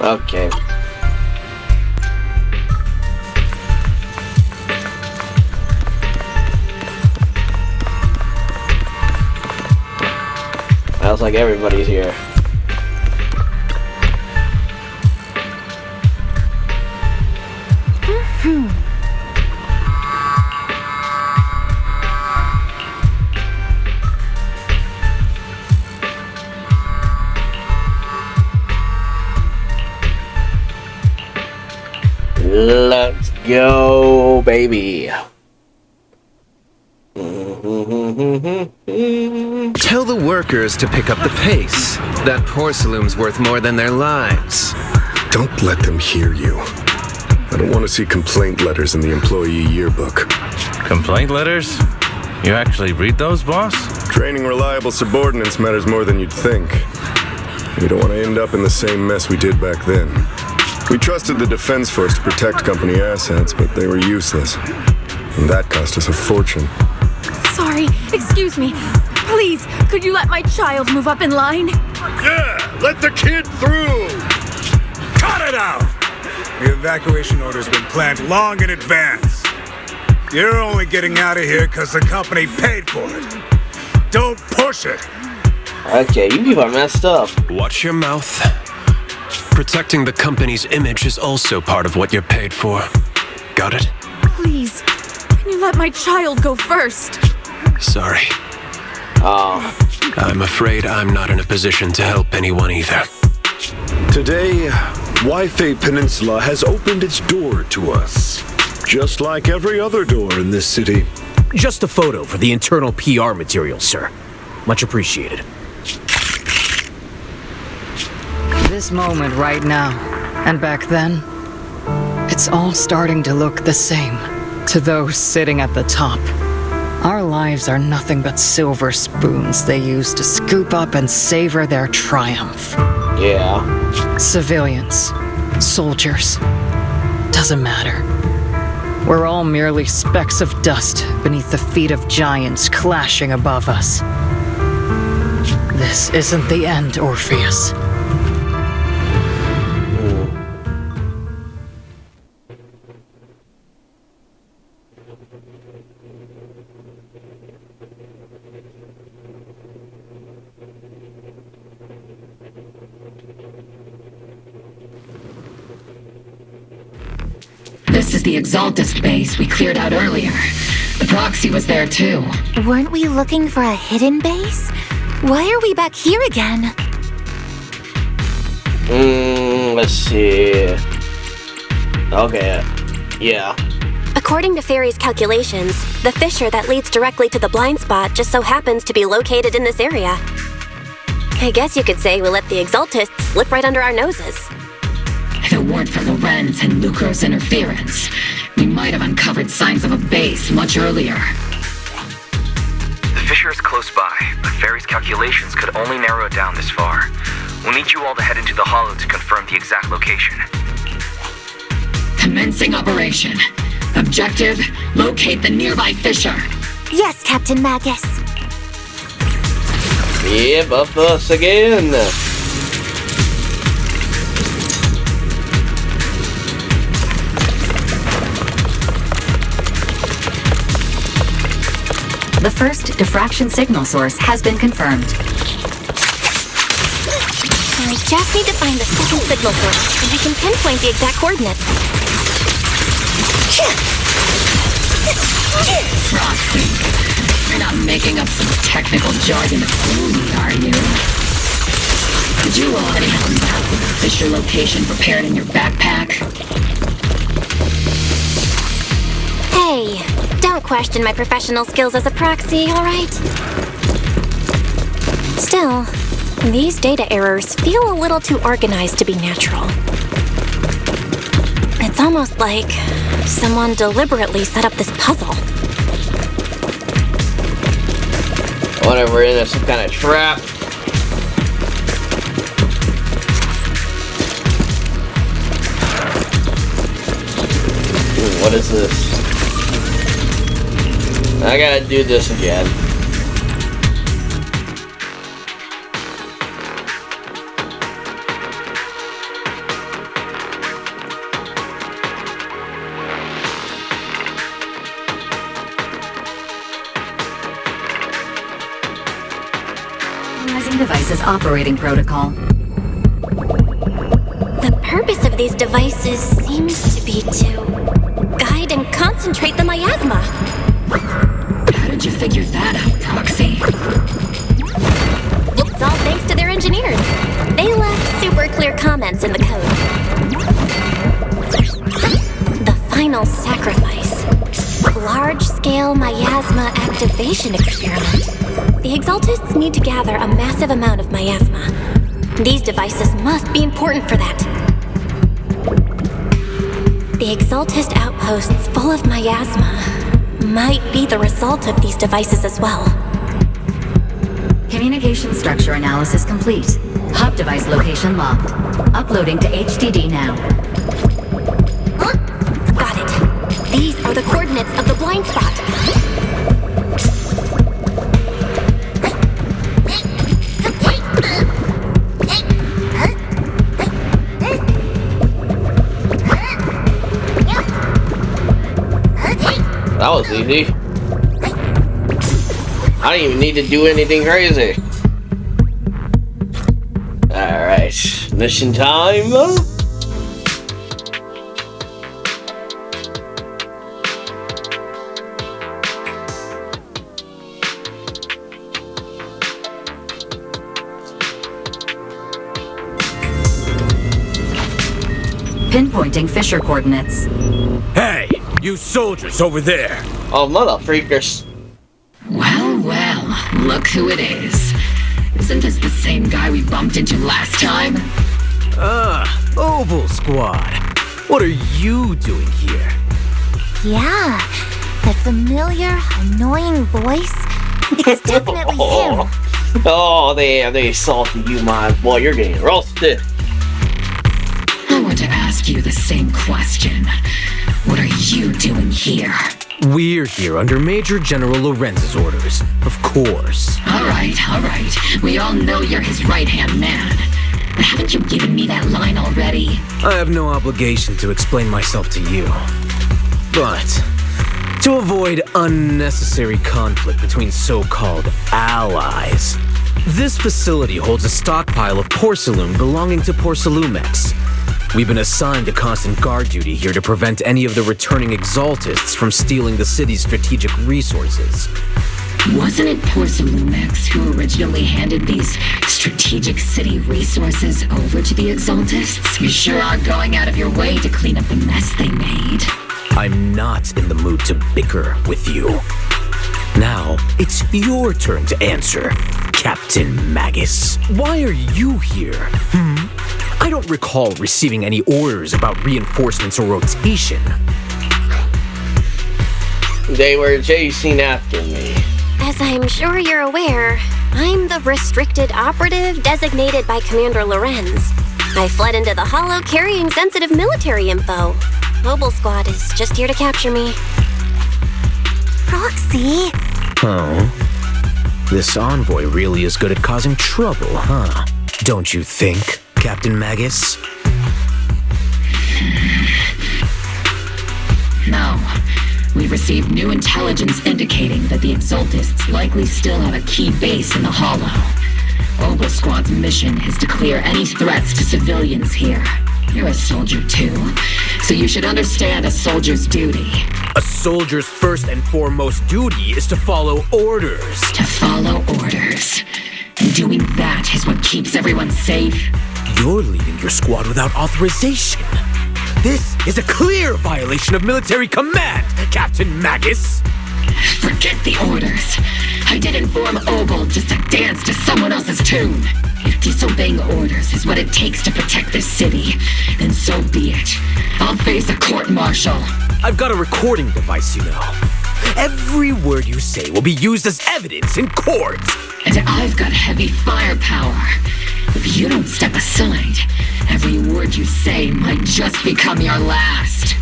Okay. Sounds like everybody's here. Let's go, baby. Tell the workers to pick up the pace. That porcelain's worth more than their lives. Don't let them hear you. I don't want to see complaint letters in the employee yearbook. Complaint letters? You actually read those, boss? Training reliable subordinates matters more than you'd think. We don't want to end up in the same mess we did back then. We trusted the Defense Force to protect company assets, but they were useless. And that cost us a fortune. Sorry, excuse me. Please, could you let my child move up in line? Yeah, let the kid through! Cut it out! The evacuation order's been planned long in advance. You're only getting out of here because the company paid for it. Don't push it! Okay, you people are messed up. Watch your mouth. Protecting the company's image is also part of what you're paid for. Got it? Please, can you let my child go first? Sorry. I'm afraid I'm not in a position to help anyone either. Today, Wi-Fi Peninsula has opened its door to us. Just like every other door in this city. Just a photo for the internal PR material, sir. Much appreciated. This moment right now, and back then, it's all starting to look the same to those sitting at the top. Our lives are nothing but silver spoons they use to scoop up and savor their triumph. Yeah. Civilians, soldiers, doesn't matter. We're all merely specks of dust beneath the feet of giants clashing above us. This isn't the end, Orpheus. This is the Exaltist base we cleared out earlier. The Proxy was there too. Weren't we looking for a hidden base? Why are we back here again? Let's see. Okay. Yeah. According to Fairy's calculations, the fissure that leads directly to the blind spot just so happens to be located in this area. I guess you could say we let the Exaltists slip right under our noses. If it weren't for Lorenz and Lucro's interference, we might have uncovered signs of a base much earlier. The fissure is close by, but Fairy's calculations could only narrow it down this far. We'll need you all to head into the hollow to confirm the exact location. Commencing operation. Objective, locate the nearby fissure. Yes, Captain Magus. Yeah, buff us again. The first diffraction signal source has been confirmed. I just need to find the second signal source, and I can pinpoint the exact coordinates. Proxy, you're not making up some technical jargon to fool me, are you? Did you already have a map with the fissure location prepared in your backpack? Hey, don't question my professional skills as a proxy, alright? Still, these data errors feel a little too organized to be natural. It's almost like someone deliberately set up this puzzle. I wonder if we're in some kind of trap. Ooh, what is this? I gotta do this again. Devices operating protocol. The purpose of these devices seems to be to guide and concentrate the miasma. How did you figure that out, Proxy? It's all thanks to their engineers. They left super clear comments in the code. The final sacrifice. Large-scale miasma activation experiment. The Exaltists need to gather a massive amount of miasma. These devices must be important for that. The Exaltist outposts full of miasma might be the result of these devices as well. Communication structure analysis complete. Hub device location locked. Uploading to HDD now. Got it. These are the coordinates of the blind spot. That was easy. I didn't even need to do anything crazy. Alright, mission time. Pinpointing fissure coordinates. Hey, you soldiers over there. Oh, mother freakers. Well, well, look who it is. Isn't this the same guy we bumped into last time? Obol Squad. What are you doing here? Yeah, that familiar, annoying voice. It's definitely him. Oh, they salted you, my boy. You're getting roasted. I want to ask you the same question. What are you doing here? We're here under Major General Lorenz's orders, of course. All right. We all know you're his right-hand man. But haven't you given me that line already? I have no obligation to explain myself to you. But to avoid unnecessary conflict between so-called allies, this facility holds a stockpile of porcelain belonging to Porcelumex. We've been assigned a constant guard duty here to prevent any of the returning Exaltists from stealing the city's strategic resources. Wasn't it Porcelumex who originally handed these strategic city resources over to the Exaltists? You sure are going out of your way to clean up the mess they made. I'm not in the mood to bicker with you. Now, it's your turn to answer, Captain Magus. Why are you here? I don't recall receiving any orders about reinforcements or rotation. They were chasing after me. As I'm sure you're aware, I'm the restricted operative designated by Commander Lorenz. I fled into the Hollow carrying sensitive military info. Obol Squad is just here to capture me. Proxy? Oh. This envoy really is good at causing trouble, huh? Don't you think, Captain Magus? No. We've received new intelligence indicating that the Exaltists likely still have a key base in the Hollow. Obol Squad's mission is to clear any threats to civilians here. You're a soldier too, so you should understand a soldier's duty. A soldier's first and foremost duty is to follow orders. To follow orders. And doing that is what keeps everyone safe. You're leading your squad without authorization. This is a clear violation of military command, Captain Magus! Forget the orders. I didn't form Obol just to dance to someone else's tune. If disobeying orders is what it takes to protect this city, then so be it. I'll face a court-martial. I've got a recording device, you know. Every word you say will be used as evidence in court. And I've got heavy firepower. If you don't step aside, every word you say might just become your last.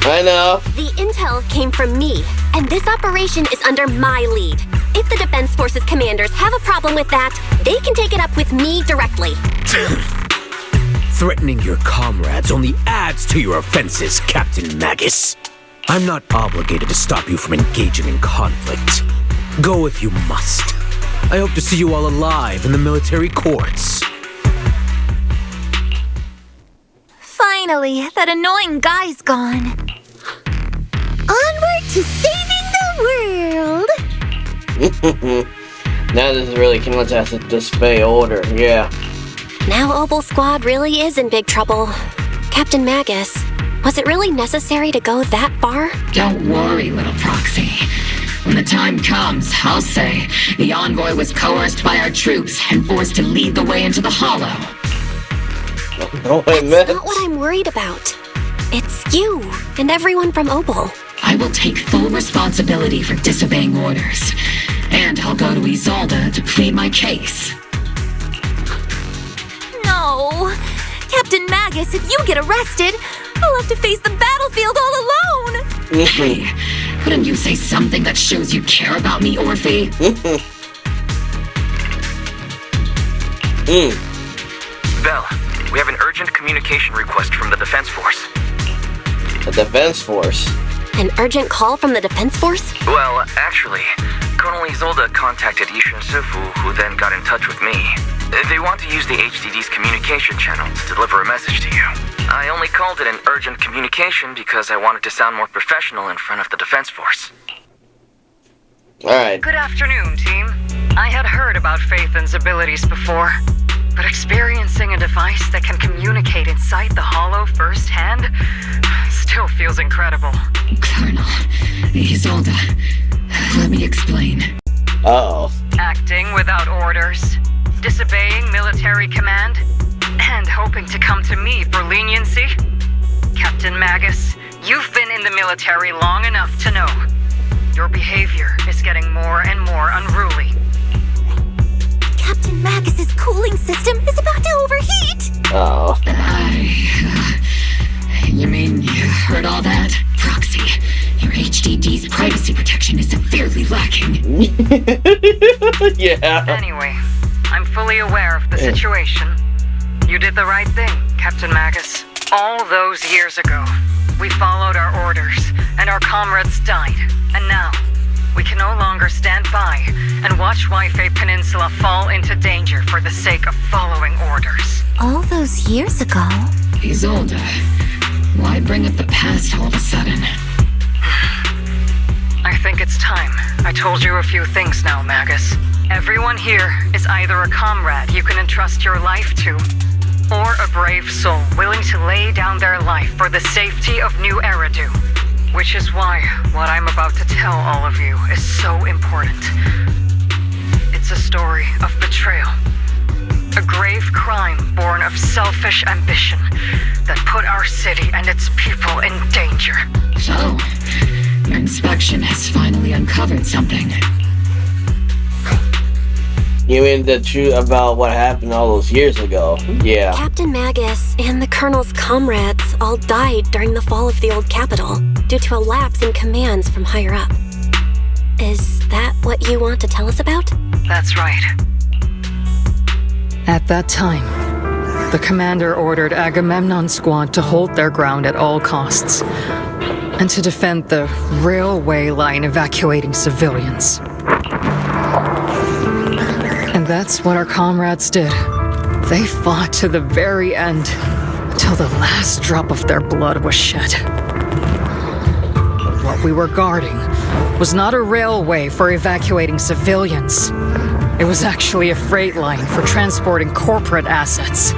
I know. The intel came from me, and this operation is under my lead. If the Defense Forces commanders have a problem with that, they can take it up with me directly. Threatening your comrades only adds to your offenses, Captain Magus. I'm not obligated to stop you from engaging in conflict. Go if you must. I hope to see you all alive in the military courts. Finally, that annoying guy's gone. Onward to saving the world! Now this is really Kinless has to disobey order, yeah. Now Obol Squad really is in big trouble. Captain Magus, was it really necessary to go that far? Don't worry, little Proxy. When the time comes, I'll say the envoy was coerced by our troops and forced to lead the way into the Hollow. That's not what I'm worried about. It's you and everyone from Obol. I will take full responsibility for disobeying orders. And I'll go to Isolde to plead my case. No! Captain Magus, if you get arrested, I'll have to face the battlefield all alone! Hey, couldn't you say something that shows you care about me, Orphie? Belle, we have an urgent communication request from the Defense Force. The Defense Force? An urgent call from the Defense Force? Well, actually, Colonel Isolde contacted jufufu, who then got in touch with me. They want to use the HDD's communication channel to deliver a message to you. I only called it an urgent communication because I wanted to sound more professional in front of the Defense Force. Alright. Good afternoon, team. I had heard about Phaethon's abilities before, but experiencing a device that can communicate inside the Hollow firsthand still feels incredible. Colonel, Isolde, let me explain. Uh-oh. Acting without orders, disobeying military command, and hoping to come to me for leniency? Captain Magus, you've been in the military long enough to know. Your behavior is getting more and more unruly. Captain Magus's cooling system is about to overheat! Oh. You mean you heard all that? Proxy, your HDD's privacy protection is severely lacking. Yeah. Anyway, I'm fully aware of the situation. You did the right thing, Captain Magus. All those years ago, we followed our orders, and our comrades died. And now, we can no longer stand by and watch Waifei Peninsula fall into danger for the sake of following orders. all those years ago. Isolde, why bring up the past all of a sudden? I think it's time. I told you a few things now, Magus. Everyone here is either a comrade you can entrust your life to, or a brave soul willing to lay down their life for the safety of New Eridu. Which is why what I'm about to tell all of you is so important. It's a story of betrayal. A grave crime born of selfish ambition that put our city and its people in danger. So, your inspection has finally uncovered something. You mean the truth about what happened all those years ago? Yeah. Captain Magus and the Colonel's comrades all died during the fall of the old capital due to a lapse in commands from higher up. Is that what you want to tell us about? That's right. At that time, the commander ordered Agamemnon's squad to hold their ground at all costs and to defend the railway line evacuating civilians. And that's what our comrades did. They fought to the very end, till the last drop of their blood was shed. But what we were guarding was not a railway for evacuating civilians. It was actually a freight line for transporting corporate assets.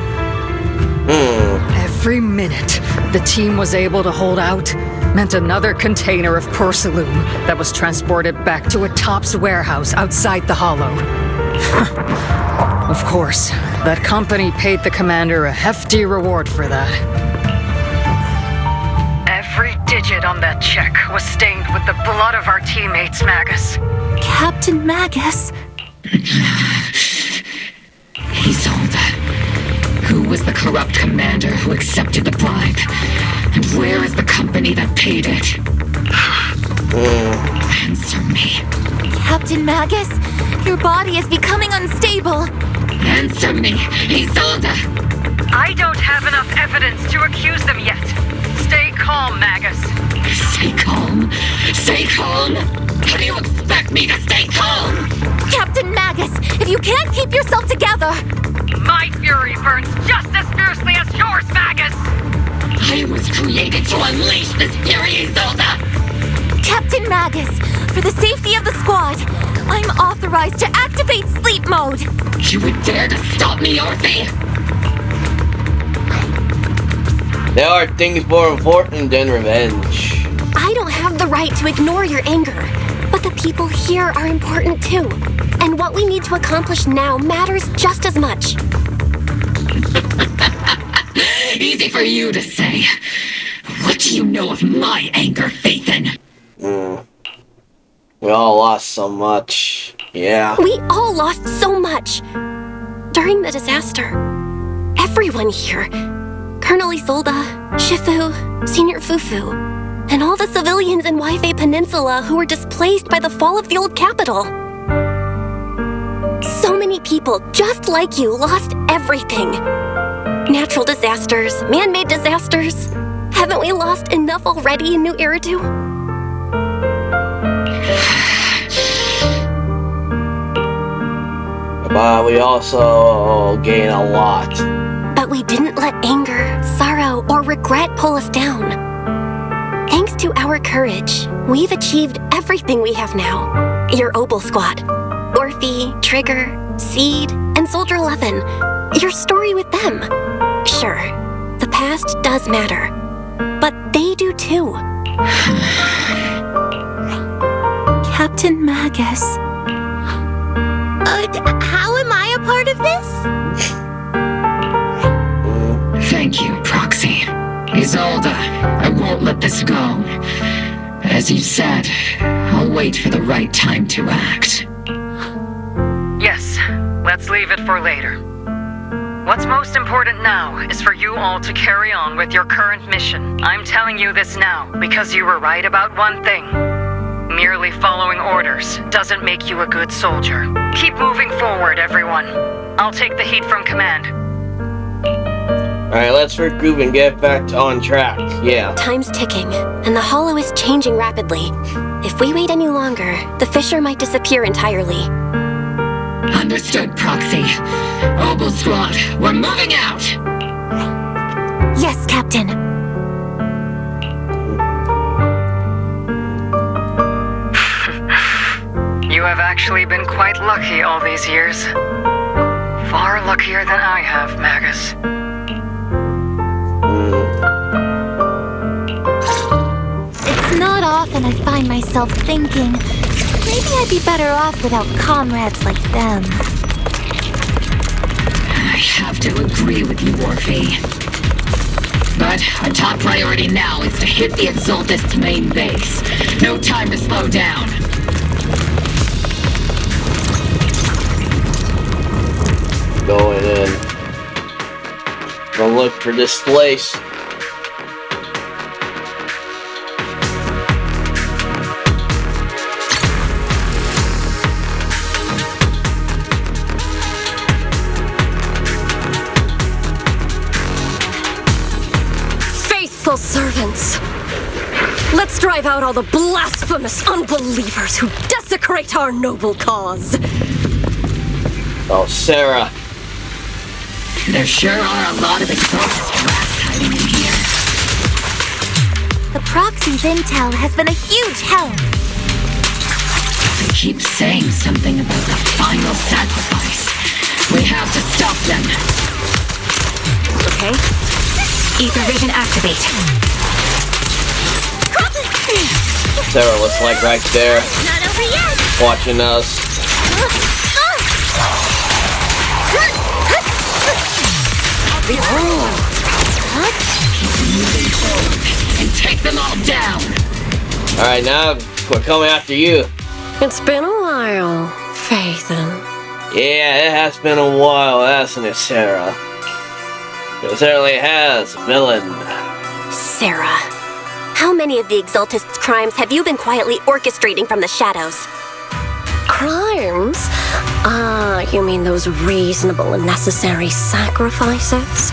Every minute the team was able to hold out meant another container of porcelain that was transported back to a Topps warehouse outside the Hollow. Of course, that company paid the commander a hefty reward for that. Every digit on that check was stained with the blood of our teammates, Magus. Captain Magus? Isolde. Who was the corrupt commander who accepted the bribe? And where is the company that paid it? Answer me. Captain Magus, your body is becoming unstable. Answer me, Isolde! I don't have enough evidence to accuse them yet. Stay calm, Magus. Stay calm? Stay calm? How do you expect me to stay calm? Captain Magus, if you can't keep yourself together... My fury burns just as fiercely as yours, Magus! I was created to unleash this fury, Isolde! Captain Magus, for the safety of the squad, I'm authorized to activate sleep mode. You would dare to stop me, Orphie? There are things more important than revenge. I don't have the right to ignore your anger, but the people here are important too. And what we need to accomplish now matters just as much. Easy for you to say. What do you know of my anger, Phaethon? We all lost so much. Yeah. We all lost so much. During the disaster, everyone here, Colonel Isolde, Shifu, Senior Fufu, and all the civilians in Waifei Peninsula who were displaced by the fall of the old capital. So many people just like you lost everything. Natural disasters, man-made disasters. Haven't we lost enough already in New Eridu? But we also gain a lot. But we didn't let anger, sorrow, or regret pull us down. Thanks to our courage, we've achieved everything we have now. Your Obol squad, Orphie, Trigger, Seed, and Soldier 11. Your story with them. Sure, the past does matter, but they do too. Captain Magus. How am I a part of this? Thank you, Proxy. Isolde, I won't let this go. As you said, I'll wait for the right time to act. Yes, let's leave it for later. What's most important now is for you all to carry on with your current mission. I'm telling you this now because you were right about one thing. Merely following orders doesn't make you a good soldier. Keep moving forward, everyone. I'll take the heat from command. Alright, let's regroup and get back on track. Yeah. Time's ticking, and the Hollow is changing rapidly. If we wait any longer, the fissure might disappear entirely. Understood, Proxy. Obol Squad, we're moving out! Yes, Captain. You have actually been quite lucky all these years. Far luckier than I have, Magus. It's not often I find myself thinking, maybe I'd be better off without comrades like them. I have to agree with you, Orphie. But our top priority now is to hit the Exaltist's main base. No time to slow down. Going in. We'll look for this place. Faithful servants! Let's drive out all the blasphemous unbelievers who desecrate our noble cause! Oh, Sarah. There sure are a lot of Exaltist rats hiding in here. The Proxy's intel has been a huge help. They keep saying something about the final sacrifice. We have to stop them. Okay. Ether vision activate. Sarah was like right there. Not over yet. Watching us. Behold! Keep moving forward and take them all down! Alright, now we're coming after you. It's been a while, Phaethon. Yeah, it has been a while, hasn't it, Sarah? It certainly has, villain. Sarah, how many of the Exaltist's crimes have you been quietly orchestrating from the shadows? Crimes? Ah, you mean those reasonable and necessary sacrifices?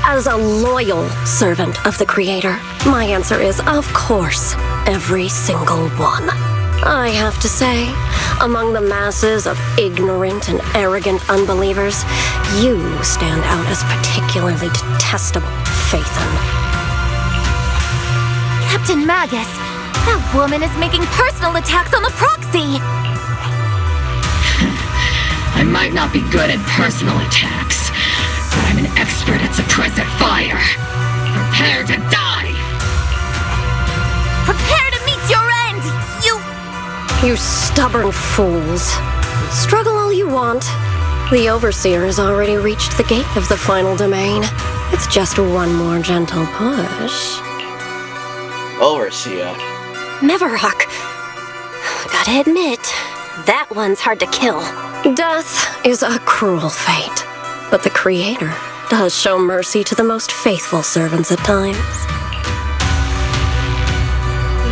As a loyal servant of the Creator, my answer is, of course, every single one. I have to say, among the masses of ignorant and arrogant unbelievers, you stand out as particularly detestable, Phaethon. Captain Magus, that woman is making personal attacks on the Proxy! I might not be good at personal attacks, but I'm an expert at suppressive fire. Prepare to die! Prepare to meet your end, You stubborn fools. Struggle all you want. The Overseer has already reached the gate of the final domain. It's just one more gentle push. Overseer. Mevorakn. Gotta admit, that one's hard to kill. Death is a cruel fate, but the Creator does show mercy to the most faithful servants at times.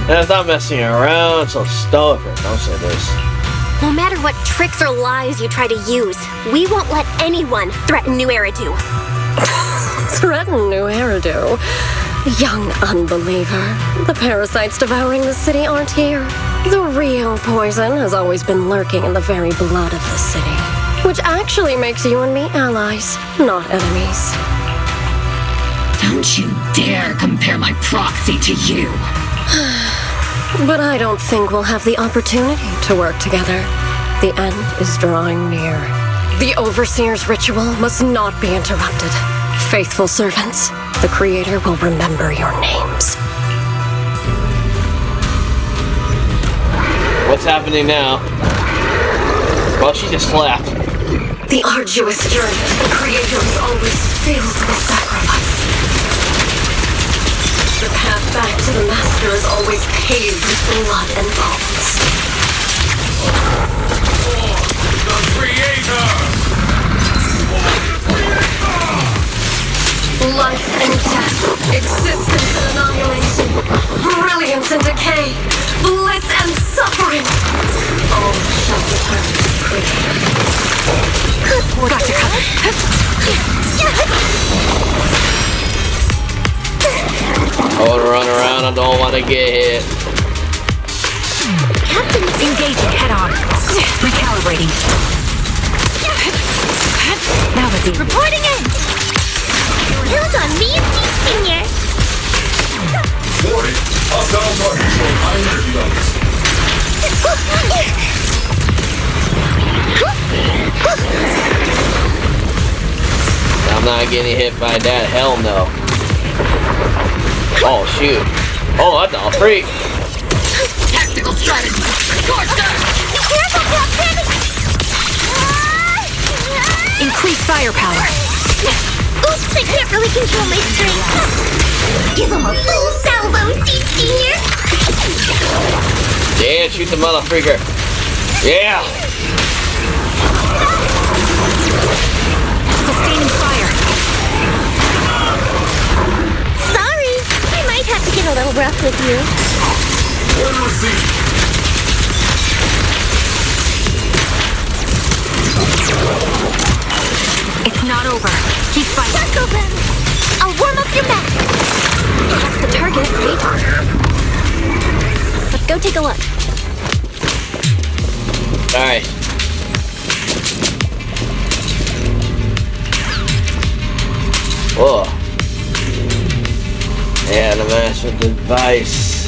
And stop messing around, so stop it. Don't say this. No matter what tricks or lies you try to use, we won't let anyone threaten New Eridu. Threaten New Eridu? Young unbeliever. The parasites devouring the city aren't here. The real poison has always been lurking in the very blood of the city. Which actually makes you and me allies, not enemies. Don't you dare compare my Proxy to you! But I don't think we'll have the opportunity to work together. The end is drawing near. The Overseer's ritual must not be interrupted. Faithful servants, the Creator will remember your names. What's happening now? Well, she just left. The arduous journey to the Creator is always filled with sacrifice. The path back to the Master is always paved with blood and bones. The Creator! Life and death, existence and annihilation, brilliance and decay, bliss and suffering. All shall return to the Creator. Gotcha, I want to run around, I don't want to get hit. Captain, engaging head on. Recalibrating. Now is he reporting in? Killed on me and Seed Senior. Warning, hostile targets on high energy levels. I'm not getting hit by that. Hell no. Oh shoot. Oh, what the freak? Tactical strategy. Scorched earth. Be careful, Captain! Increase firepower. Oops, I can't really control my strength. Give him a full salvo, Seed Senior. Yeah, shoot the mother freaker. Yeah. Sustaining fire. Sorry, I might have to get a little rough with you. Order received. It's not over. Keep fighting. Tackle them. I'll warm up your map. That's the target, right? Let's go take a look. Alright. Whoa. Yeah, the master device.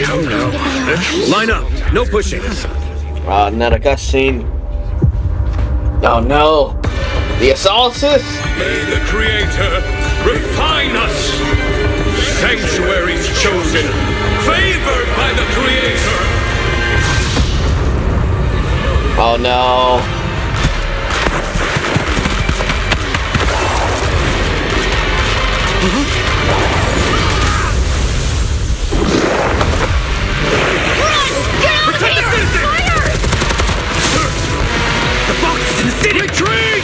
Come now. Line up. No pushing. Another cutscene. Oh no. The Assaultus? May the Creator refine us. Sanctuaries chosen, favored by the Creator. Oh no. Protect the citizen! Fire! The box is in the city! Retreat!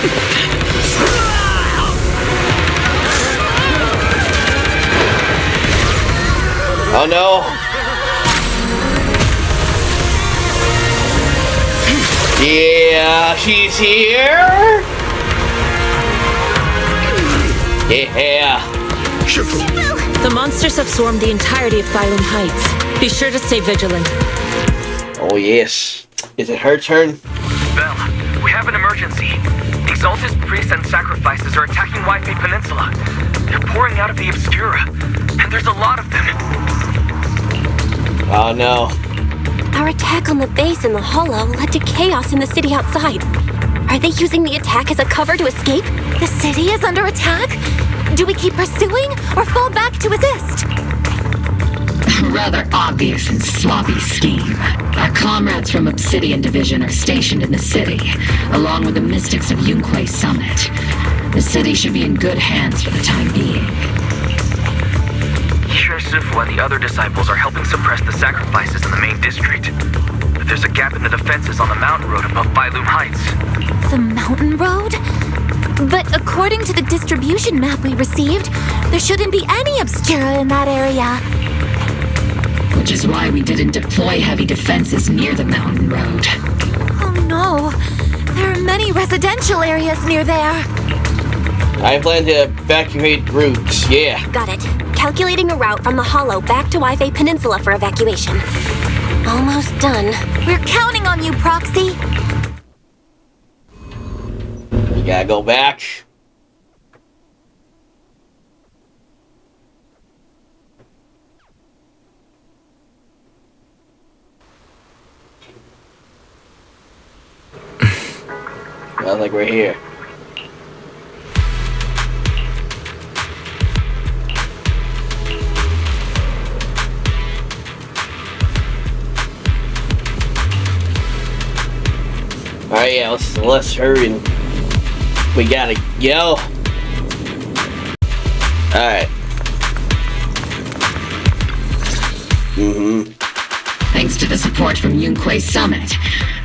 Oh no. Yeah, she's here. Yeah. The monsters have swarmed the entirety of Phylum Heights. Be sure to stay vigilant. Oh yes. Is it her turn? Belle, we have an emergency. The Exalted priests and sacrifices are attacking Wi-Fi Peninsula. They're pouring out of the Obscura, and there's a lot of them. Oh no. Our attack on the base in the Hollow led to chaos in the city outside. Are they using the attack as a cover to escape? The city is under attack? Do we keep pursuing or fall back to assist? Rather obvious and sloppy scheme. Our comrades from Obsidian Division are stationed in the city, along with the mystics of Yukui Summit. The city should be in good hands for the time being. Jufufu and the other disciples are helping suppress the sacrifices in the main district. But there's a gap in the defenses on the mountain road above Phylum Heights. The mountain road? But according to the distribution map we received, there shouldn't be any Obscura in that area. Which is why we didn't deploy heavy defenses near the mountain road. Oh no, there are many residential areas near there. I plan to evacuate routes, yeah. Got it. Calculating a route from the Hollow back to Wi-Fi Peninsula for evacuation. Almost done. We're counting on you, Proxy. We gotta go back. Well, like we're here. Alright, yeah, let's hurry. We gotta go. Alright. Thanks to the support from Yukui Summit,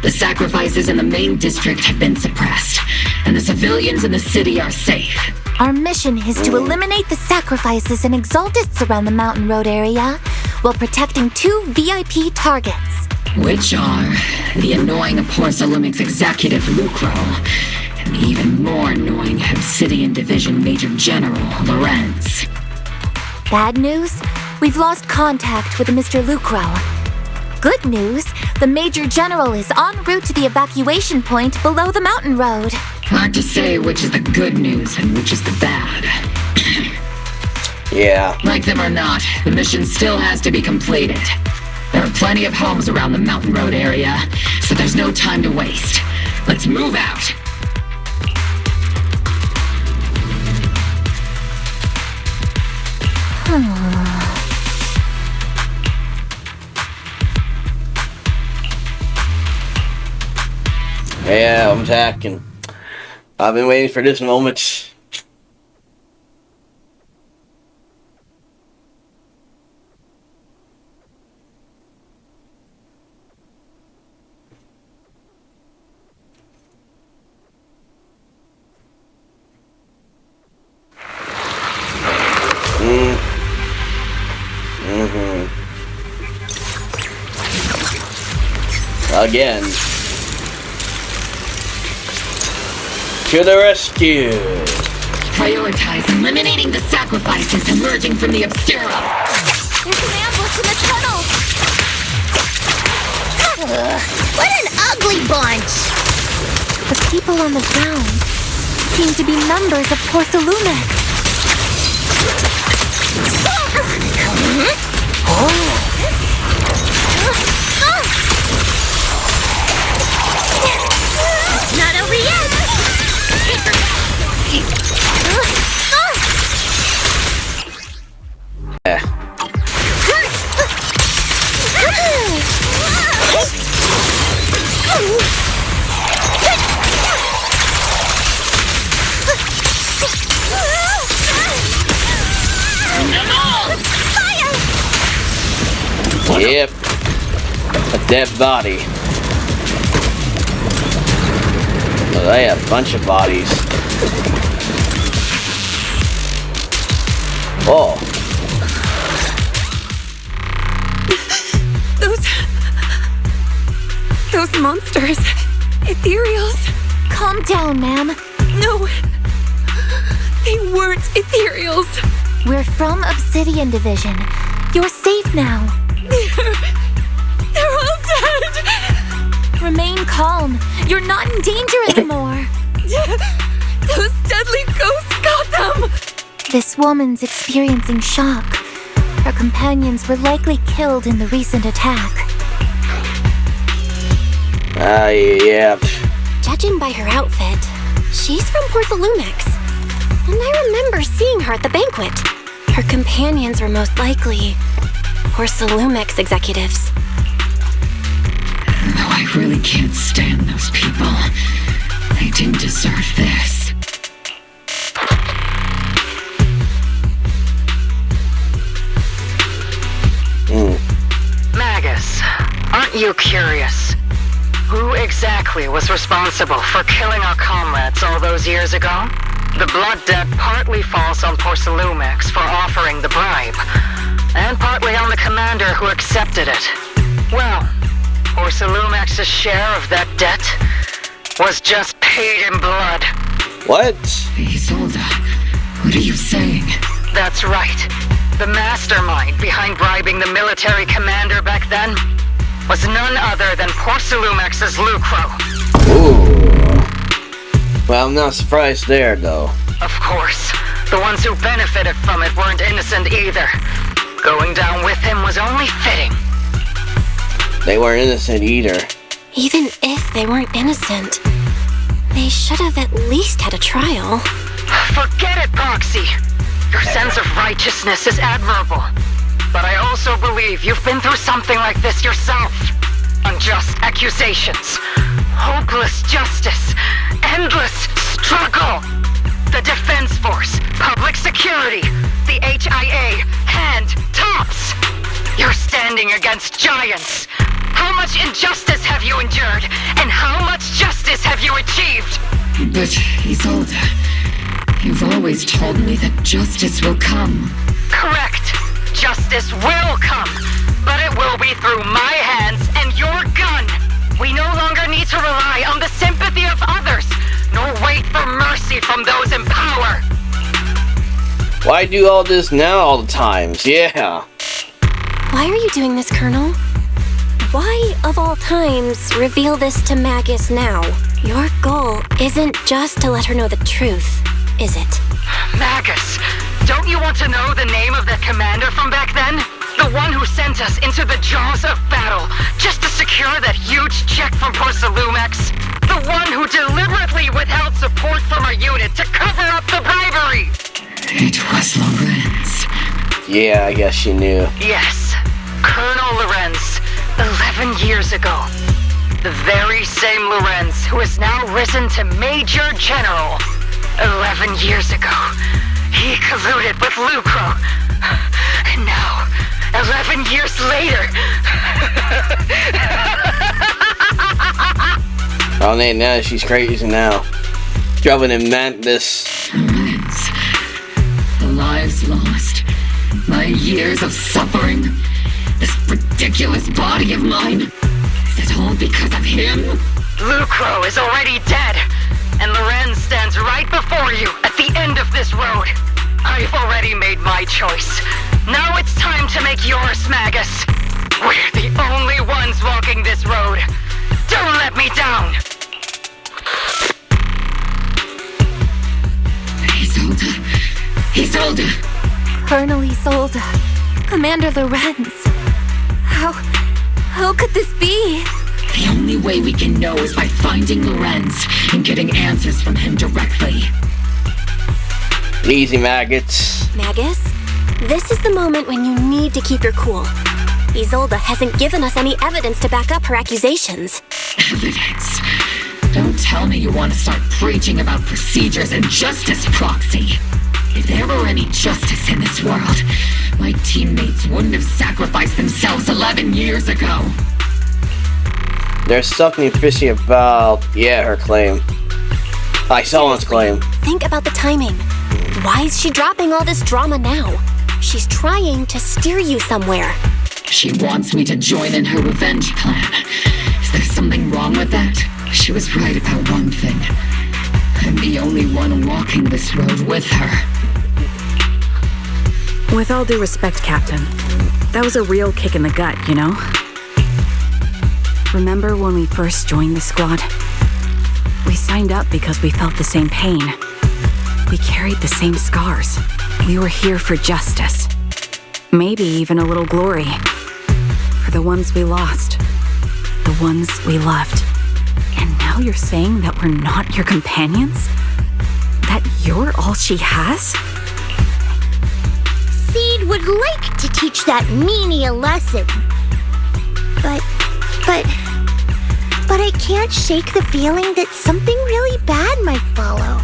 the sacrifices in the main district have been suppressed, and the civilians in the city are safe. Our mission is to eliminate the sacrifices and exaltists around the mountain road area while protecting 2 VIP targets. Which are the annoying Porcelumix executive Lucro, and the even more annoying Obsidian Division Major General Lorenz. Bad news? We've lost contact with Mr. Lucro. Good news, the Major General is en route to the evacuation point below the mountain road. Hard to say which is the good news and which is the bad. Yeah. Like them or not, the mission still has to be completed. There are plenty of homes around the mountain road area, so there's no time to waste. Let's move out. Yeah, I'm attacking. I've been waiting for this moment. Again. To the rescue! Prioritize eliminating the sacrifices emerging from the Obscura. There's an ambush in the tunnel! What an ugly bunch! The people on the ground seem to be members of Porcelumix. Not over yet! Yep. A dead body. Oh, they have a bunch of bodies. Oh. Those monsters. Ethereals. Calm down, ma'am. No. They weren't ethereals. We're from Obsidian Division. You're safe now. They're all dead. Remain calm. You're not in danger anymore. Those deadly ghosts got them. This woman's experiencing shock. Her companions were likely killed in the recent attack. Yeah. Judging by her outfit, she's from Porcelumix. And I remember seeing her at the banquet. Her companions were most likely Porcelumix executives. Though I really can't stand those people. They didn't deserve this. Magus, aren't you curious? Who exactly was responsible for killing our comrades all those years ago? The blood debt partly falls on Porcelumix for offering the bribe, and partly on the commander who accepted it. Well, Porcelumix's share of that debt was just paid in blood. What? Isolde, what are you saying? That's right. The mastermind behind bribing the military commander back then was none other than Porcelumix's Lucro. Ooh. Well, I'm not surprised there, though. Of course. The ones who benefited from it weren't innocent either. Going down with him was only fitting. They weren't innocent either. Even if they weren't innocent, they should have at least had a trial. Forget it, Proxy. Your sense of righteousness is admirable. But I also believe you've been through something like this yourself. Unjust accusations, hopeless justice, endless struggle. The Defense Force, public security, the HIA, and tops. You're standing against giants. How much injustice have you endured, and how much justice have you achieved? But, Isolde, you've always told me that justice will come. Correct. Justice will come, but it will be through my hands and your mercy from those in power. Why do all this now all the times? Yeah. Why are you doing this, Colonel? Why, of all times, reveal this to Magus now? Your goal isn't just to let her know the truth, is it? Magus, don't you want to know the name of the commander from back then? The one who sent us into the jaws of battle just to secure that huge check from Porcelumex? The one who deliberately withheld support from our unit to cover up the bribery? It was Lorenz. Yeah, I guess she knew. Yes, Colonel Lorenz, 11 years ago. The very same Lorenz who has now risen to Major General. 11 years ago, he colluded with Lucro. And now, 11 years later... Oh, now she's crazy now. Drubbing and Mantis. Lorenz. The lives lost. My years of suffering. This ridiculous body of mine. Is it all because of him? Lucro is already dead. And Lorenz stands right before you at the end of this road. I've already made my choice. Now it's time to make yours, Magus. We're the only ones walking this road. Don't let me down. Isolde. Colonel Isolde. Commander Lorenz. How could this be? The only way we can know is by finding Lorenz and getting answers from him directly. Easy, maggots. Magus, this is the moment when you need to keep your cool. Isolde hasn't given us any evidence to back up her accusations. Evidence? Don't tell me you want to start preaching about procedures and justice, Proxy. If there were any justice in this world, my teammates wouldn't have sacrificed themselves 11 years ago. There's something fishy about, her claim. Someone's claim. Think about the timing. Why is she dropping all this drama now? She's trying to steer you somewhere. She wants me to join in her revenge plan. Is there something wrong with that? She was right about one thing. I'm the only one walking this road with her. With all due respect, Captain, that was a real kick in the gut, you know? Remember when we first joined the squad? We signed up because we felt the same pain. We carried the same scars. We were here for justice. Maybe even a little glory. For the ones we lost. The ones we loved. And now you're saying that we're not your companions? That you're all she has? Seed would like to teach that meanie a lesson. But I can't shake the feeling that something really bad might follow.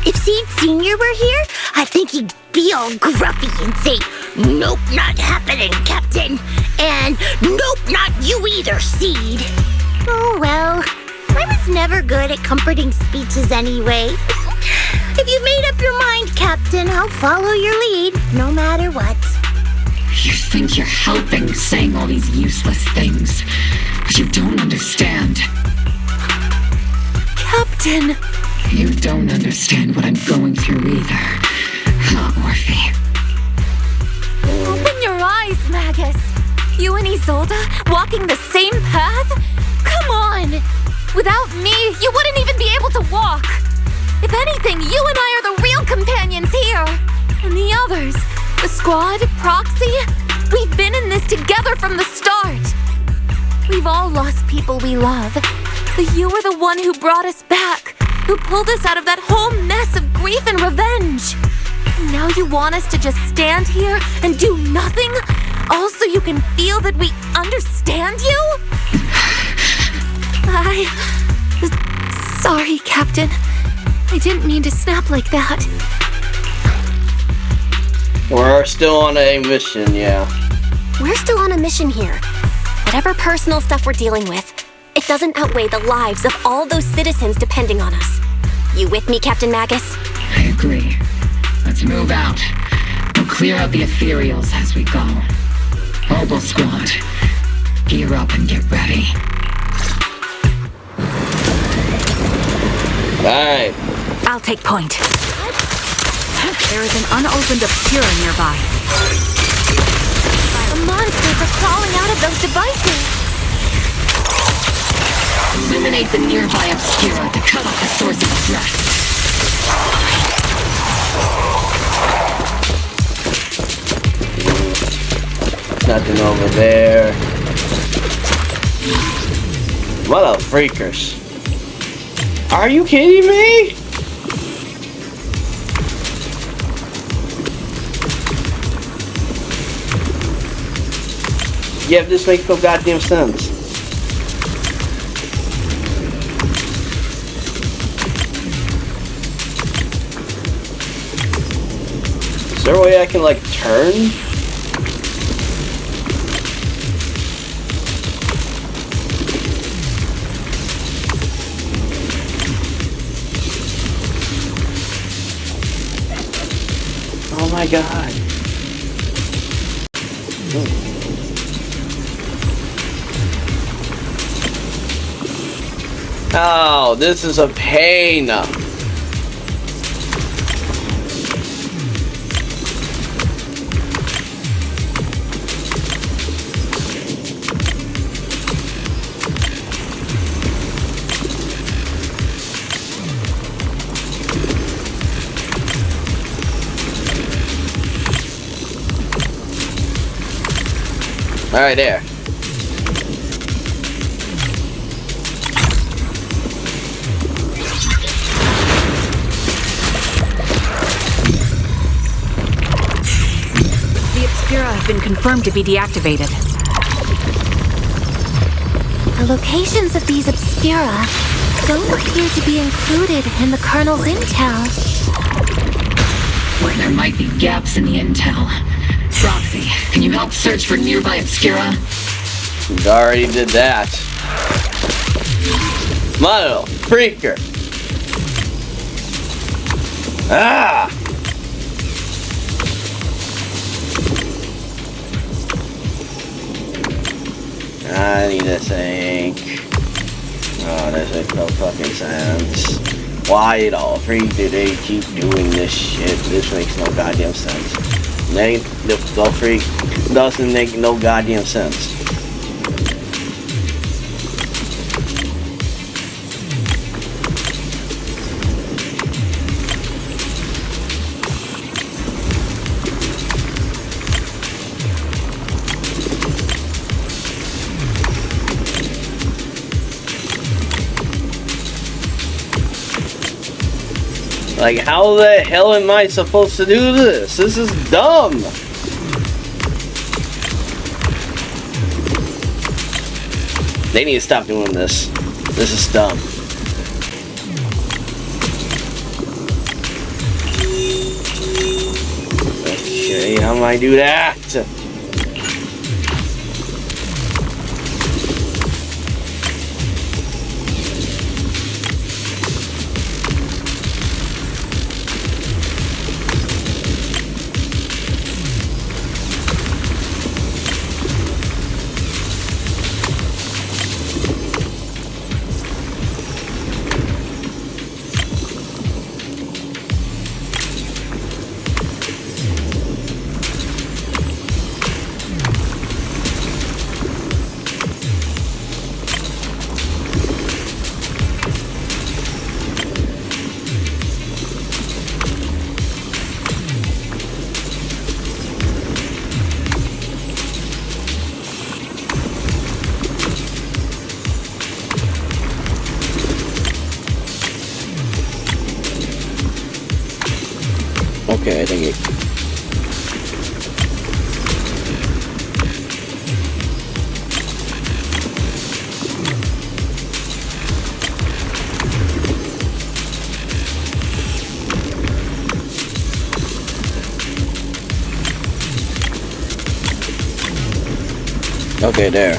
If Seed Sr. were here, I think he'd be all gruffy and say, "Nope, not happening, Captain." And "Nope, not you either, Seed." Oh well, I was never good at comforting speeches anyway. If you've made up your mind, Captain, I'll follow your lead, no matter what. You think you're helping saying all these useless things, but you don't understand. Captain! You don't understand what I'm going through either, huh, Orphie? Open your eyes, Magus! You and Isolde walking the same path? Come on! Without me, you wouldn't even be able to walk! If anything, you and I are the real companions here! And the others, the squad, Proxy, we've been in this together from the start! We've all lost people we love, but you were the one who brought us back, who pulled us out of that whole mess of grief and revenge! And now you want us to just stand here and do nothing? All so you can feel that we understand you? Sorry, Captain. I didn't mean to snap like that. We're still on a mission, We're still on a mission here. Whatever personal stuff we're dealing with, it doesn't outweigh the lives of all those citizens depending on us. You with me, Captain Magus? I agree. Let's move out. We'll clear out the ethereals as we go. Obol squad, gear up and get ready. Alright. I'll take point. There is an unopened Obscura nearby. The monsters are crawling out of those devices. Illuminate the nearby Obscura to cut off the source of threat. Nothing over there. What a freakers. Are you kidding me? Yeah, this makes no goddamn sense. Is there a way I can, like, turn? Oh my god. Oh, this is a pain. All right, there. The Obscura have been confirmed to be deactivated. The locations of these Obscura don't appear to be included in the Colonel's intel. There might be gaps in the intel. Proxy, can you help search for nearby Obscura? We already did that. Model, freaker. Ah! I need to think. Oh, this makes no fucking sense. Why the freak do they keep doing this shit? This makes no goddamn sense. The freak doesn't make no goddamn sense. Like, how the hell am I supposed to do this? This is dumb! They need to stop doing this. This is dumb. Okay, how do I do that? Okay, I think it... Okay, there.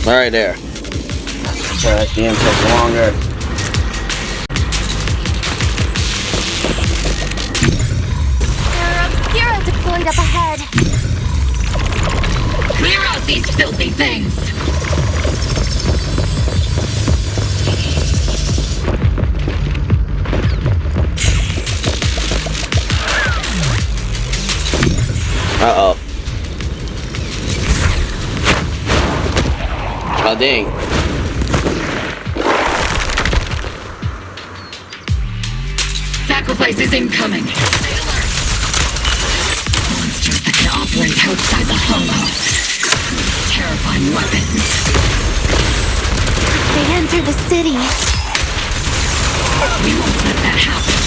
Alright, there. That damn took longer. There are Obscura deployed up ahead. Clear out out these filthy things! Uh-oh. Oh, dang. Sacrifice is incoming! Monsters that can operate outside the hollow. Terrifying weapons. They enter the city. We won't let that happen.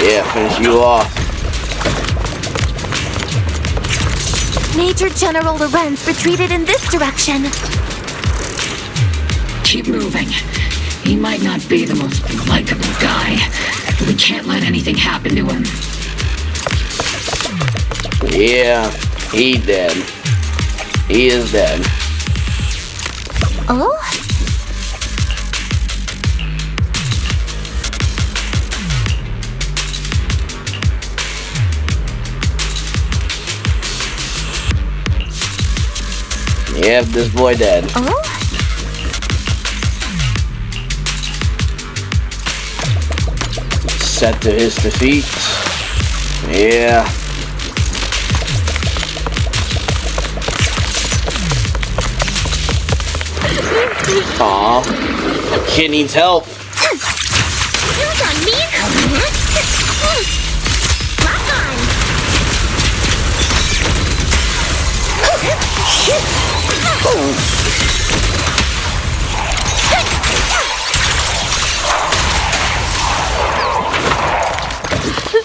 Yeah, finish you off. Major General Lorenz retreated in this direction. Keep moving. He might not be the most likable guy, but we can't let anything happen to him. Yeah, he dead. He is dead. Oh? Yep, this boy dead. Oh? Set to his defeat. Yeah. Aw. That kid needs help. Who's on me? Lock on!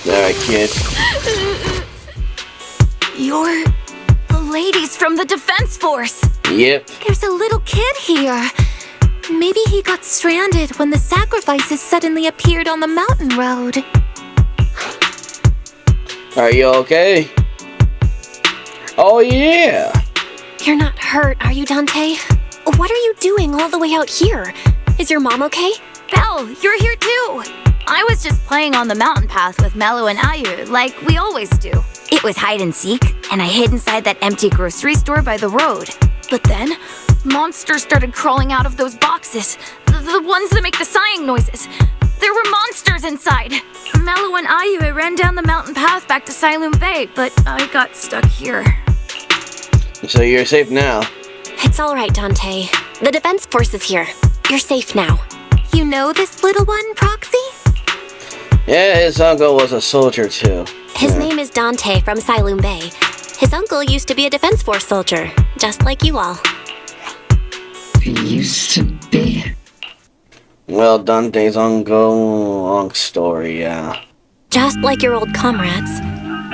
Alright, kid. You're the ladies from the Defense Force. Yep. There's a little kid here. Maybe he got stranded when the sacrifices suddenly appeared on the mountain road. Are you okay? Oh, yeah. You're not hurt, are you, Dante? What are you doing all the way out here? Is your mom okay? Belle, you're here too. I was just playing on the mountain path with Melo and Ayu, like we always do. It was hide and seek, and I hid inside that empty grocery store by the road. But then, monsters started crawling out of those boxes. The ones that make the sighing noises. There were monsters inside. Melo and Ayu ran down the mountain path back to Silum Bay, but I got stuck here. So you're safe now. It's all right, Dante. The Defense Force is here. You're safe now. You know this little one, Proxy? Yeah, his uncle was a soldier too. His name is Dante from Silum Bay. His uncle used to be a Defense Force soldier, just like you all. He used to be? Well, Dante's uncle, long story, yeah. Just like your old comrades.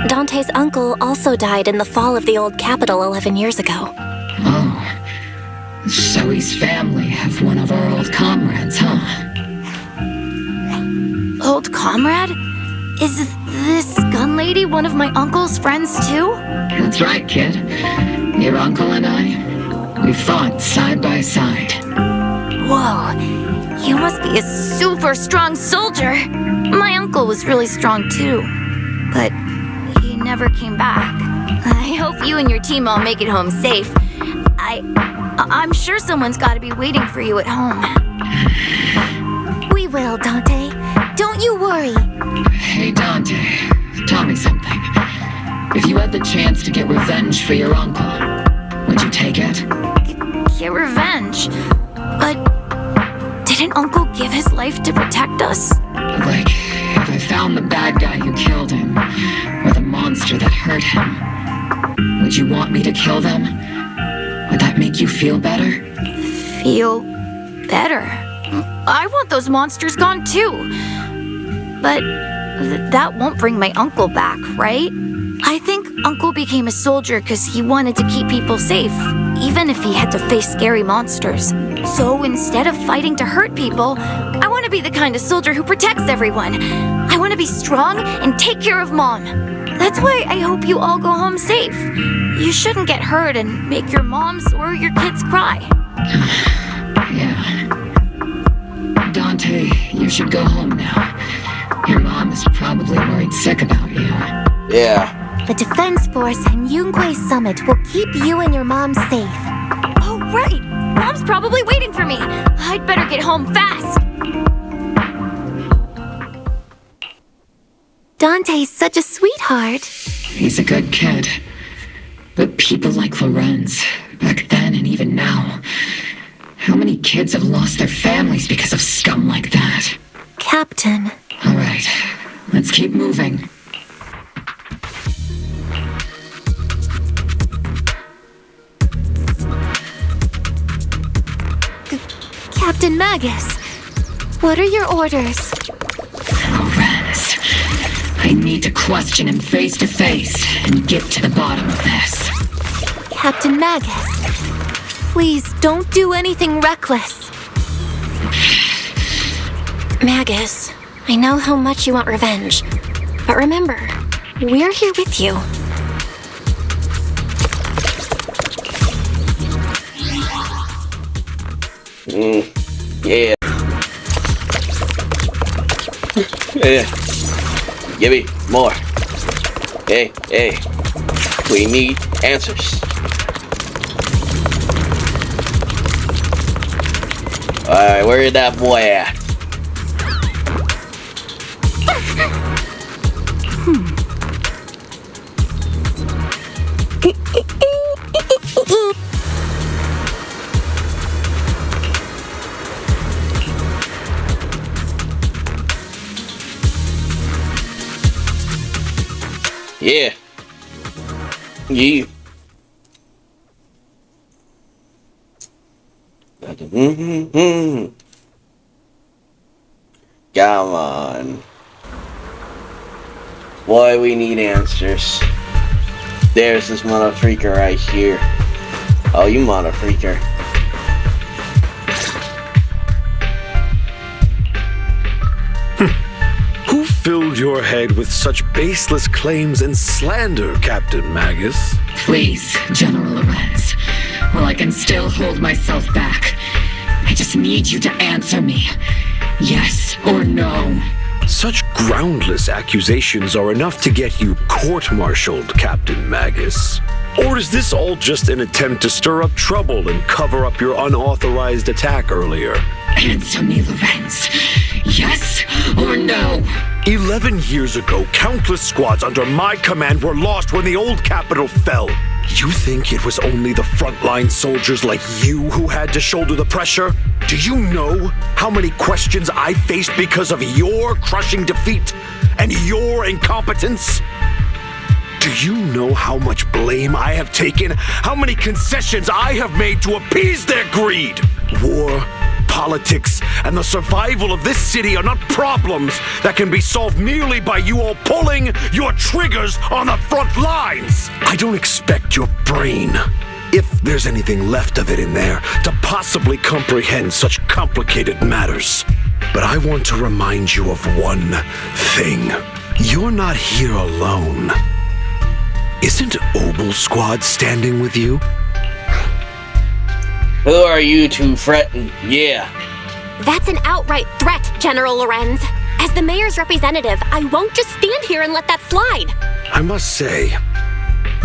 Dante's uncle also died in the fall of the old capital 11 years ago. Oh. Zoe's family have one of our old comrades, huh? Old comrade? Is this gun lady one of my uncle's friends too? That's right, kid. Your uncle and I, we fought side by side. Whoa, you must be a super strong soldier. My uncle was really strong too, but he never came back. I hope you and your team all make it home safe. I'm sure someone's got to be waiting for you at home. We will, Dante. Don't you worry. Hey, Dante, tell me something. If you had the chance to get revenge for your uncle, would you take it? Get revenge? But didn't Uncle give his life to protect us? Like, if I found the bad guy who killed him, or the monster that hurt him, would you want me to kill them? Would that make you feel better? Feel better? I want those monsters gone too. But that won't bring my uncle back, right? I think Uncle became a soldier because he wanted to keep people safe, even if he had to face scary monsters. So instead of fighting to hurt people, I want to be the kind of soldier who protects everyone. I want to be strong and take care of Mom. That's why I hope you all go home safe. You shouldn't get hurt and make your moms or your kids cry. Yeah. Dante, you should go home now. Your mom is probably worried sick about you. Yeah. The Defense Force and Yukui Summit will keep you and your mom safe. Oh, right! Mom's probably waiting for me. I'd better get home fast. Dante's such a sweetheart. He's a good kid. But people like Lorenz, back then and even now, how many kids have lost their families because of scum like that? Captain. All right, let's keep moving. Captain Magus, what are your orders? Lorenz, I need to question him face to face and get to the bottom of this. Captain Magus, please don't do anything reckless. Magus, I know how much you want revenge. But remember, we're here with you. Yeah. Yeah. Give me more. Hey. We need answers. Alright, where's that boy at? Yeah. Come on. Boy, we need answers. There's this mother freaker right here. Oh, you mother freaker. Who filled your head with such baseless claims and slander, Captain Magus? Please, General Lorenz. Well, I can still hold myself back. I just need you to answer me. Yes or no? Such groundless accusations are enough to get you court-martialed, Captain Magus. Or is this all just an attempt to stir up trouble and cover up your unauthorized attack earlier? Answer me, Lorenz. Yes or no? 11 years ago, countless squads under my command were lost when the old capital fell. You think it was only the frontline soldiers like you who had to shoulder the pressure? Do you know how many questions I faced because of your crushing defeat and your incompetence? Do you know how much blame I have taken? How many concessions I have made to appease their greed? War, politics, and the survival of this city are not problems that can be solved merely by you all pulling your triggers on the front lines. I don't expect your brain, if there's anything left of it in there, to possibly comprehend such complicated matters. But I want to remind you of one thing. You're not here alone. Isn't Obol Squad standing with you? Who are you two fretting? Yeah. That's an outright threat, General Lorenz. As the mayor's representative, I won't just stand here and let that slide. I must say,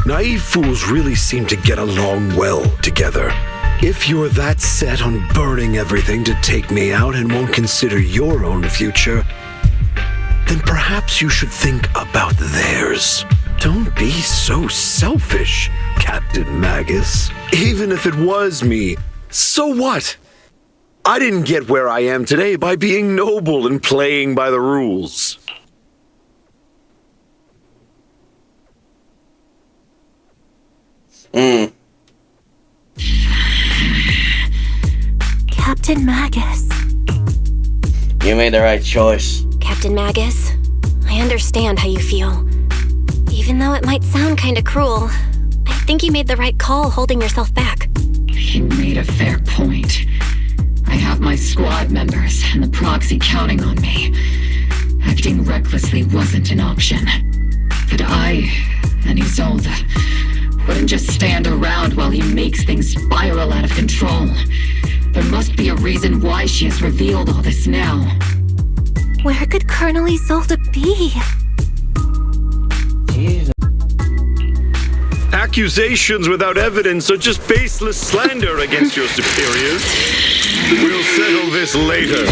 naive fools really seem to get along well together. If you're that set on burning everything to take me out and won't consider your own future, then perhaps you should think about theirs. Don't be so selfish, Captain Magus. Even if it was me, so what? I didn't get where I am today by being noble and playing by the rules. Captain Magus. You made the right choice. Captain Magus, I understand how you feel. Even though it might sound kinda cruel, I think you made the right call holding yourself back. He made a fair point. I have my squad members and the Proxy counting on me. Acting recklessly wasn't an option. But I and Isolde wouldn't just stand around while he makes things spiral out of control. There must be a reason why she has revealed all this now. Where could Colonel Isolde be? Jesus. Accusations without evidence are just baseless slander against your superiors. We'll settle this later.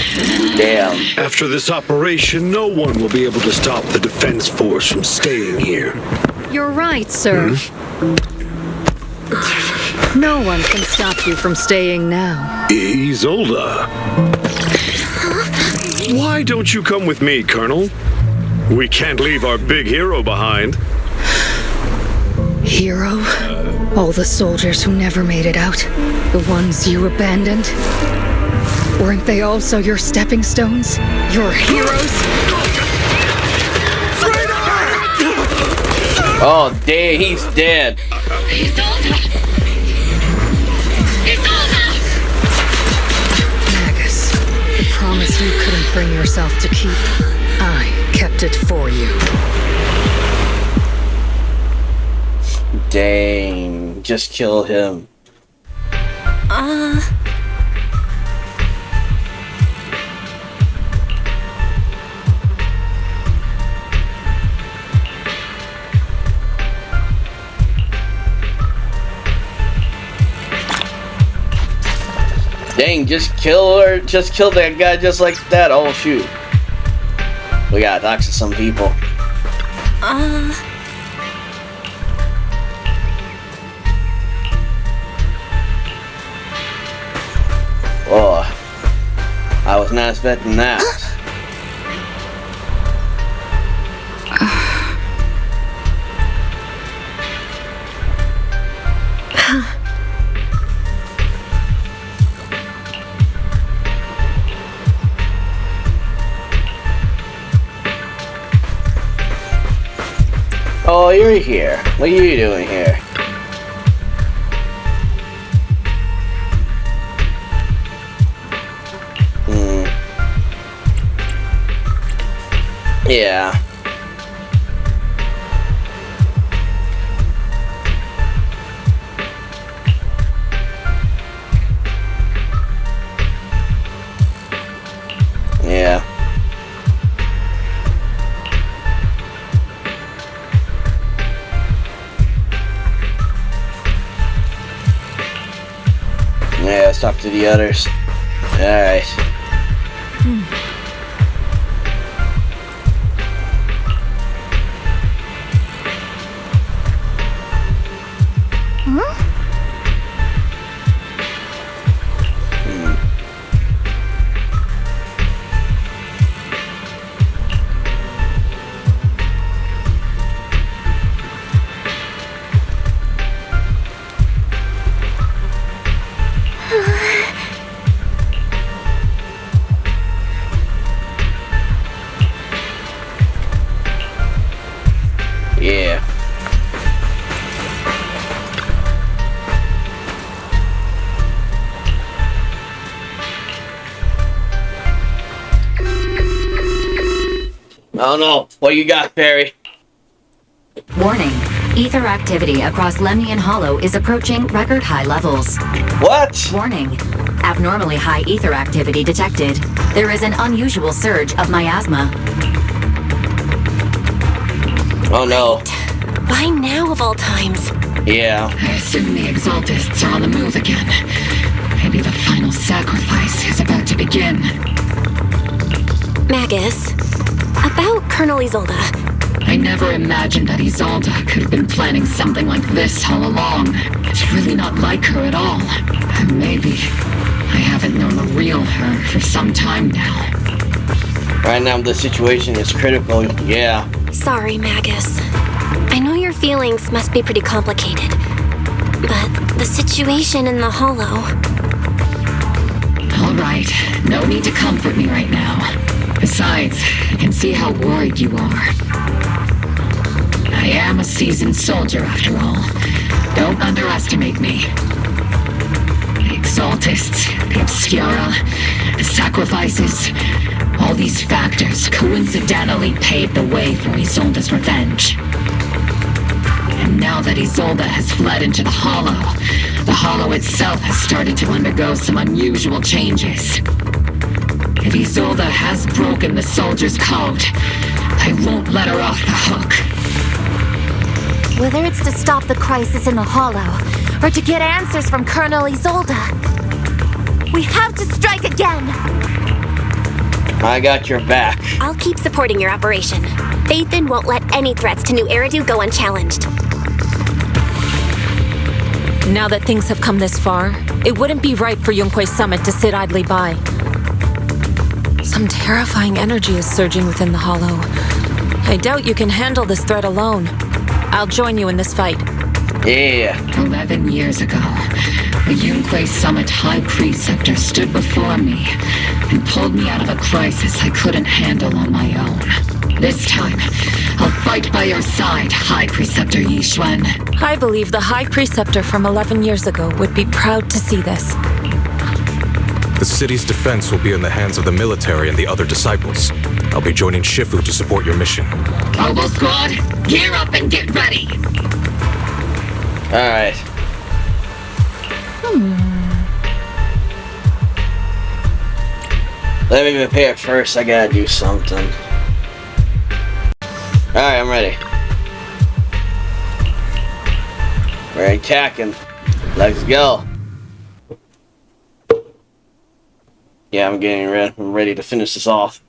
Damn. After this operation, no one will be able to stop the defense force from staying here. You're right, sir. No one can stop you from staying now. Isolde. Why don't you come with me, Colonel? We can't leave our big hero behind. Hero? All the soldiers who never made it out? The ones you abandoned? Weren't they also your stepping stones? Your heroes? Oh, damn, he's dead. Magus, the promise you couldn't bring yourself to keep, I kept it for you. Dang, just kill him. Dang, just kill her, just kill that guy just like that. Oh shoot. We gotta talk to some people. Oh, I was not expecting that. Oh, you're here. What are you doing here? Yeah. Yeah. Yeah, let's talk to the others. Alright. Yeah. Oh no, what you got, Fairy? Warning. Ether activity across Lemnian Hollow is approaching record high levels. What? Warning. Abnormally high ether activity detected. There is an unusual surge of miasma. Oh no. Why now of all times? Yeah. I assume the Exaltists are on the move again. Maybe the final sacrifice is about to begin. Magus, about Colonel Isolde. I never imagined that Isolde could have been planning something like this all along. It's really not like her at all. Maybe I haven't known the real her for some time now. Right now the situation is critical, yeah. Sorry, Magus. I know your feelings must be pretty complicated, but the situation in the Hollow... All right, no need to comfort me right now. Besides, I can see how worried you are. I am a seasoned soldier after all. Don't underestimate me. The Exaltists, the Obscura, the sacrifices, all these factors coincidentally paved the way for Isolde's revenge. And now that Isolde has fled into the Hollow itself has started to undergo some unusual changes. If Isolde has broken the soldier's code, I won't let her off the hook. Whether it's to stop the crisis in the Hollow, or to get answers from Colonel Isolde, we have to strike again! I got your back. I'll keep supporting your operation. Phaethon won't let any threats to New Eridu go unchallenged. Now that things have come this far, it wouldn't be right for Yukui's summit to sit idly by. Some terrifying energy is surging within the Hollow. I doubt you can handle this threat alone. I'll join you in this fight. Yeah. 11 years ago, the Yukui Summit High Preceptor stood before me and pulled me out of a crisis I couldn't handle on my own. This time, I'll fight by your side, High Preceptor Yixuan. I believe the High Preceptor from 11 years ago would be proud to see this. The city's defense will be in the hands of the military and the other disciples. I'll be joining Shifu to support your mission. Obol Squad, gear up and get ready! Alright. Let me prepare first, I gotta do something. Alright, I'm ready. We're attacking. Let's go. Yeah, I'm getting ready. I'm ready to finish this off.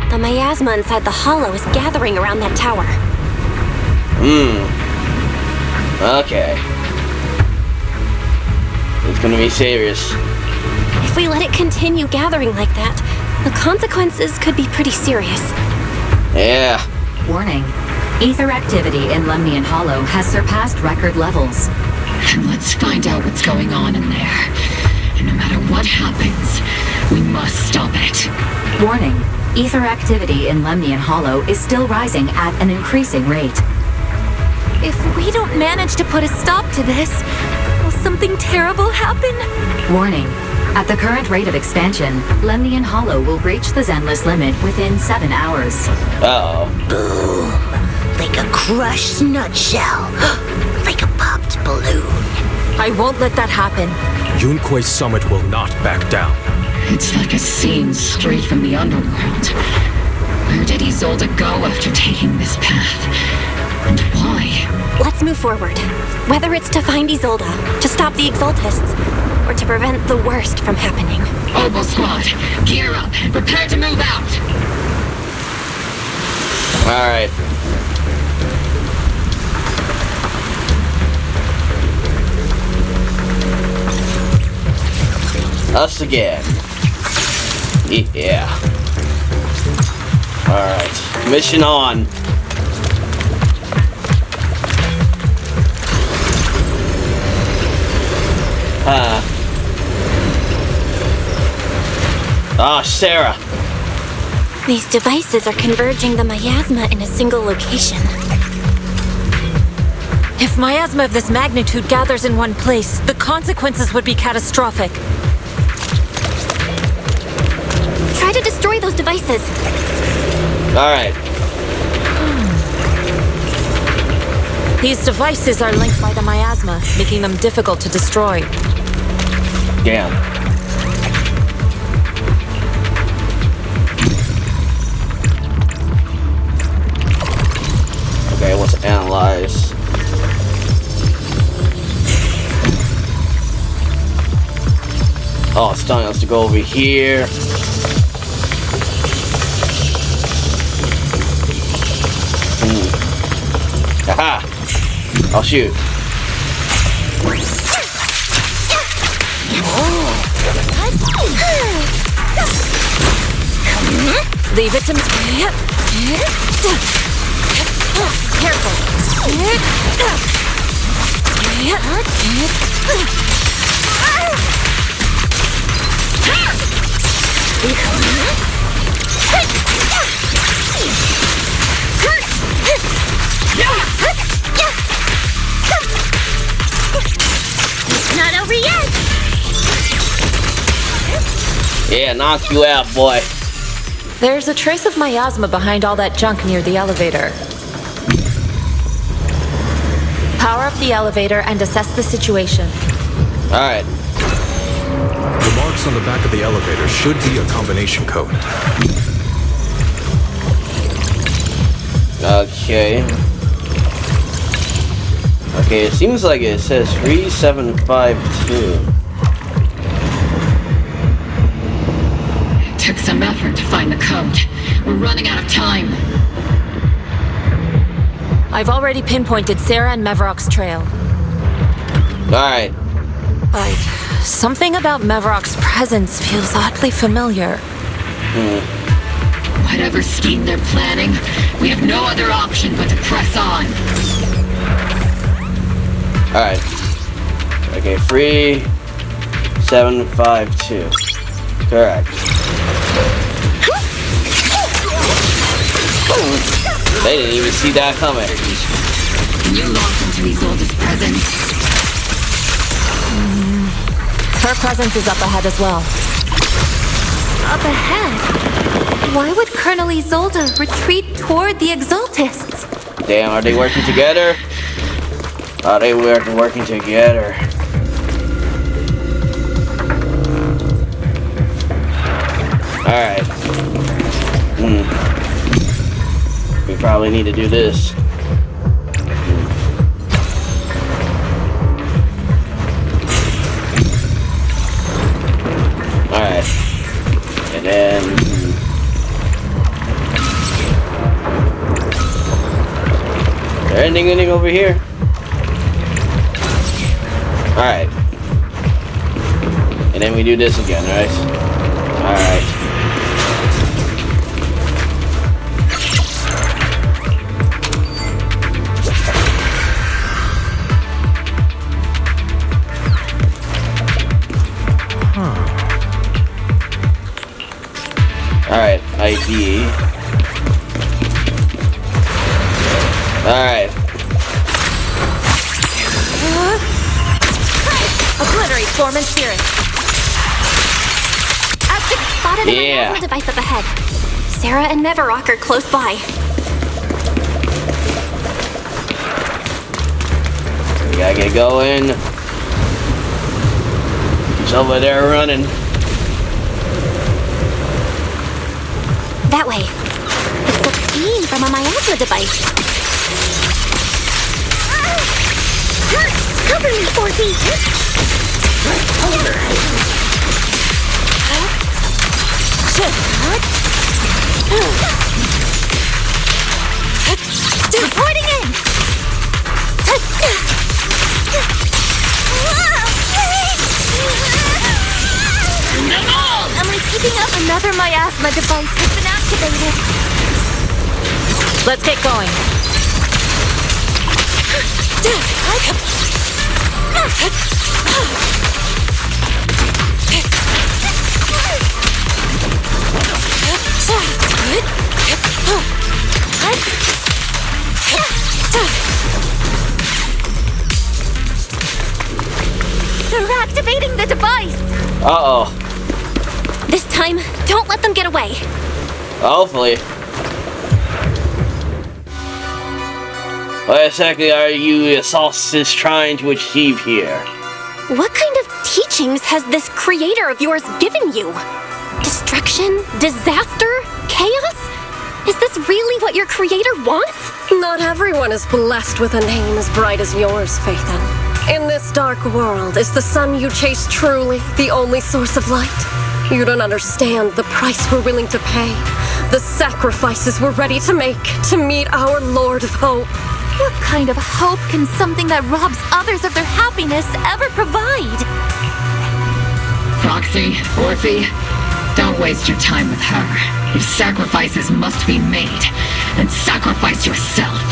The miasma inside the Hollow is gathering around that tower. Okay. It's gonna be serious. If we let it continue gathering like that, the consequences could be pretty serious. Yeah. Warning. Ether activity in Lemnian Hollow has surpassed record levels. And let's find out what's going on in there. And no matter what happens, we must stop it. Warning. Ether activity in Lemnian Hollow is still rising at an increasing rate. If we don't manage to put a stop to this, will something terrible happen? Warning. At the current rate of expansion, Lemnian Hollow will reach the Zenless limit within 7 hours. Uh-oh. Boom. Like a crushed nutshell. Like a popped balloon. I won't let that happen. Yunkui's summit will not back down. It's like a scene straight from the underworld. Where did Isolde go after taking this path? And why? Let's move forward. Whether it's to find Isolde, to stop the Exaltists, or to prevent the worst from happening. Obol Squad, gear up and prepare to move out! Alright. Us again. Yeah. Alright. Mission on. Ah, Sarah. These devices are converging the miasma in a single location. If miasma of this magnitude gathers in one place, the consequences would be catastrophic. Try to destroy those devices. Alright. These devices are linked by the miasma, making them difficult to destroy. Damn. Okay, let's analyze. Oh, it's telling us to go over here. Aha! I'll shoot. Leave it to me. Careful. Not over yet! Yeah, knock you out, boy. There's a trace of miasma behind all that junk near the elevator. Power up the elevator and assess the situation. Alright. The marks on the back of the elevator should be a combination code. Okay. Okay, it seems like it says 3752. Took some effort to find the code. We're running out of time. I've already pinpointed Sarah and Mevorak's trail. Alright. Something about Mevorak's presence feels oddly familiar. Whatever scheme they're planning, we have no other option but to press on. Alright. Okay, 3752. Correct. They didn't even see that coming. You lost into Isolde's presence. Her presence is up ahead as well. Up ahead? Why would Colonel Isolde retreat toward the Exaltists? Damn, are they working together? Are they working together? Alright. We probably need to do this. Alright. And then... Is there anything over here? Alright. And then we do this again, right? Alright. Alright, ID. Alright. Obliterate form and spirit. I've spotted a miasma device up ahead. Sarah and Mevorakn are close by. We gotta get going. It's over there running. That way. It's a beam from a miasma device. Cover me, Orphie! Reporting in! Am I keeping up? Another miasma device has been activated. Let's get going. They're activating the device! Uh-oh. This time, don't let them get away. Hopefully. What exactly are you Isolde trying to achieve here? What kind of teachings has this creator of yours given you? Destruction? Disaster? Chaos? Is this really what your creator wants? Not everyone is blessed with a name as bright as yours, Phaethon. In this dark world, is the sun you chase truly the only source of light? You don't understand the price we're willing to pay, the sacrifices we're ready to make to meet our Lord of Hope. What kind of hope can something that robs others of their happiness ever provide? Proxy, Orphie, don't waste your time with her. If sacrifices must be made, then sacrifice yourself.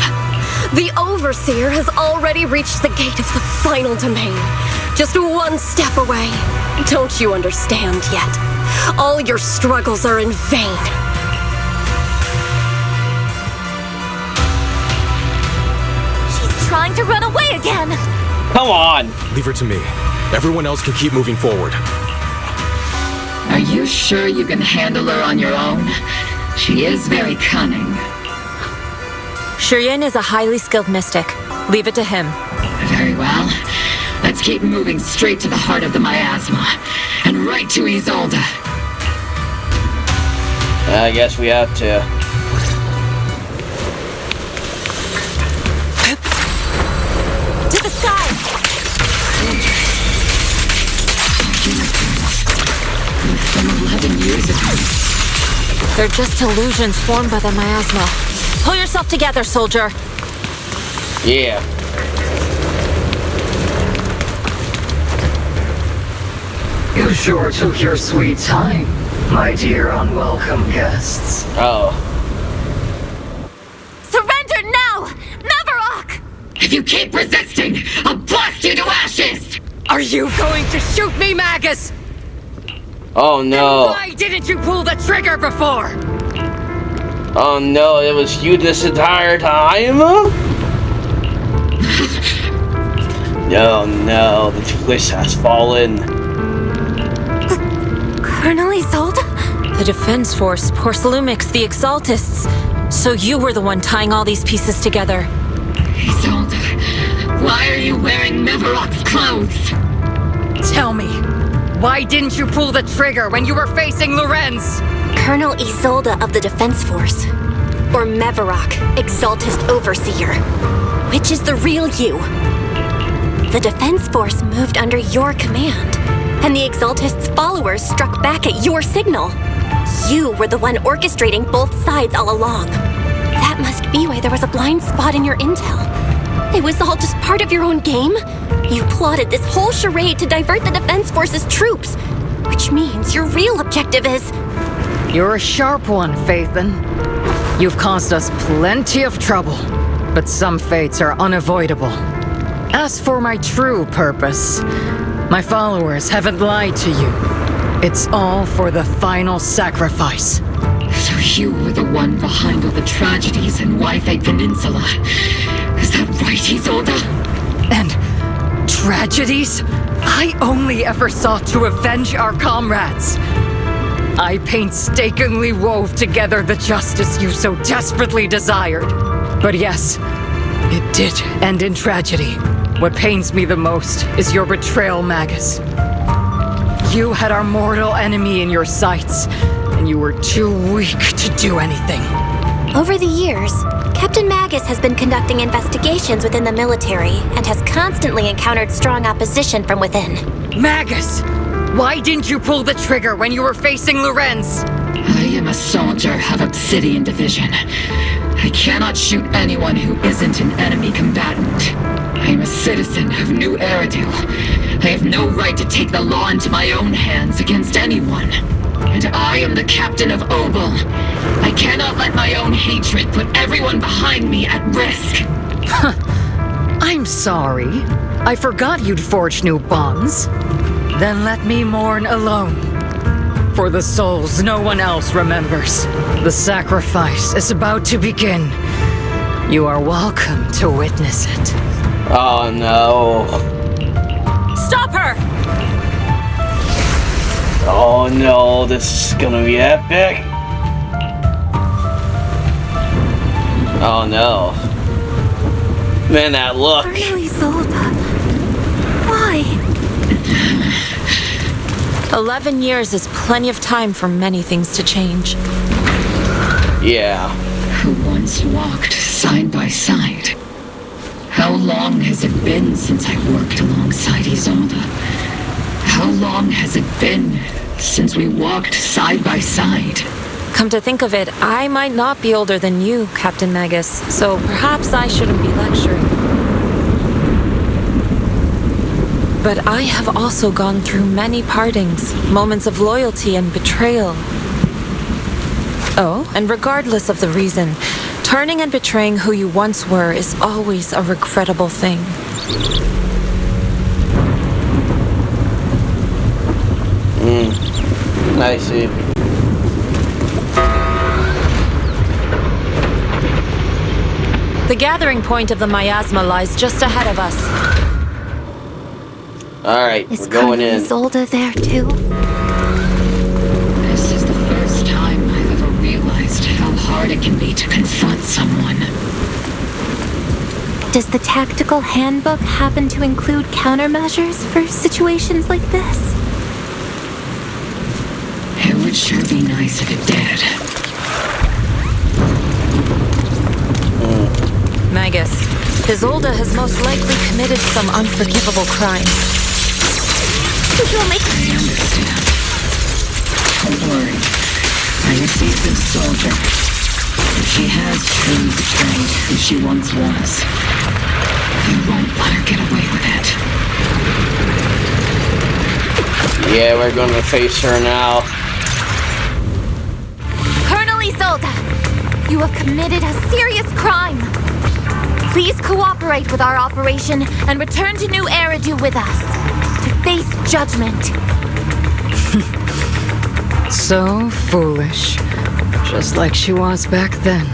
The Overseer has already reached the gate of the final domain. Just one step away. Don't you understand yet? All your struggles are in vain. She's trying to run away again. Come on. Leave her to me. Everyone else can keep moving forward. Are you sure you can handle her on your own? She is very cunning. Shiryen is a highly skilled mystic. Leave it to him. Very well. Let's keep moving straight to the heart of the miasma, and right to Isolde. I guess we have to. To the sky! From 11 years ago. They're just illusions formed by the miasma. Pull yourself together, soldier. Yeah. You sure took your sweet time, my dear unwelcome guests. Oh. Surrender now! Mevorakn! If you keep resisting, I'll blast you to ashes! Are you going to shoot me, Magus? Oh no. Why didn't you pull the trigger before? Oh no, it was you this entire time? No, the twist has fallen. Colonel Isolde? The Defense Force, Porcelumix, the Exaltists. So you were the one tying all these pieces together. Isolde, why are you wearing Mevorak's clothes? Tell me, why didn't you pull the trigger when you were facing Lorenz? Colonel Isolde of the Defense Force, or Mevorakn, Exaltist Overseer. Which is the real you? The Defense Force moved under your command, and the Exaltist's followers struck back at your signal. You were the one orchestrating both sides all along. That must be why there was a blind spot in your intel. It was all just part of your own game? You plotted this whole charade to divert the Defense Force's troops, which means your real objective is... You're a sharp one, Phaethon. You've caused us plenty of trouble, but some fates are unavoidable. As for my true purpose, my followers haven't lied to you. It's all for the final sacrifice. So you were the one behind all the tragedies in Wi-Fi Peninsula. Is that right, Isolde? And tragedies? I only ever sought to avenge our comrades. I painstakingly wove together the justice you so desperately desired. But yes, it did end in tragedy. What pains me the most is your betrayal, Magus. You had our mortal enemy in your sights, and you were too weak to do anything. Over the years, Captain Magus has been conducting investigations within the military and has constantly encountered strong opposition from within. Magus! Why didn't you pull the trigger when you were facing Lorenz? I am a soldier of Obsidian Division. I cannot shoot anyone who isn't an enemy combatant. I am a citizen of New Eridu. I have no right to take the law into my own hands against anyone. And I am the captain of Obol. I cannot let my own hatred put everyone behind me at risk. I'm sorry. I forgot you'd forged new bonds. Then let me mourn alone. For the souls no one else remembers. The sacrifice is about to begin. You are welcome to witness it. Oh no. Stop her! Oh no, this is gonna be epic. Oh no. Man, that look. Colonel Isolde. Why? 11 years is plenty of time for many things to change. Yeah. Who once walked side by side. How long has it been since I worked alongside Isolde? How long has it been since we walked side by side? Come to think of it, I might not be older than you, Captain Magus, so perhaps I shouldn't be lecturing. But I have also gone through many partings, moments of loyalty and betrayal. Oh, and regardless of the reason, turning and betraying who you once were is always a regrettable thing. I see. The gathering point of the miasma lies just ahead of us. Alright, Is we're going Colonel in. Isolde there too? This is the first time I've ever realized need to confront someone. Does the tactical handbook happen to include countermeasures for situations like this? It would sure be nice if it did. Magus, Isolde has most likely committed some unforgivable crime. You'll make I understand. Don't worry. I received this soldier. She has truly betrayed who she once was. You won't let her get away with it. Yeah, we're gonna face her now. Colonel Isolde, you have committed a serious crime. Please cooperate with our operation and return to New Eridu with us to face judgment. So foolish. Just like she was back then.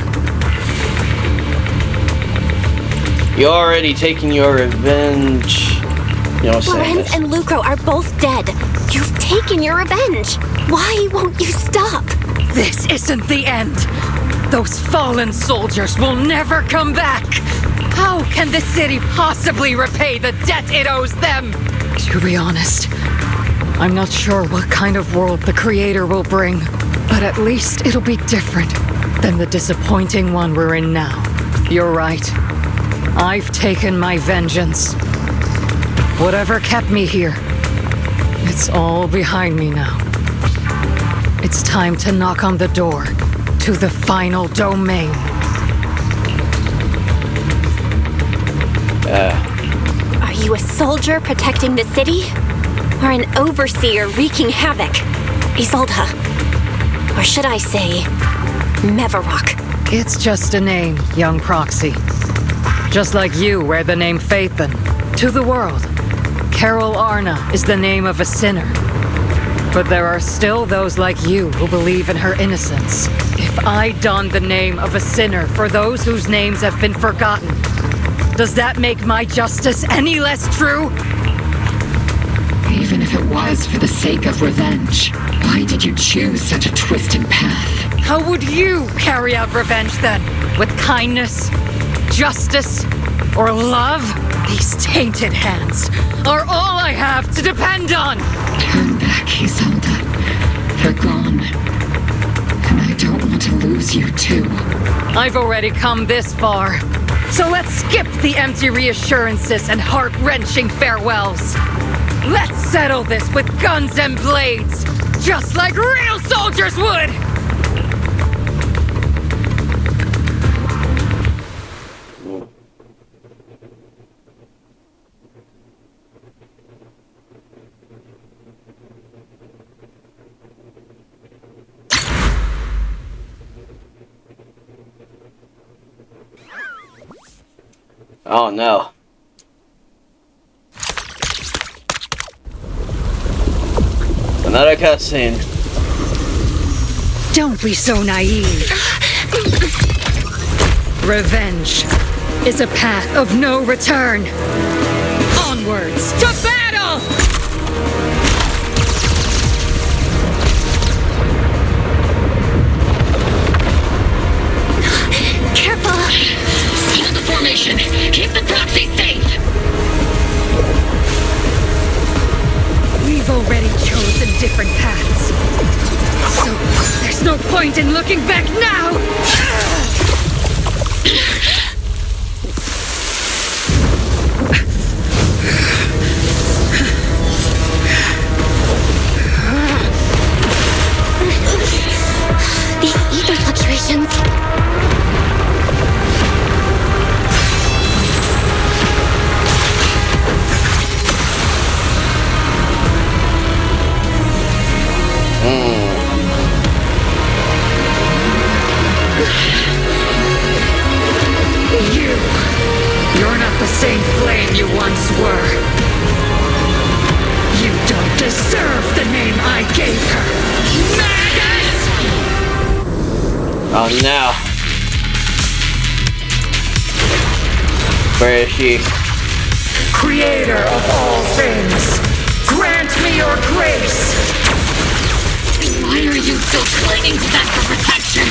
You're already taking your revenge. You know what I'm saying? Lorenz and Lucro are both dead. You've taken your revenge. Why won't you stop? This isn't the end. Those fallen soldiers will never come back. How can the city possibly repay the debt it owes them? To be honest, I'm not sure what kind of world the Creator will bring, but at least it'll be different than the disappointing one we're in now. You're right. I've taken my vengeance. Whatever kept me here, it's all behind me now. It's time to knock on the door to the final domain. Are you a soldier protecting the city? Or an overseer wreaking havoc? Isolde. Or should I say, Mevorakn? It's just a name, young Proxy. Just like you wear the name Phaethon. To the world, Carol Arna is the name of a sinner. But there are still those like you who believe in her innocence. If I don the name of a sinner for those whose names have been forgotten, does that make my justice any less true? Even if it was for the sake of revenge, why did you choose such a twisted path? How would you carry out revenge then? With kindness, justice, or love? These tainted hands are all I have to depend on! Turn back, Isolde. They're gone. And I don't want to lose you, too. I've already come this far. So let's skip the empty reassurances and heart-wrenching farewells. Let's settle this with guns and blades, just like real soldiers would! Oh no. Another cutscene. Don't be so naive. Revenge is a path of no return. Onwards to battle! Careful! Hold the formation! Keep the Proxy safe! We've already chosen different paths. So, there's no point in looking back now! These ether fluctuations. You're not the same flame you once were. You don't deserve the name I gave her. Magus! Oh no. Where is she? Creator of all things, grant me your grace! Why are you still clinging to that for protection?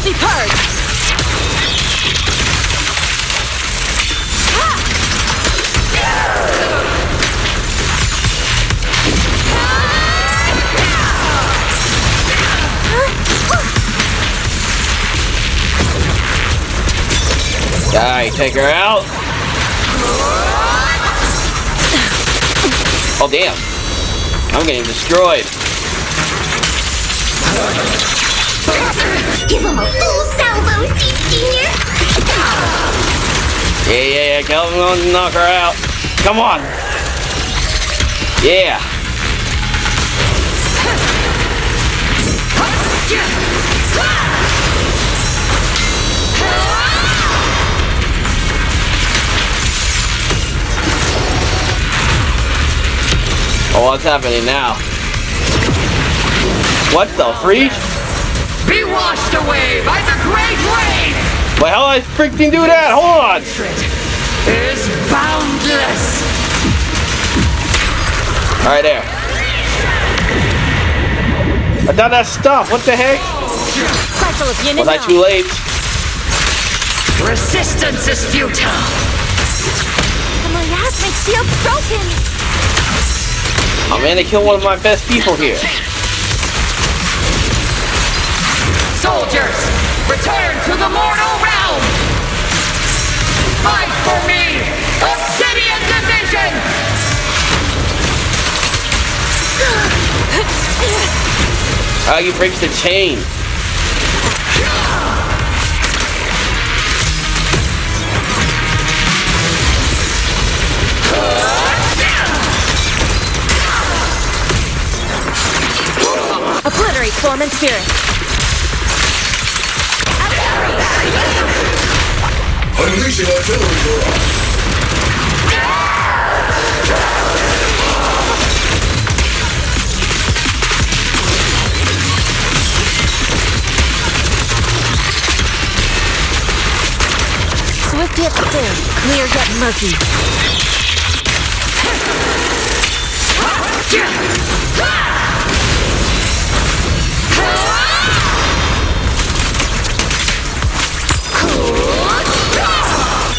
shall be purged! Die, take her out. Oh damn. I'm getting destroyed. Give him a full salvo, Senior! Yeah, come on, knock her out. Come on. Yeah. Oh, what's happening now? What the freak? Be washed away by the great rain! Well, how I freaking do that? Hold on! Is boundless! Alright, there. I thought that stopped. What the heck? Cycle of yin and Was I yang. too late? Resistance is futile! The miasmic shield's broken! Oh man, they killed one of my best people here. Soldiers, return to the mortal realm! Fight for me! Obsidian Division! How you break the chain? Obliterate form and spirit. Unleashing artillery barrage. Swift yet still, clear yet murky.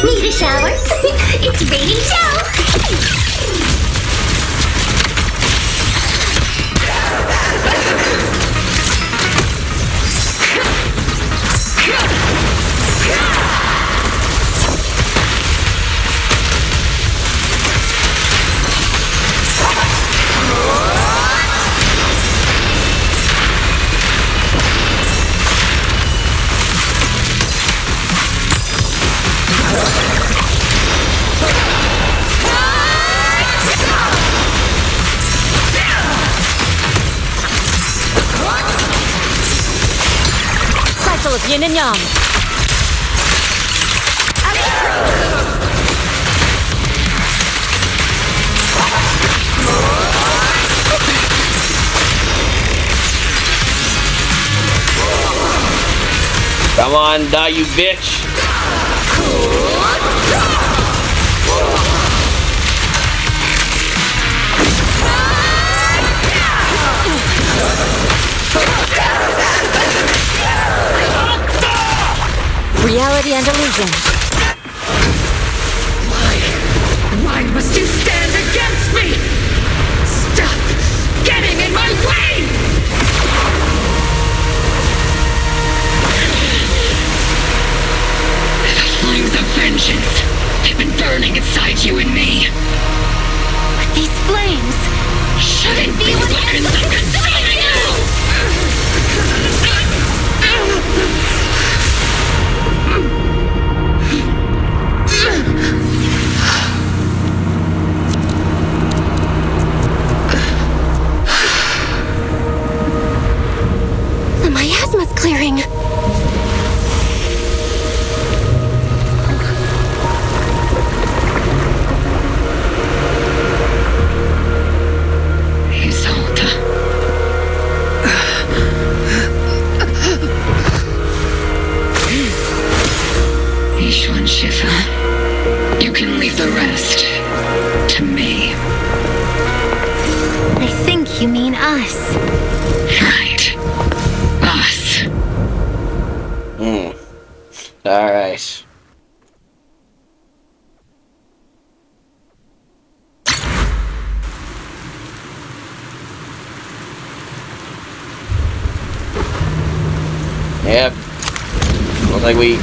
Need a shower? It's raining show! Cycle of yin and yang. Come on, die, you bitch. Reality and illusion. Why must you stand against me? Stop getting in my way! The flames of vengeance have been burning inside you and me. But these flames Shouldn't be weapons of consuming The miasma's clearing. Isolde. Ishwan Shifa, you can leave the rest to me. I think you mean us. Right. Us. Alright. Yep. Looks like we...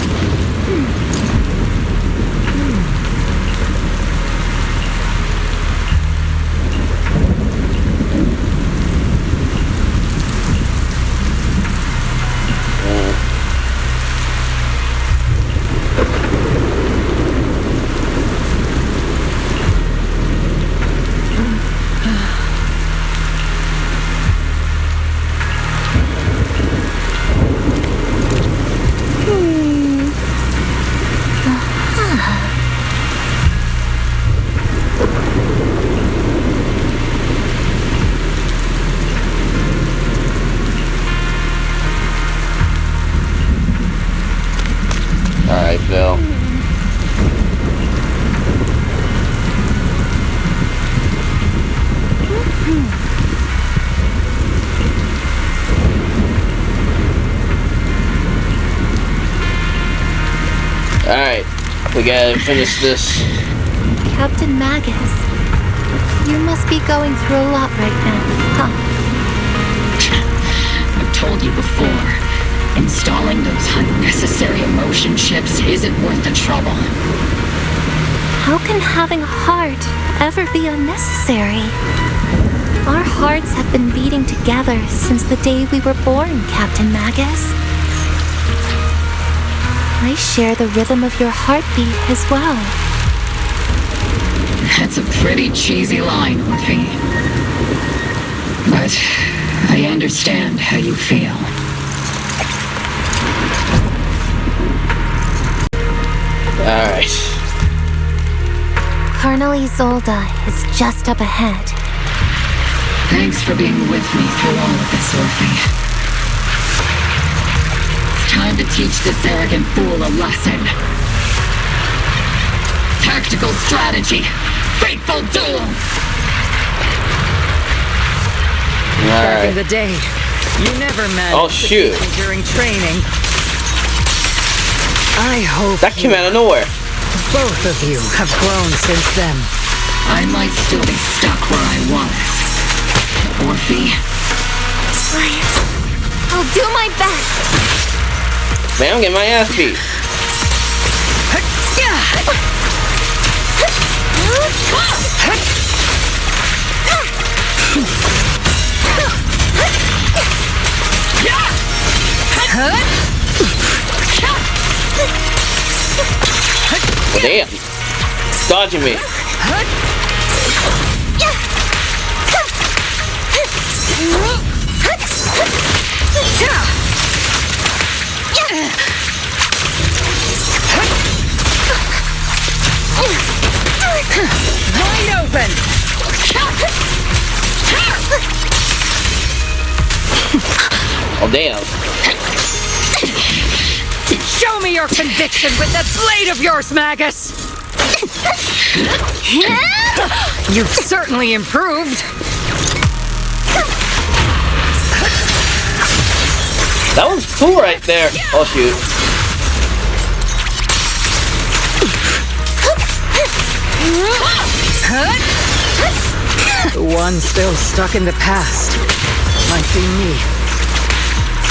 Alright, Bill. Alright, we gotta finish this. Captain Magus, you must be going through a lot right now, huh? I've told you before. Installing those unnecessary emotion chips isn't worth the trouble. How can having a heart ever be unnecessary? Our hearts have been beating together since the day we were born, Captain Magus. I share the rhythm of your heartbeat as well. That's a pretty cheesy line, Orphie. But I understand how you feel. Alright. Colonel Isolde is just up ahead. Thanks for being with me through all of this, Orphie. It's time to teach this arrogant fool a lesson. Tactical strategy. Fateful duel. Back in the day, you never managed to beat me during training. I hope that came out of nowhere. Both of you have grown since then. I might still be stuck where I was. Orphie. I'll do my best. Man, I'm getting my ass beat. Oh, damn. Dodging me. Wide open. Oh, damn. Show me your conviction with that blade of yours, Magus! You've certainly improved. That one's cool right there. Oh, shoot. The one still stuck in the past might be me.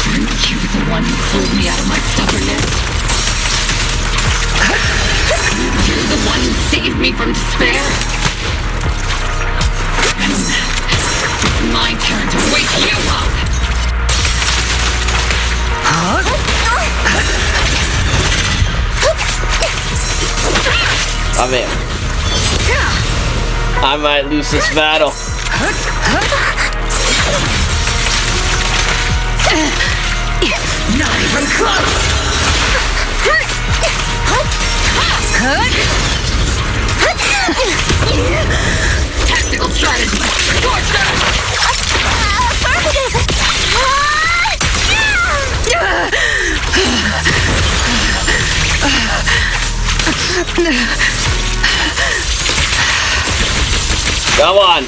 Aren't you the one who pulled me out of my stubbornness? You're the one who saved me from despair? It's my turn to wake you up! I'm in. I might lose this battle. Not even close! Tactical strategy! Torture! Come on!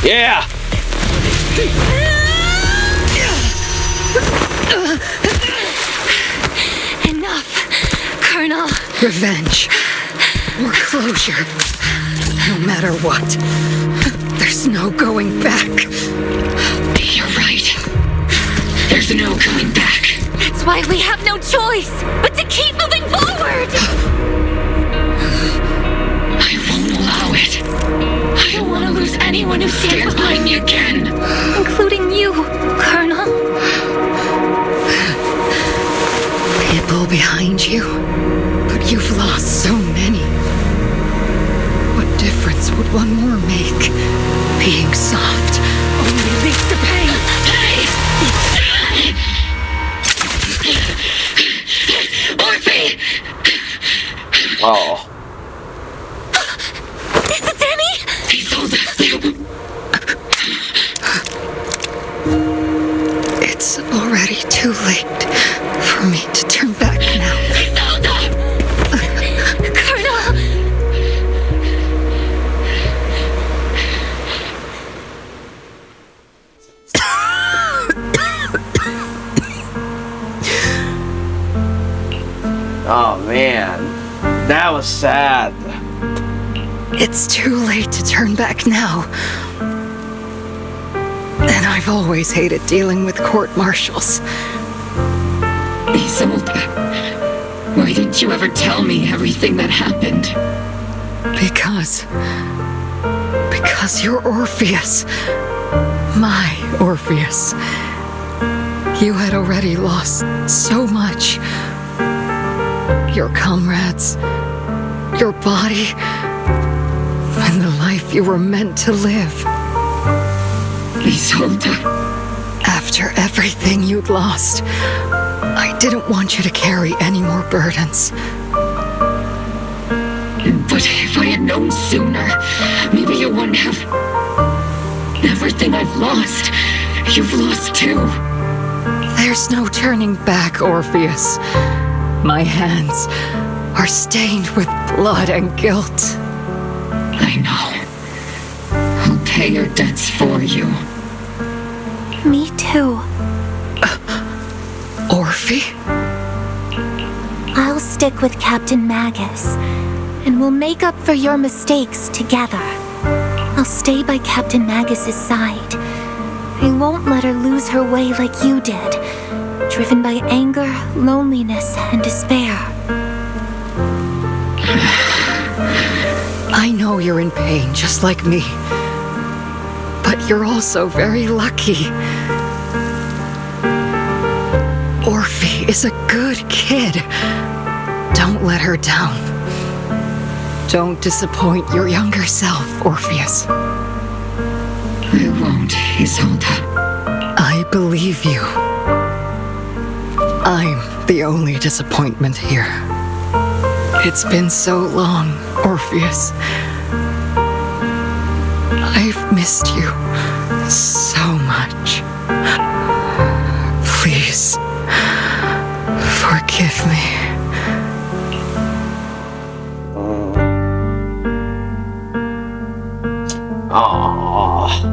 Yeah! Enough! Colonel. Revenge. Or closure. No matter what. There's no going back. You're right. There's no going back. That's why we have no choice but to keep moving forward! I won't allow it. I don't want to lose anyone who stands by me again. Including you, Colonel. People behind you, but you've lost so many. What difference would one more make? Being soft only leads to pain. Orphie! Oh. Is it Danny? Isolde! It's already too late for me to turn back now. Colonel! Oh man, that was sad. It's too late to turn back now. And I've always hated dealing with court-martials. Isolde, why didn't you ever tell me everything that happened? Because you're Orpheus. My Orpheus. You had already lost so much. Your comrades, your body, and the life you were meant to live. Isolde. After everything you'd lost, I didn't want you to carry any more burdens. But if I had known sooner, maybe you wouldn't have... Everything I've lost, you've lost too. There's no turning back, Orpheus. My hands are stained with blood and guilt. I know. I'll pay your debts for you. Me too. Orphie? I'll stick with Captain Magus, and we'll make up for your mistakes together. I'll stay by Captain Magus's side. I won't let her lose her way like you did, driven by anger, loneliness, and despair. I know you're in pain, just like me. But you're also very lucky. Orphie is a good kid. Don't let her down. Don't disappoint your younger self, Orpheus. I won't, Isolde. I believe you. I'm the only disappointment here. It's been so long, Orpheus. I've missed you so much. Please, forgive me. Aww.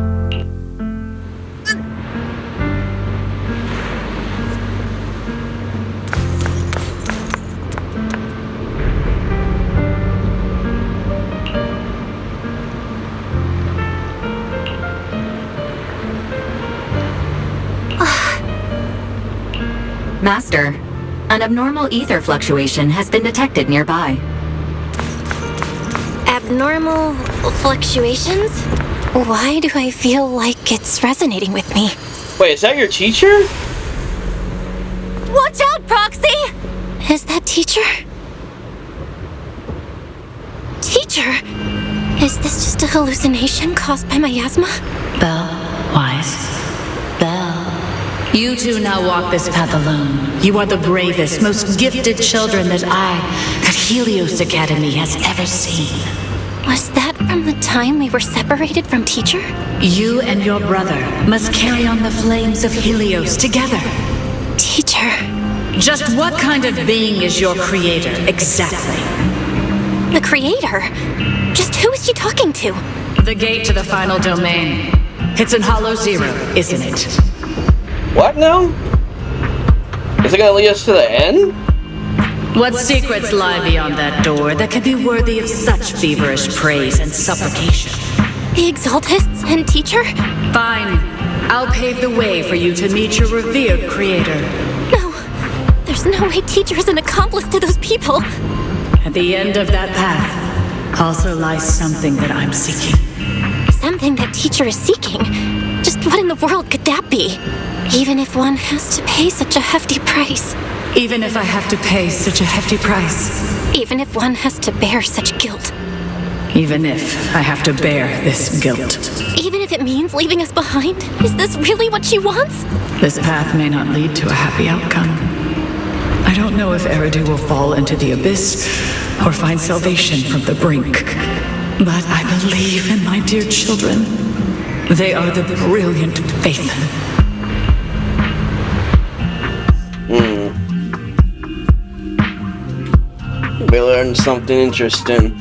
Master, an abnormal ether fluctuation has been detected nearby. Abnormal fluctuations? Why do I feel like it's resonating with me? Wait, is that your teacher? Watch out, Proxy! Is that teacher? Teacher? Is this just a hallucination caused by miasma? Belle, Wise, Belle. You two now walk this path alone. You are the bravest, most gifted children that Helios Academy has ever seen. Was that from the time we were separated from teacher? You and your brother must carry on the flames of Helios together. Teacher. Just what kind of being is your creator, exactly? The creator? Just who is she talking to? The gate to the final domain. It's in Hollow Zero, isn't it? What now? Is it gonna lead us to the end? What secrets lie beyond that door that could be worthy of such feverish praise and supplication? The Exaltists and Teacher? Fine. I'll pave the way for you to meet your revered creator. No. There's no way Teacher is an accomplice to those people. At the end of that path also lies something that I'm seeking. Something that Teacher is seeking? Just what in the world could that be? Even if one has to pay such a hefty price. Even if I have to pay such a hefty price. Even if one has to bear such guilt. Even if I have to bear this guilt. Even if it means leaving us behind? Is this really what she wants? This path may not lead to a happy outcome. I don't know if Eridu will fall into the abyss or find salvation from the brink. But I believe in my dear children. They are the brilliant Faithen. We learned something interesting.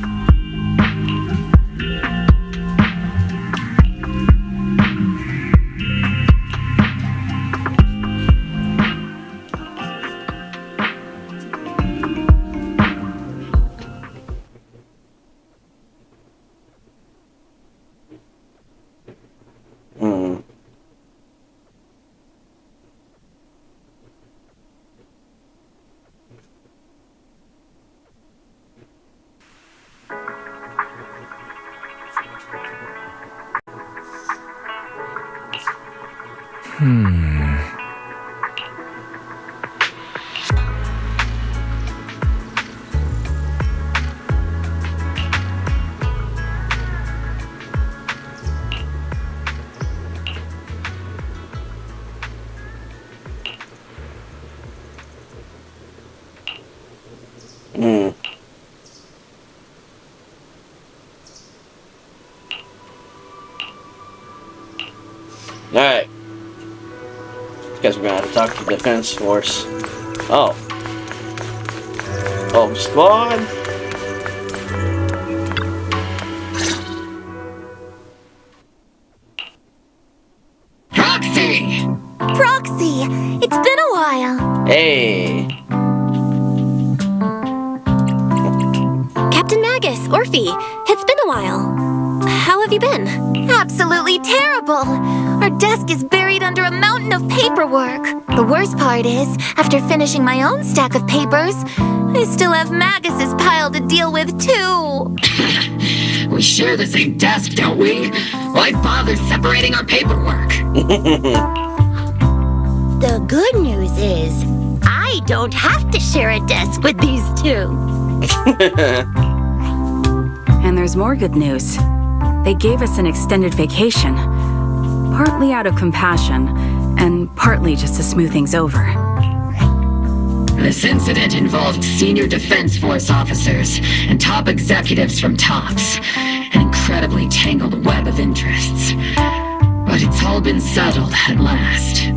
Alright. Guess we're gonna have to talk to the defense force. Oh. Oh, squad. Proxy! Proxy! It's been a while. Hey. Captain Magus, Orphie, it's been a while. How have you been? Absolutely terrible! Our desk is buried under a mountain of paperwork. The worst part is, after finishing my own stack of papers, I still have Magus's pile to deal with too. We share the same desk, don't we? Why bother separating our paperwork? The good news is, I don't have to share a desk with these two. And there's more good news. They gave us an extended vacation, partly out of compassion, and partly just to smooth things over. This incident involved senior Defense Force officers and top executives from TOPS, an incredibly tangled web of interests. But it's all been settled at last.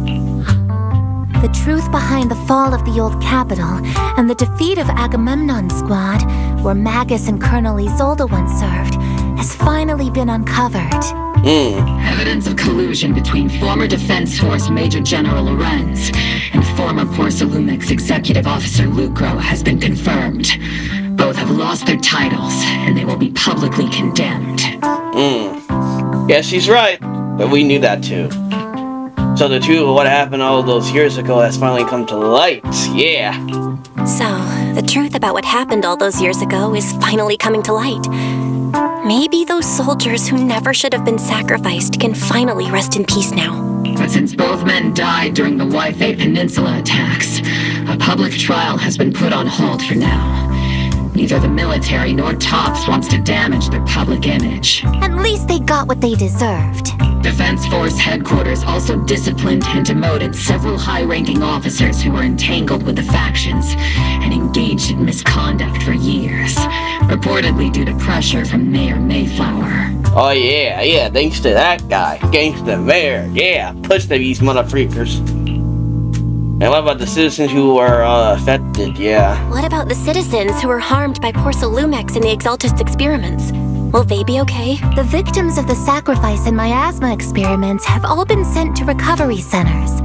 The truth behind the fall of the old capital and the defeat of Agamemnon's squad, where Magus and Colonel Isolde once served, has finally been uncovered. Evidence of collusion between former Defense Force Major General Lorenz and former Porcelumex Executive Officer Lucro has been confirmed. Both have lost their titles, and they will be publicly condemned. Yeah, she's right. But we knew that too. So the truth of what happened all those years ago has finally come to light. Yeah. So, the truth about what happened all those years ago is finally coming to light. Maybe those soldiers who never should have been sacrificed can finally rest in peace now. But since both men died during the Yufei Peninsula attacks, a public trial has been put on hold for now. Neither the military nor TOPS wants to damage their public image. At least they got what they deserved. Defense Force headquarters also disciplined and demoted several high-ranking officers who were entangled with the factions and engaged in misconduct for years, reportedly due to pressure from Mayor Mayflower. Oh yeah, thanks to that guy. Gangsta Mayor, yeah, push these motherfreakers. And what about the citizens who were affected, yeah? What about the citizens who were harmed by Porcelumex in the Exaltist experiments? Will they be okay? The victims of the sacrifice and miasma experiments have all been sent to recovery centers,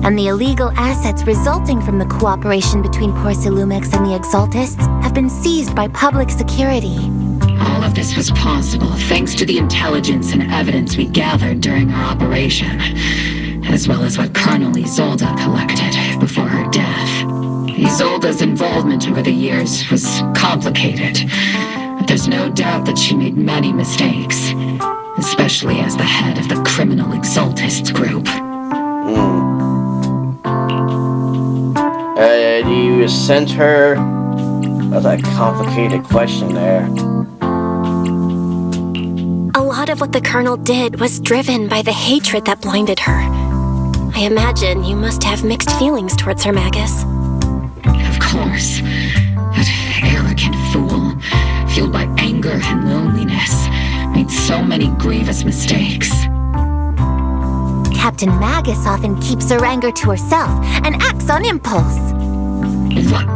and the illegal assets resulting from the cooperation between Porcelumex and the Exaltists have been seized by public security. All of this was possible thanks to the intelligence and evidence we gathered during our operation, as well as what Colonel Isolde collected before her death. Isolde's involvement over the years was complicated, but there's no doubt that she made many mistakes, especially as the head of the criminal Exaltists group. You sent her... That's a complicated question there. A lot of what the Colonel did was driven by the hatred that blinded her. I imagine you must have mixed feelings towards her, Magus. Of course. That arrogant fool, fueled by anger and loneliness, made so many grievous mistakes. Captain Magus often keeps her anger to herself and acts on impulse. What?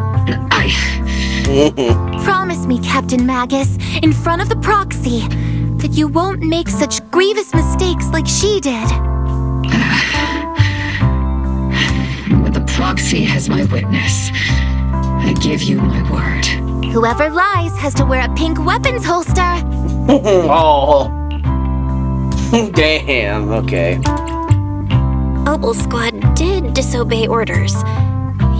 Promise me, Captain Magus, in front of the Proxy, that you won't make such grievous mistakes like she did. With the Proxy as my witness, I give you my word. Whoever lies has to wear a pink weapons holster. Oh. Damn, okay. Obol Squad did disobey orders.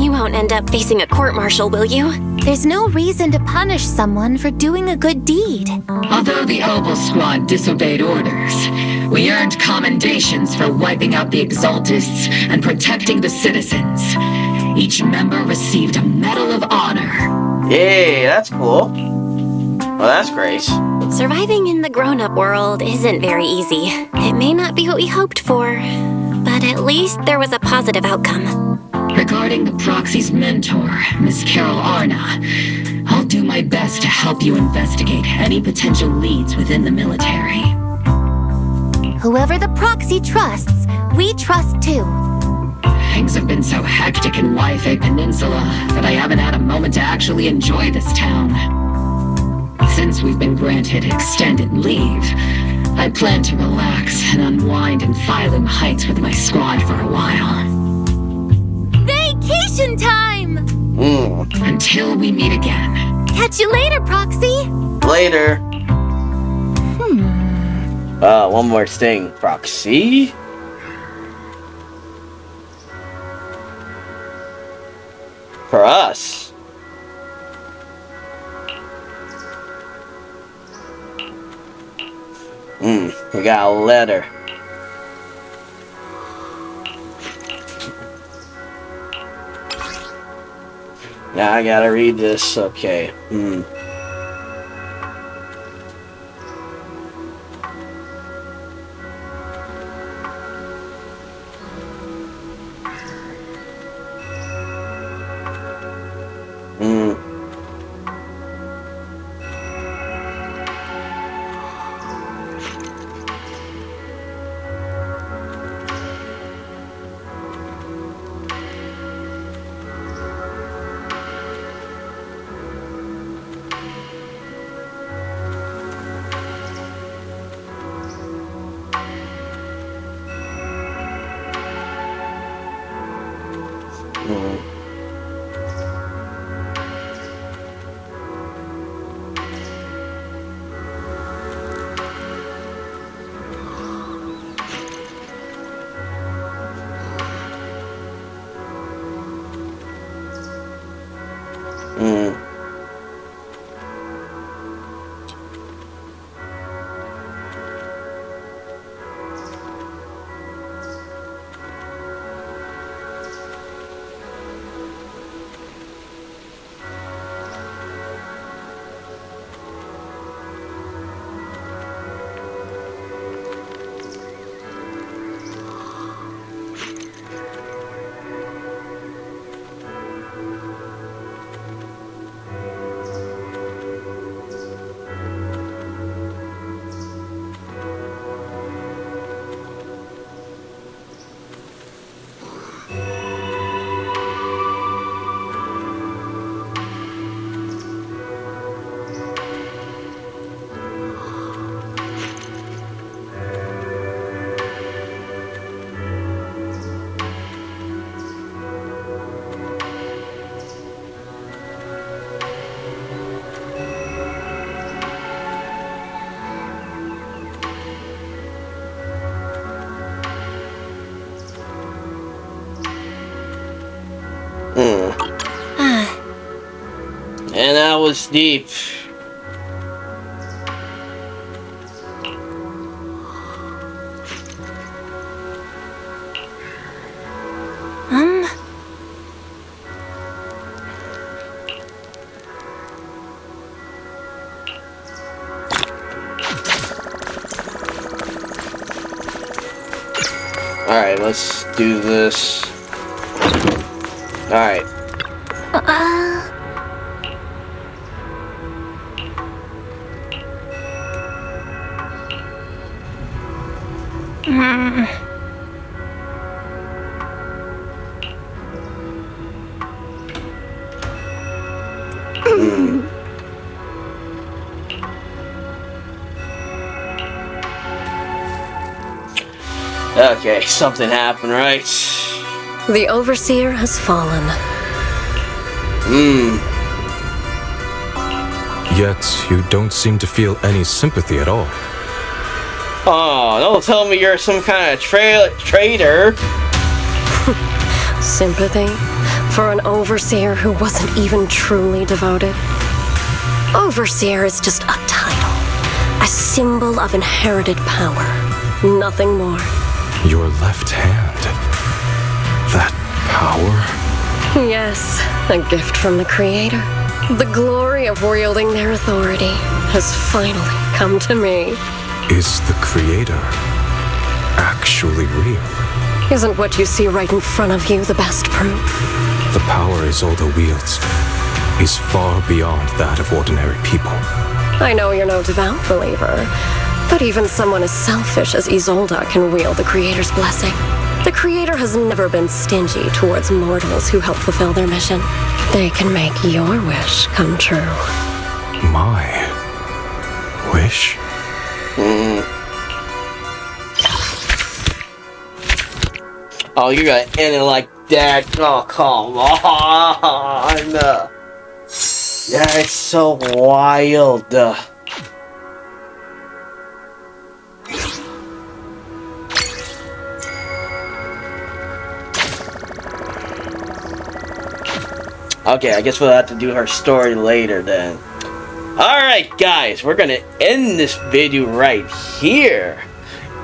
You won't end up facing a court-martial, will you? There's no reason to punish someone for doing a good deed. Although the Obol Squad disobeyed orders, we earned commendations for wiping out the Exaltists and protecting the citizens. Each member received a Medal of Honor. Yay, that's cool. Well, that's great. Surviving in the grown-up world isn't very easy. It may not be what we hoped for, but at least there was a positive outcome. Regarding the Proxy's mentor, Miss Carol Arna, I'll do my best to help you investigate any potential leads within the military. Whoever the Proxy trusts, we trust too. Things have been so hectic in Yufei Peninsula that I haven't had a moment to actually enjoy this town. Since we've been granted extended leave, I plan to relax and unwind in Phylum Heights with my squad for a while. Vacation time! Until we meet again. Catch you later, Proxy! Later. One more thing, Proxy. For us. We got a letter. Now I gotta read this, okay. That was deep. Alright, let's do this. Alright. Okay, something happened, right? The Overseer has fallen. Yet, you don't seem to feel any sympathy at all. Oh, don't tell me you're some kind of traitor. Sympathy? For an Overseer who wasn't even truly devoted? Overseer is just a title. A symbol of inherited power. Nothing more. Your left hand. That power? Yes, a gift from the Creator. The glory of wielding their authority has finally come to me. Is the Creator actually real? Isn't what you see right in front of you the best proof? The power Isolde wields is far beyond that of ordinary people. I know you're no devout believer, but even someone as selfish as Isolde can wield the Creator's blessing. The Creator has never been stingy towards mortals who help fulfill their mission. They can make your wish come true. My wish? Oh, you're gonna end it like that? Oh, come on! Yeah, it's so wild. Okay, I guess we'll have to do her story later then. Alright guys, we're gonna end this video right here.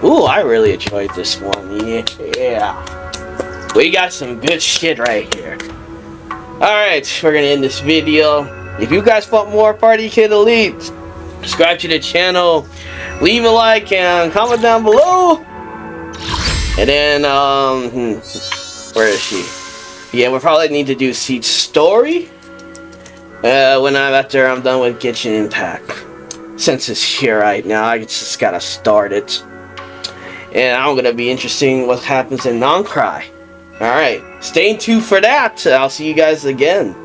Ooh, I really enjoyed this one. Yeah. We got some good shit right here. Alright, we're gonna end this video. If you guys want more Party Kid Elite, subscribe to the channel, leave a like, and comment down below. And then, where is she? Yeah, we'll probably need to do Seed's story after I'm done with Genshin Impact. Since it's here right now, I just gotta start it. And I'm gonna be interesting what happens in Non-Cry. Alright, stay tuned for that. I'll see you guys again.